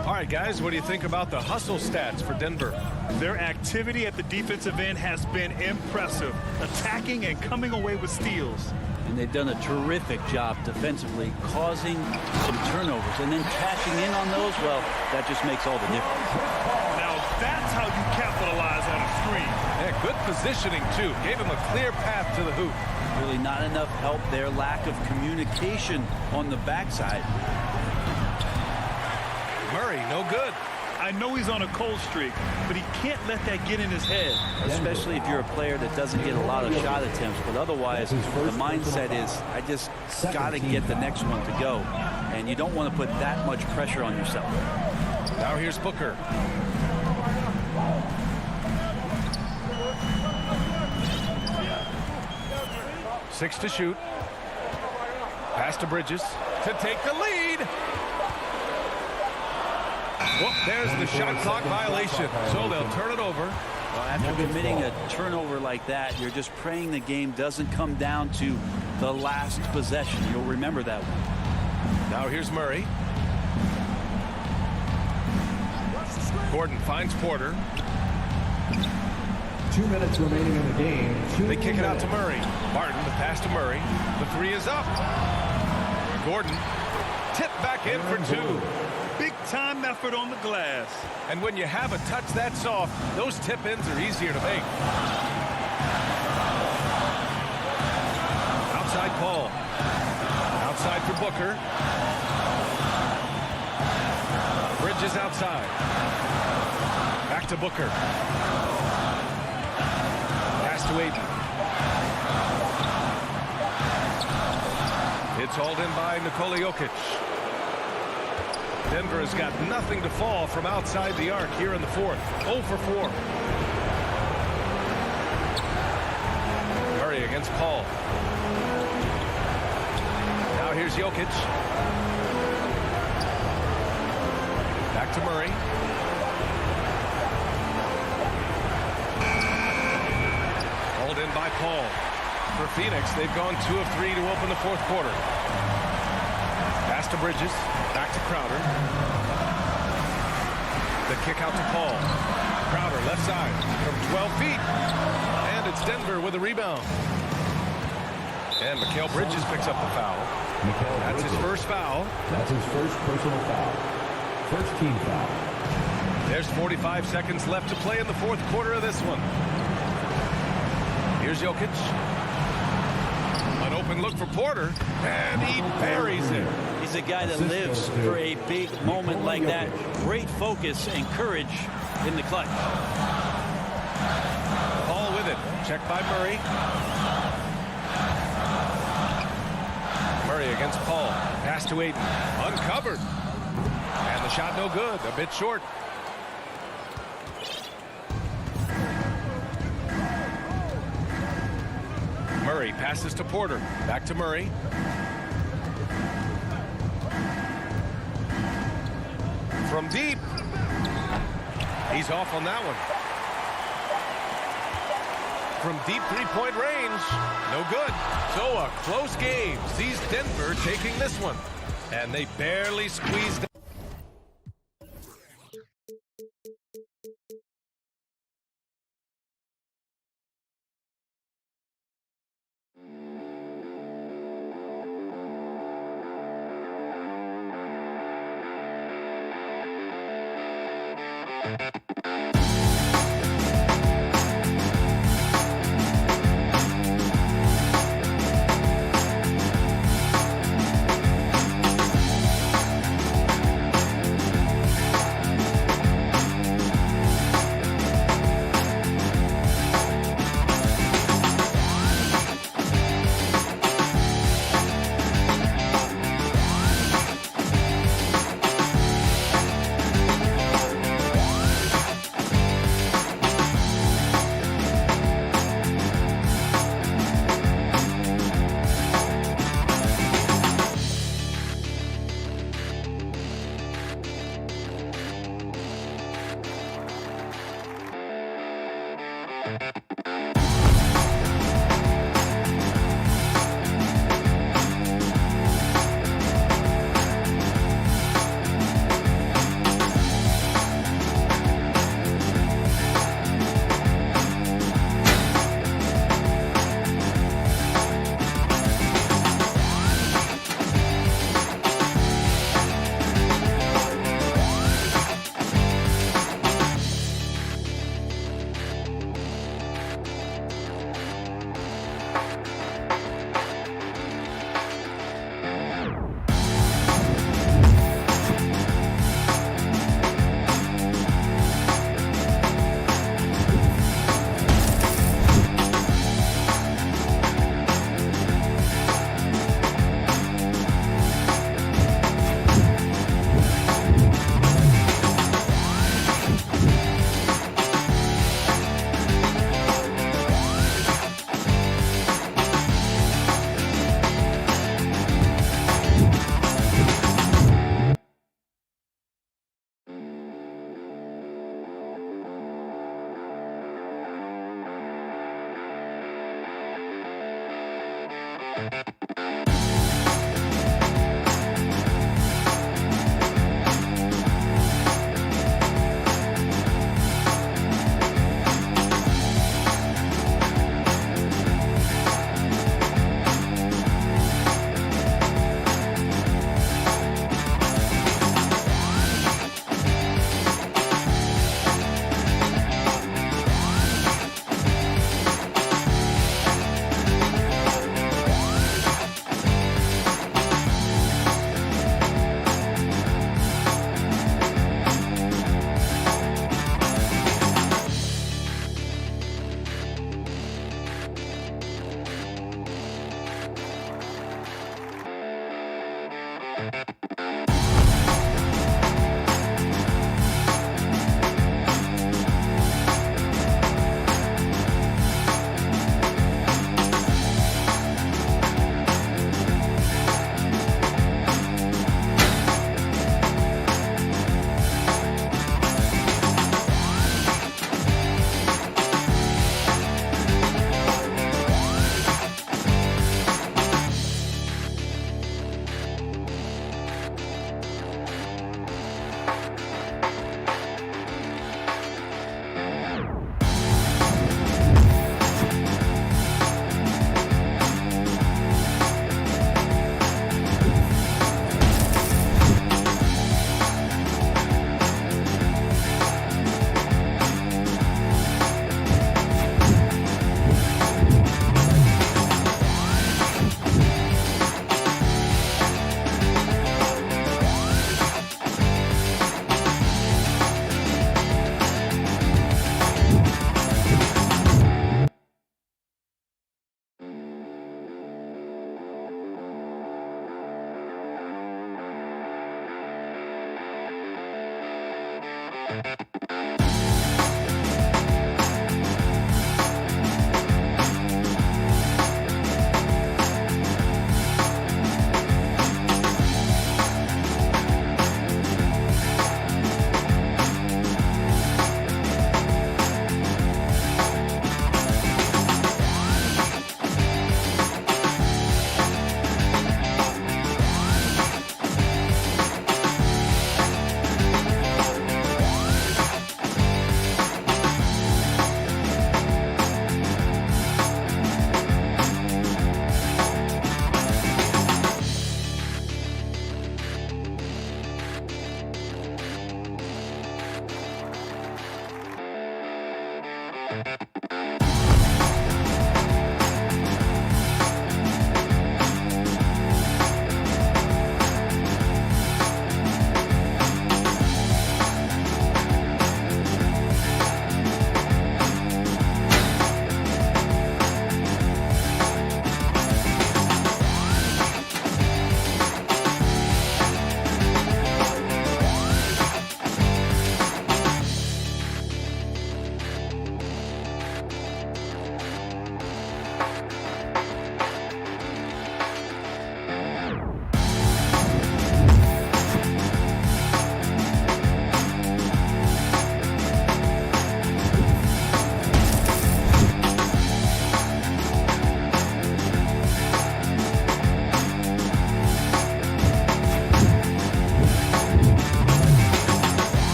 All right, guys, what do you think about the hustle stats for Denver? Their activity at the defensive end has been impressive, attacking and coming away with steals. And they've done a terrific job defensively, causing some turnovers. And then cashing in on those, well, that just makes all the difference. Now, that's how you capitalize on a screen. Yeah, good positioning, too. Gave him a clear path to the hoop. Really not enough help there. Lack of communication on the backside. Murray, no good. I know he's on a cold streak, but he can't let that get in his head. Especially if you're a player that doesn't get a lot of shot attempts. But otherwise, the mindset is, I just got to get the next one to go. And you don't want to put that much pressure on yourself. Now here's Booker. Six to shoot. Pass to Bridges to take the lead. Well, there's the shot clock violation, so they'll turn it over. Well, after committing a turnover like that, you're just praying the game doesn't come down to the last possession. You'll remember that one. Now here's Murray. Gordon finds Porter. 2 minutes remaining in the game. They kick it out to Murray. Barton, the pass to Murray. The 3 is up. Gordon tipped back in for 2. Big time effort on the glass. And when you have a touch that soft, those tip-ins are easier to make. Outside Paul. Outside for Booker. Bridges outside. Back to Booker. Pass to Ayton. It's hauled in by Nikola Jokic. Denver has got nothing to fall from outside the arc here in the 4th. 0 for 4. Murray against Paul. Now here's Jokic. Back to Murray. Hauled in by Paul. For Phoenix, they've gone 2 of 3 to open the 4th quarter. Pass to Bridges. Back to Crowder. The kick out to Paul. Crowder left side from 12 feet. And it's Denver with a rebound. And Mikal Bridges picks up the foul. That's his first foul. That's his first personal foul. First team foul. There's 45 seconds left to play in the 4th quarter of this one. Here's Jokic. An open look for Porter. And he buries it. He's a guy that lives for a big moment like that. Great focus and courage in the clutch. Paul with it. Checked by Murray. Murray against Paul. Pass to Ayton. Uncovered. And the shot no good. A bit short. Murray passes to Porter. Back to Murray. From deep. He's off on that one. from deep three-point range. No good. So a close game sees Denver taking this one. And they barely squeezed.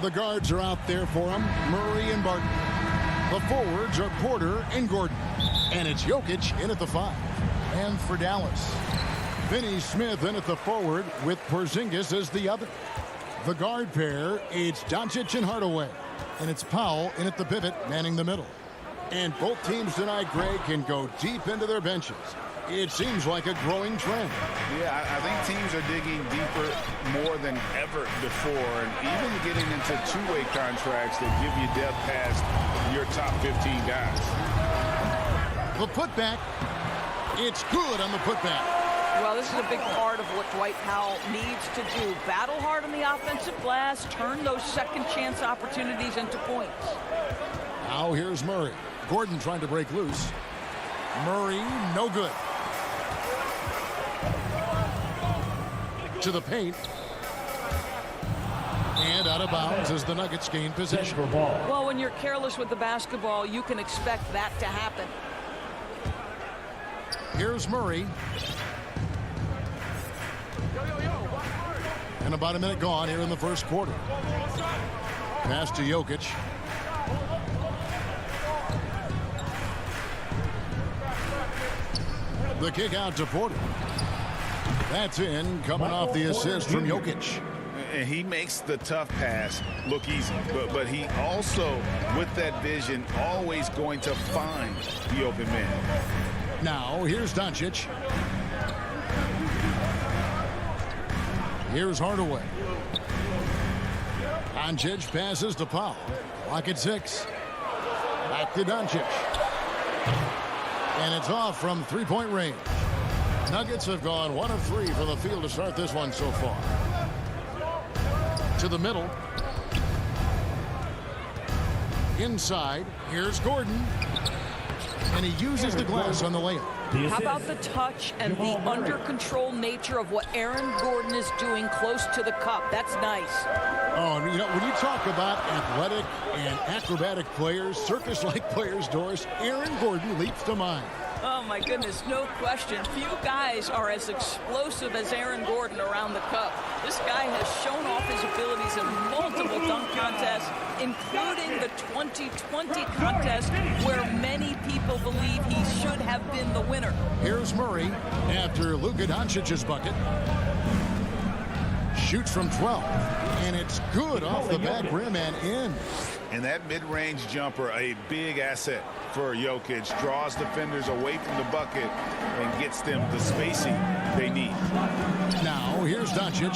The guards are out there for him, Murray and Barton. The forwards are Porter and Gordon. And it's Jokic in at the 5. And for Dallas, Finney Smith in at the forward with Porzingis as the other. The guard pair, it's Doncic and Hardaway. And it's Powell in at the pivot, manning the middle. And both teams tonight, Greg, can go deep into their benches. It seems like a growing trend. Yeah, I think teams are digging deeper more than ever before, and even getting into two-way contracts that give you depth past your top 15 guys. The putback. It's good on the putback. Well, this is a big part of what Dwight Powell needs to do. Battle hard on the offensive glass, turn those second chance opportunities into points. Now here's Murray. Gordon trying to break loose. Murray, no good. To the paint. And out of bounds as the Nuggets gain possession. Well, when you're careless with the basketball, you can expect that to happen. Here's Murray. And about a minute gone here in the first quarter. Pass to Jokic. The kick out to Porter. That's in, coming off the assist from Jokic. And he makes the tough pass look easy, but he also, with that vision, always going to find the open man. Now, here's Doncic. Here's Hardaway. Doncic passes to Powell. Clock at 6. Back to Doncic. And it's off from three-point range. Nuggets have gone 1 of 3 from the field to start this one so far. To the middle. Inside. Here's Gordon. And he uses the glass on the layup. How about the touch and the under-control nature of what Aaron Gordon is doing close to the cup? That's nice. Oh, you know, when you talk about athletic and acrobatic players, circus-like players, Doris, Aaron Gordon leaps to mind. Oh, my goodness, no question. Few guys are as explosive as Aaron Gordon around the cup. This guy has shown off his abilities in multiple dunk contests, including the 2020 contest where many people believe he should have been the winner. Here's Murray after Luka Doncic's bucket. Shoots from 12, and it's good off the back rim and in. And that mid-range jumper, a big asset for Jokic, draws defenders away from the bucket and gets them the spacing they need. Now, here's Doncic.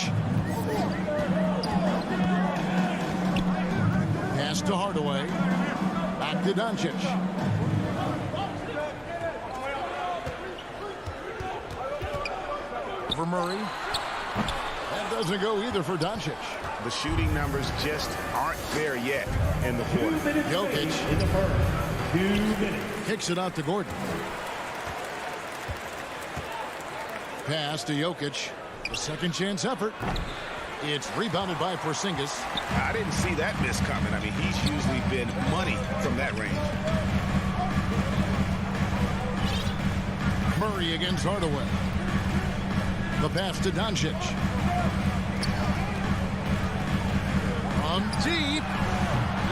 Pass to Hardaway. Back to Doncic. For Murray. That doesn't go either for Doncic. The shooting numbers just aren't there yet in the fourth. Jokic in the first. 2 minutes. Kicks it out to Gordon. Pass to Jokic. A second chance effort. It's rebounded by Porzingis. I didn't see that miss coming. I mean, he's usually been money from that range. Murray against Hardaway. The pass to Doncic. From deep.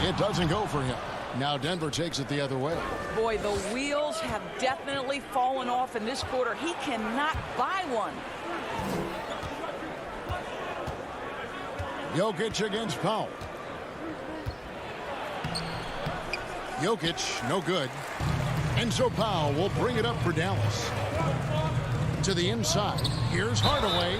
It doesn't go for him. Now Denver takes it the other way. Boy, the wheels have definitely fallen off in this quarter. He cannot buy one. Jokic against Powell. Jokic, no good. And so Powell will bring it up for Dallas. To the inside. Here's Hardaway.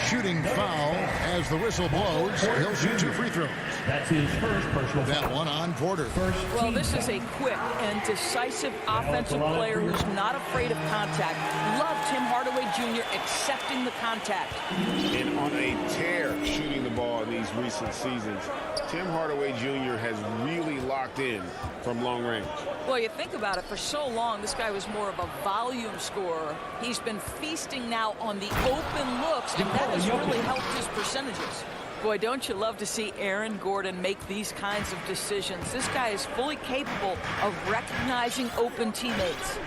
Shooting foul as the whistle blows. He'll shoot 2 free throws. That's his first personal That foul. one on Porter. Well, this is a quick and decisive offensive player who's not afraid of contact. Love Tim Hardaway Jr. accepting the contact. And on a tear shooting the ball in these recent seasons, Tim Hardaway Jr. has really locked in from long range. Well, you think about it, for so long, this guy was more of a volume scorer. He's been feasting now on the open looks, and that has really helped his percentages. Boy, don't you love to see Aaron Gordon make these kinds of decisions. This guy is fully capable of recognizing open teammates.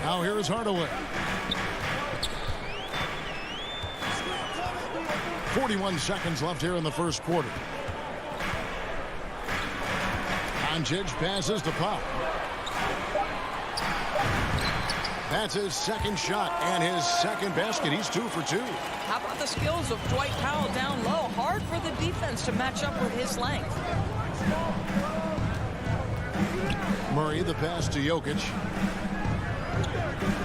Now here is Hardaway. 41 seconds left here in the first quarter. Doncic passes to Pop. That's his second shot and his second basket. He's 2 for 2. How about the skills of Dwight Powell down low? Hard for the defense to match up with his length. Murray, the pass to Jokic.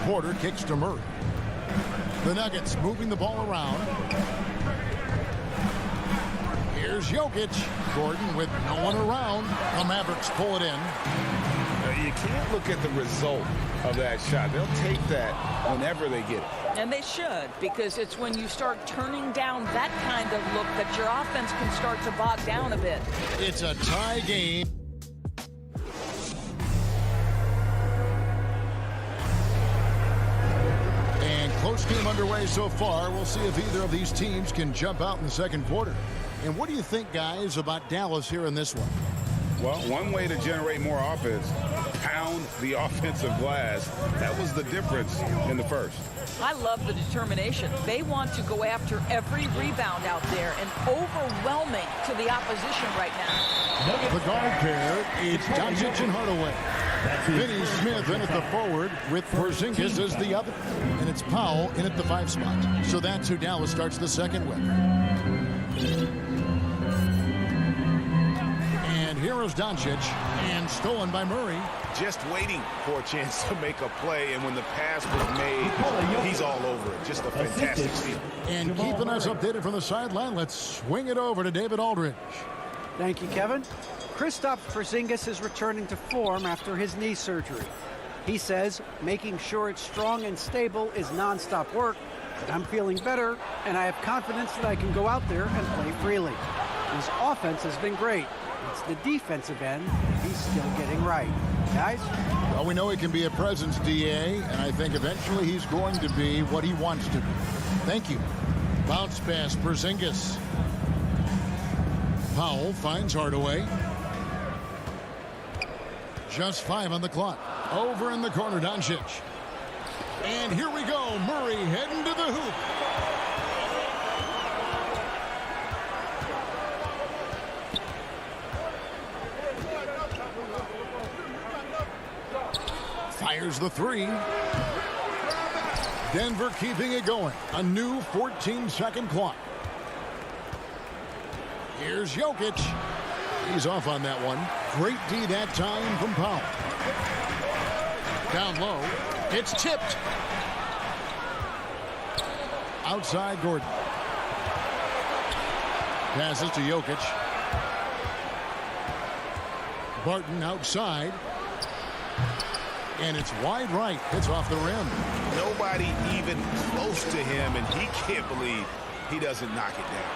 Porter kicks to Murray. The Nuggets moving the ball around. Here's Jokic. Gordon with no one around. The Mavericks pull it in. You can't look at the result of that shot. They'll take that whenever they get it. And they should, because it's when you start turning down that kind of look that your offense can start to bog down a bit. It's a tie game. And close game underway so far. We'll see if either of these teams can jump out in the second quarter. And what do you think, guys, about Dallas here in this one? Well, one way to generate more offense, pound the offensive glass. That was the difference in the first. I love the determination. They want to go after every rebound out there and overwhelming to the opposition right now. The guard pair, it's Doncic and Hardaway. Finney Smith in at the forward with Porzingis as the other. And it's Powell in at the 5 spot. So that's who Dallas starts the second with. And here is Doncic, and stolen by Murray. Just waiting for a chance to make a play, and when the pass was made, he's all over it. Just a fantastic steal. And keeping us updated from the sideline, let's swing it over to David Aldridge. Thank you, Kevin. Kristaps Porzingis is returning to form after his knee surgery. He says making sure it's strong and stable is nonstop work, but I'm feeling better, and I have confidence that I can go out there and play freely. His offense has been great. It's the defensive end he's still getting right. Guys? Well, we know he can be a presence, DA, and I think eventually he's going to be what he wants to be. Thank you. Bounce pass, Porzingis. Powell finds Hardaway. Just 5 on the clock. Over in the corner, Doncic. And here we go. Murray heading to the hoop. Fires the 3. Denver keeping it going. A new 14-second clock. Here's Jokic. He's off on that one. Great D that time from Powell. Down low. It's tipped. Outside Gordon. Passes to Jokic. Barton outside. And it's wide right. It's off the rim. Nobody even close to him, and he can't believe he doesn't knock it down.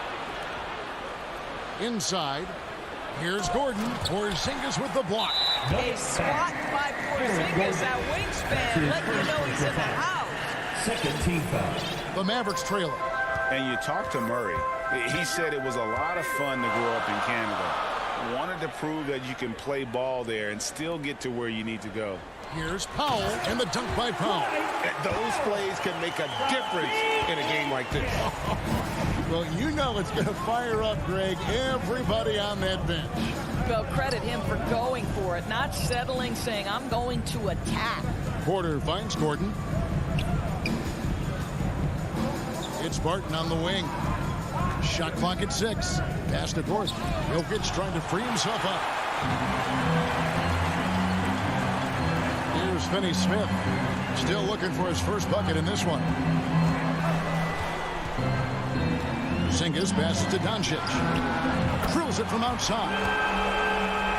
Inside. Here's Gordon. Porzingis with the block. A spot by Porzingis. That wingspan let you know he's in the house. Second team foul. The Mavericks trailing. And you talk to Murray. He said it was a lot of fun to grow up in Canada. Wanted to prove that you can play ball there and still get to where you need to go. Here's Powell and the dunk by Powell. Those plays can make a difference in a game like this. Well, you know it's going to fire up, Greg, everybody on that bench. Well, credit him for going for it, not settling, saying, I'm going to attack. Porter finds Gordon. It's Barton on the wing. Shot clock at 6. Pass to Gordon. Jokic trying to free himself up. Here's Finney Smith. Still looking for his first bucket in this one. Porzingis passes to Doncic. Drills it from outside.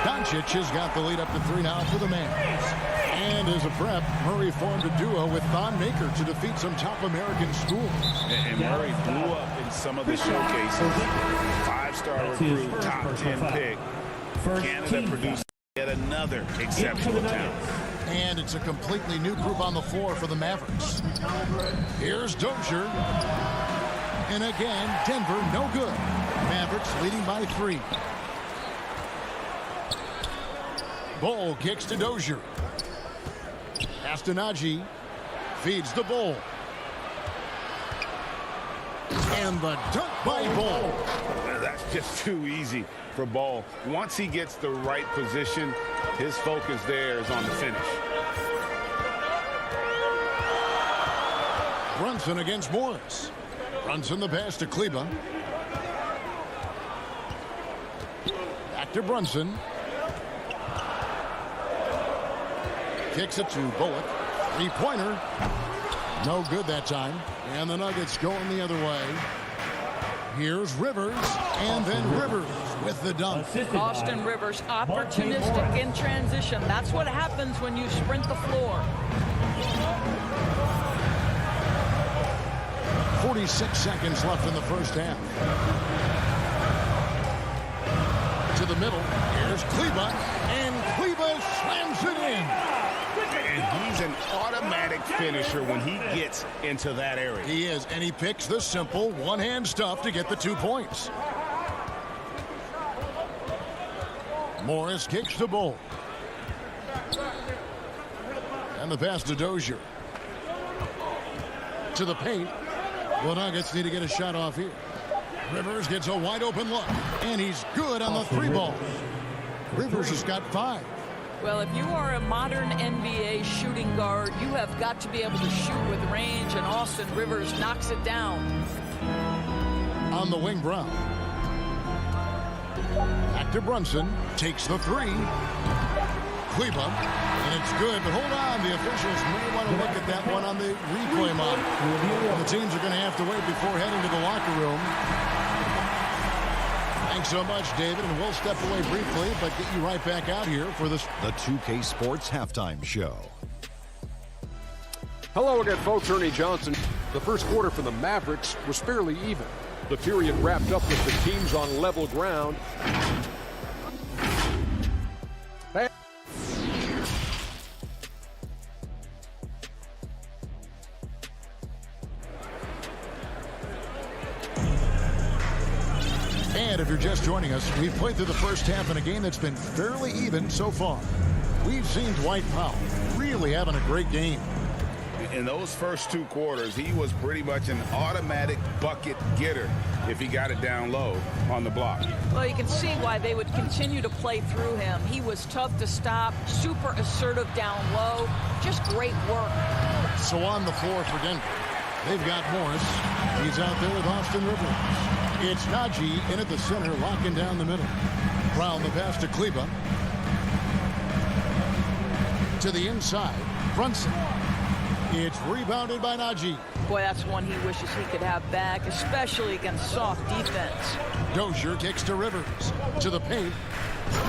Doncic has got the lead up to 3 now for the Mavs. And as a prep, Murray formed a duo with Thon Maker to defeat some top American schools. And Murray blew up in some of the showcases. 5-star recruit, top 10 pick. Canada produced yet another exceptional talent. And it's a completely new group on the floor for the Mavericks. Here's Dozier. And again, Denver no good. Mavericks leading by 3. Bull kicks to Dozier. Pass to Najee. Feeds the Bull. And the dunk by Ball. That's just too easy for Ball. Once he gets the right position, his focus there is on the finish. Brunson against Morris. Brunson the pass to Kleba. Back to Brunson. Kicks it to Bullock. Three-pointer. No good that time. And the Nuggets going the other way. Here's Rivers. And then Rivers with the dunk. Austin Rivers, opportunistic in transition. That's what happens when you sprint the floor. 46 seconds left in the first half. To the middle. Here's Kleba. And Kleba slams it in. And he's an automatic finisher when he gets into that area. He is, and he picks the simple one-hand stuff to get the 2 points. Morris kicks to Bull. And the pass to Dozier. To the paint. The Nuggets need to get a shot off here. Rivers gets a wide-open look, and he's good on the three ball. Rivers has got 5. Well, if you are a modern NBA shooting guard, you have got to be able to shoot with range, and Austin Rivers knocks it down. On the wing, Brown. Back to Brunson. Takes the 3. Kleba. And it's good, but hold on. The officials may want to look at that one on the replay monitor. The teams are going to have to wait before heading to the locker room. Thanks so much, David, and we'll step away briefly, but get you right back out here for this. The 2K Sports Halftime Show. Hello again, folks. Ernie Johnson. The first quarter for the Mavericks was fairly even. The period wrapped up with the teams on level ground. And if you're just joining us, we've played through the first half in a game that's been fairly even so far. We've seen Dwight Powell really having a great game. In those first 2 quarters, he was pretty much an automatic bucket getter if he got it down low on the block. Well, you can see why they would continue to play through him. He was tough to stop, super assertive down low, just great work. So on the floor for Denver, they've got Morris. He's out there with Austin Rivers. It's Najee in at the center, locking down the middle. Brown the pass to Kleba. To the inside, Brunson. It's rebounded by Najee. Boy, that's one he wishes he could have back, especially against soft defense. Dozier kicks to Rivers. To the paint.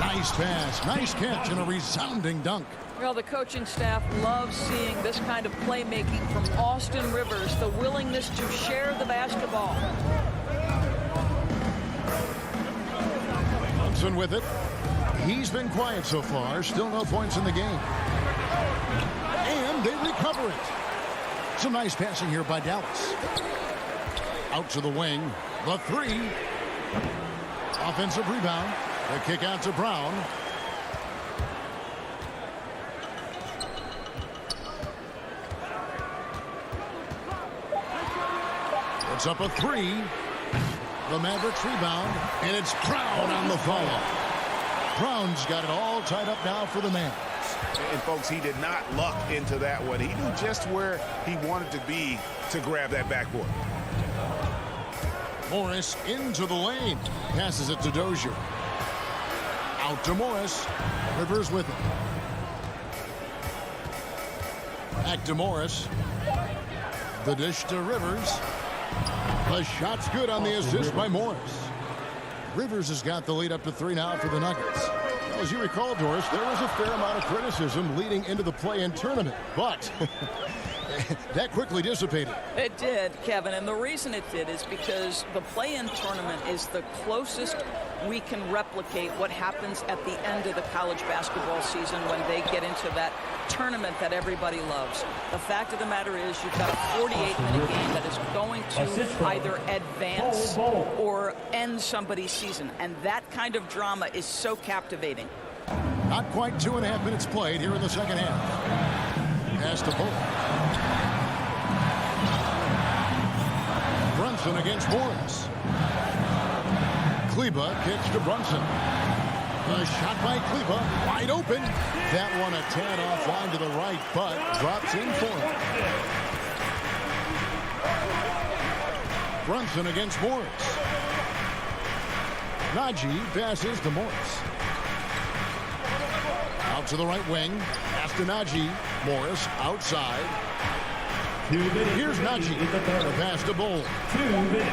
Nice pass, nice catch, and a resounding dunk. Well, the coaching staff loves seeing this kind of playmaking from Austin Rivers, the willingness to share the basketball. Brunson with it. He's been quiet so far. Still no points in the game. And they recover it. Some nice passing here by Dallas. Out to the wing. The 3. Offensive rebound. The kick out to Brown. It's up a 3. The Mavericks rebound, and it's Brown on the follow. Brown's got it all tied up now for the Mavs. And folks, he did not luck into that one. He knew just where he wanted to be to grab that backboard. Morris into the lane. Passes it to Dozier. Out to Morris. Rivers with it. Back to Morris. The dish to Rivers. The shot's good on the assist by Morris. Rivers has got the lead up to 3 now for the Nuggets. As you recall, Doris, there was a fair amount of criticism leading into the play-in tournament, but that quickly dissipated. It did, Kevin, and the reason it did is because the play-in tournament is the closest we can replicate what happens at the end of the college basketball season when they get into that tournament that everybody loves. The fact of the matter is you've got a 48-minute game that is going to either advance or end somebody's season, and that kind of drama is so captivating. Not quite 2.5 minutes played here in the second half. Pass to Bull. Brunson against Morris. Kleba kicks to Brunson. A shot by Kleba, wide open. That one a tad offline to the right, but drops in for him. Brunson against Morris. Najee passes to Morris. Out to the right wing. Pass to Najee. Morris outside. Here's Najee. The pass to Bull. 2 minutes.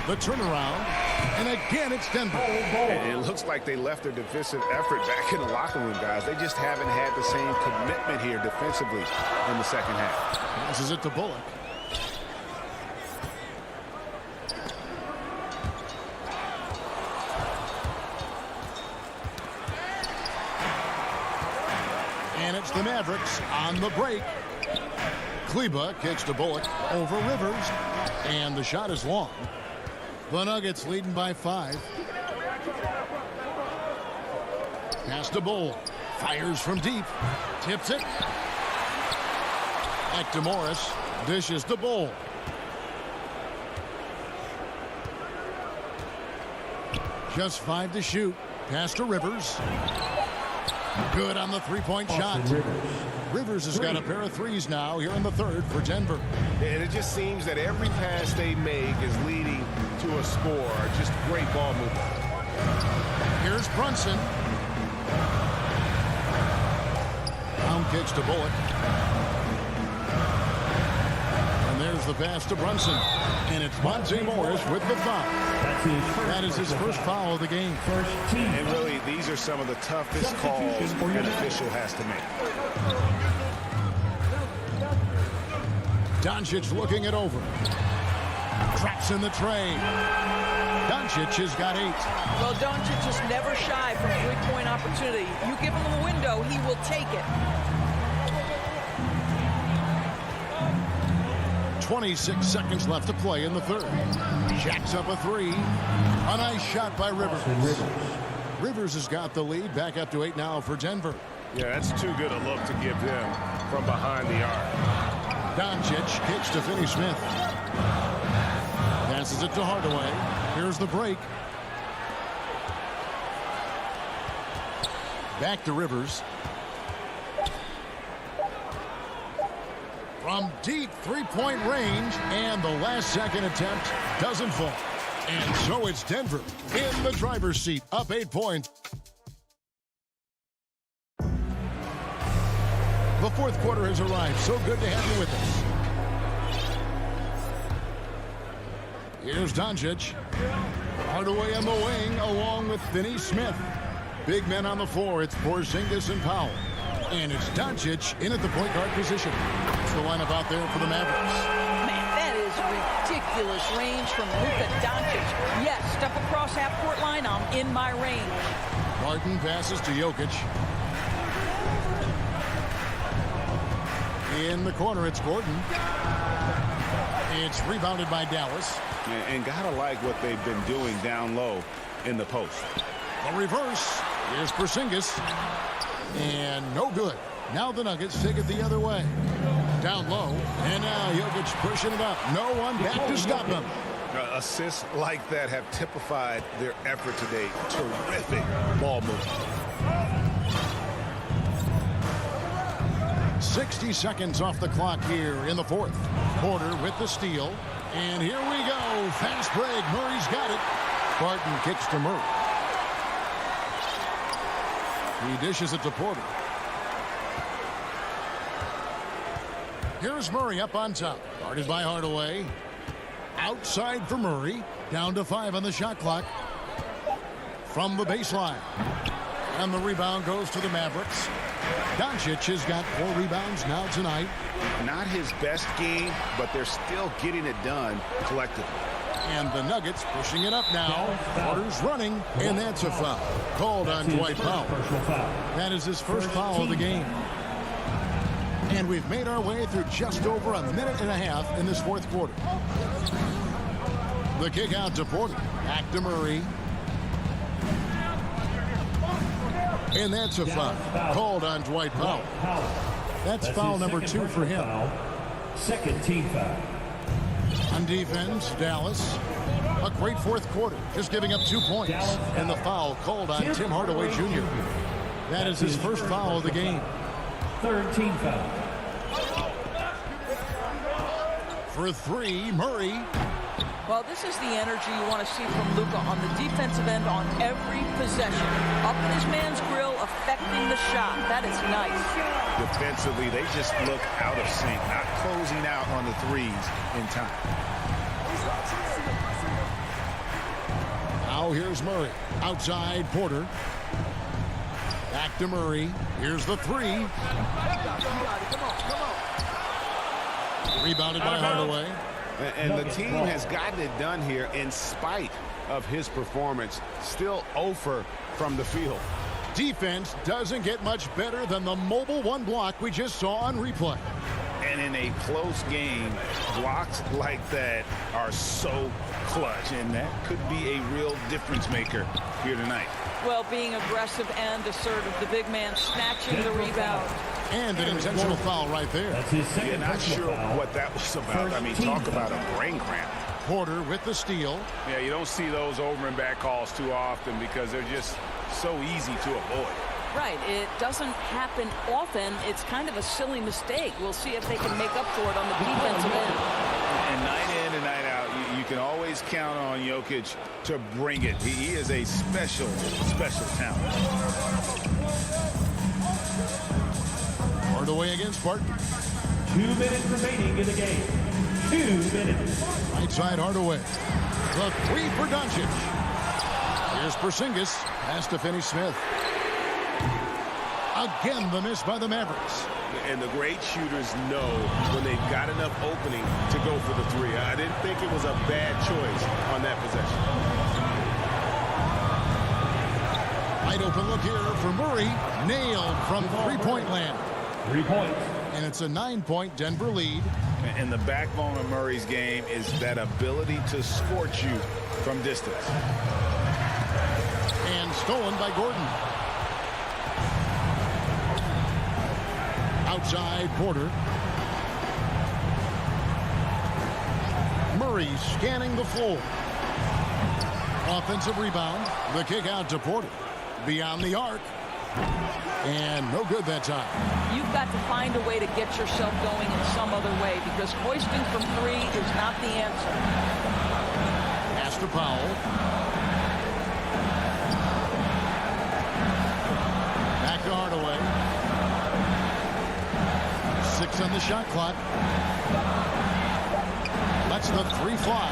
The turnaround. And again, it's Denver. And it looks like they left their defensive effort back in the locker room, guys. They just haven't had the same commitment here defensively in the second half. Passes it to Bullock. And it's the Mavericks on the break. Kleba kicks to Bullock over Rivers. And the shot is long. The Nuggets leading by 5. Pass to Bull. Fires from deep. Tips it. Back to Morris. Dishes to Bull. Just 5 to shoot. Pass to Rivers. Good on the three-point shot. Rivers has got a pair of threes now here in the third for Denver. And it just seems that every pass they make is leading to a score. Just great ball movement. Here's Brunson. Down kicks to Bullock. And there's the pass to Brunson. And it's Monte Morris with the foul. That is his first foul of the game. And really, these are some of the toughest calls an official has to make. Doncic looking it over. Drops in the tray. Doncic has got 8. Well, Doncic is never shy from three-point opportunity. You give him a window, he will take it. 26 seconds left to play in the third. Jacks up a 3. A nice shot by Rivers. Rivers has got the lead. Back up to 8 now for Denver. Yeah, that's too good a look to give them from behind the arc. Doncic kicks to Finney-Smith. Passes it to Hardaway. Here's the break. Back to Rivers. From deep three-point range, and the last-second attempt doesn't fall. And so it's Denver in the driver's seat, up 8 points. The fourth quarter has arrived. So good to have you with us. Here's Doncic. Hardaway on the wing, along with Finney-Smith. Big men on the floor. It's Porzingis and Powell. And it's Doncic in at the point guard position. It's the lineup out there for the Mavericks. Man, that is ridiculous range from Luka Doncic. Yes, step across half-court line, I'm in my range. Martin passes to Jokic. In the corner, it's Gordon. It's rebounded by Dallas. And gotta like what they've been doing down low in the post. The reverse. Here's Porzingis. And no good. Now the Nuggets take it the other way. Down low. And now Jokic pushing it up. No one back to stop him. Assists like that have typified their effort today. Terrific ball movement. 60 seconds off the clock here in the fourth. Porter with the steal. And here we go. Fast break. Murray's got it. Barton kicks to Murray. He dishes it to Porter. Here's Murray up on top. Guarded by Hardaway. Outside for Murray. Down to 5 on the shot clock. From the baseline. And the rebound goes to the Mavericks. Doncic has got 4 rebounds now tonight. Not his best game, but they're still getting it done collectively. And the Nuggets pushing it up now. Porter's running, and that's a foul. Called on Dwight Powell. That is his first foul of the game. And we've made our way through just over a minute and a half in this fourth quarter. The kick out to Porter. Back to Murray. And that's a foul. Called on Dwight Powell. That's foul number 2 for him. Second team foul. On defense, Dallas. A great fourth quarter, just giving up 2 points. And the foul called on Tim Hardaway Jr. That is his first foul of the game. Third team foul. For three, Murray. Well, this is the energy you want to see from Luka on the defensive end on every possession. Up in his man's grill, affecting the shot. That is nice. Defensively, they just look out of sync, not closing out on the threes in time. Now here's Murray. Outside, Porter. Back to Murray. Here's the three. Rebounded by Hardaway. And the team has gotten it done here in spite of his performance. Still 0 from the field. Defense doesn't get much better than the mobile one block we just saw on replay. And in a close game, blocks like that are so clutch, and that could be a real difference maker here tonight. Well, being aggressive and assertive, the big man snatching the rebound. And an intentional foul right there. Yeah, not sure what that was about. I mean, talk about a brain cramp. Porter with the steal. Yeah, you don't see those over and back calls too often because they're just so easy to avoid. Right. It doesn't happen often. It's kind of a silly mistake. We'll see if they can make up for it on the defensive end. And night in and night out, you can always count on Jokic to bring it. He is a special, special talent. Hardaway against Barton. 2 minutes remaining in the game. 2 minutes. Right side Hardaway. The three for Doncic. Here's Porzingis. Pass to Finney-Smith. Again, the miss by the Mavericks. And the great shooters know when they've got enough opening to go for the three. I didn't think it was a bad choice on that possession. Wide open look here for Murray. Nailed from three-point land. 3 points. And it's a 9-point Denver lead. And the backbone of Murray's game is that ability to scorch you from distance. And stolen by Gordon. Outside Porter. Murray scanning the floor. Offensive rebound. The kick out to Porter. Beyond the arc. And no good that time. You've got to find a way to get yourself going in some other way because hoisting from three is not the answer. Pass to Powell. Back to Hardaway. 6 on the shot clock. Lets the three fly.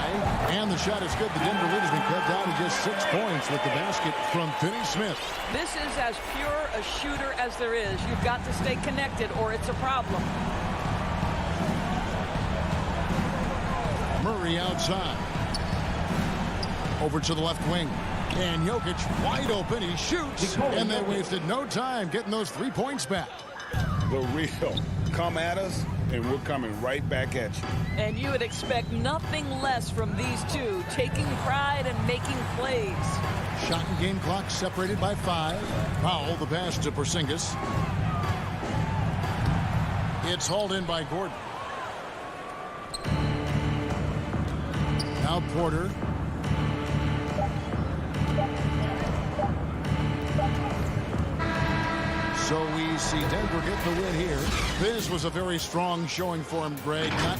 And the shot is good. The Denver lead has been cut down to just 6 points with the basket from Finney-Smith. This is as pure a shooter as there is. You've got to stay connected or it's a problem. Murray outside. Over to the left wing. And Jokic wide open. He shoots. And they wasted no time getting those 3 points back. The real come at us, and we're coming right back at you. And you would expect nothing less from these two, taking pride and making plays. Shot and game clock separated by 5. Powell, the pass to Porzingis. It's hauled in by Gordon. Now Porter. So we see Denver get the win here. This was a very strong showing for him, Greg. Not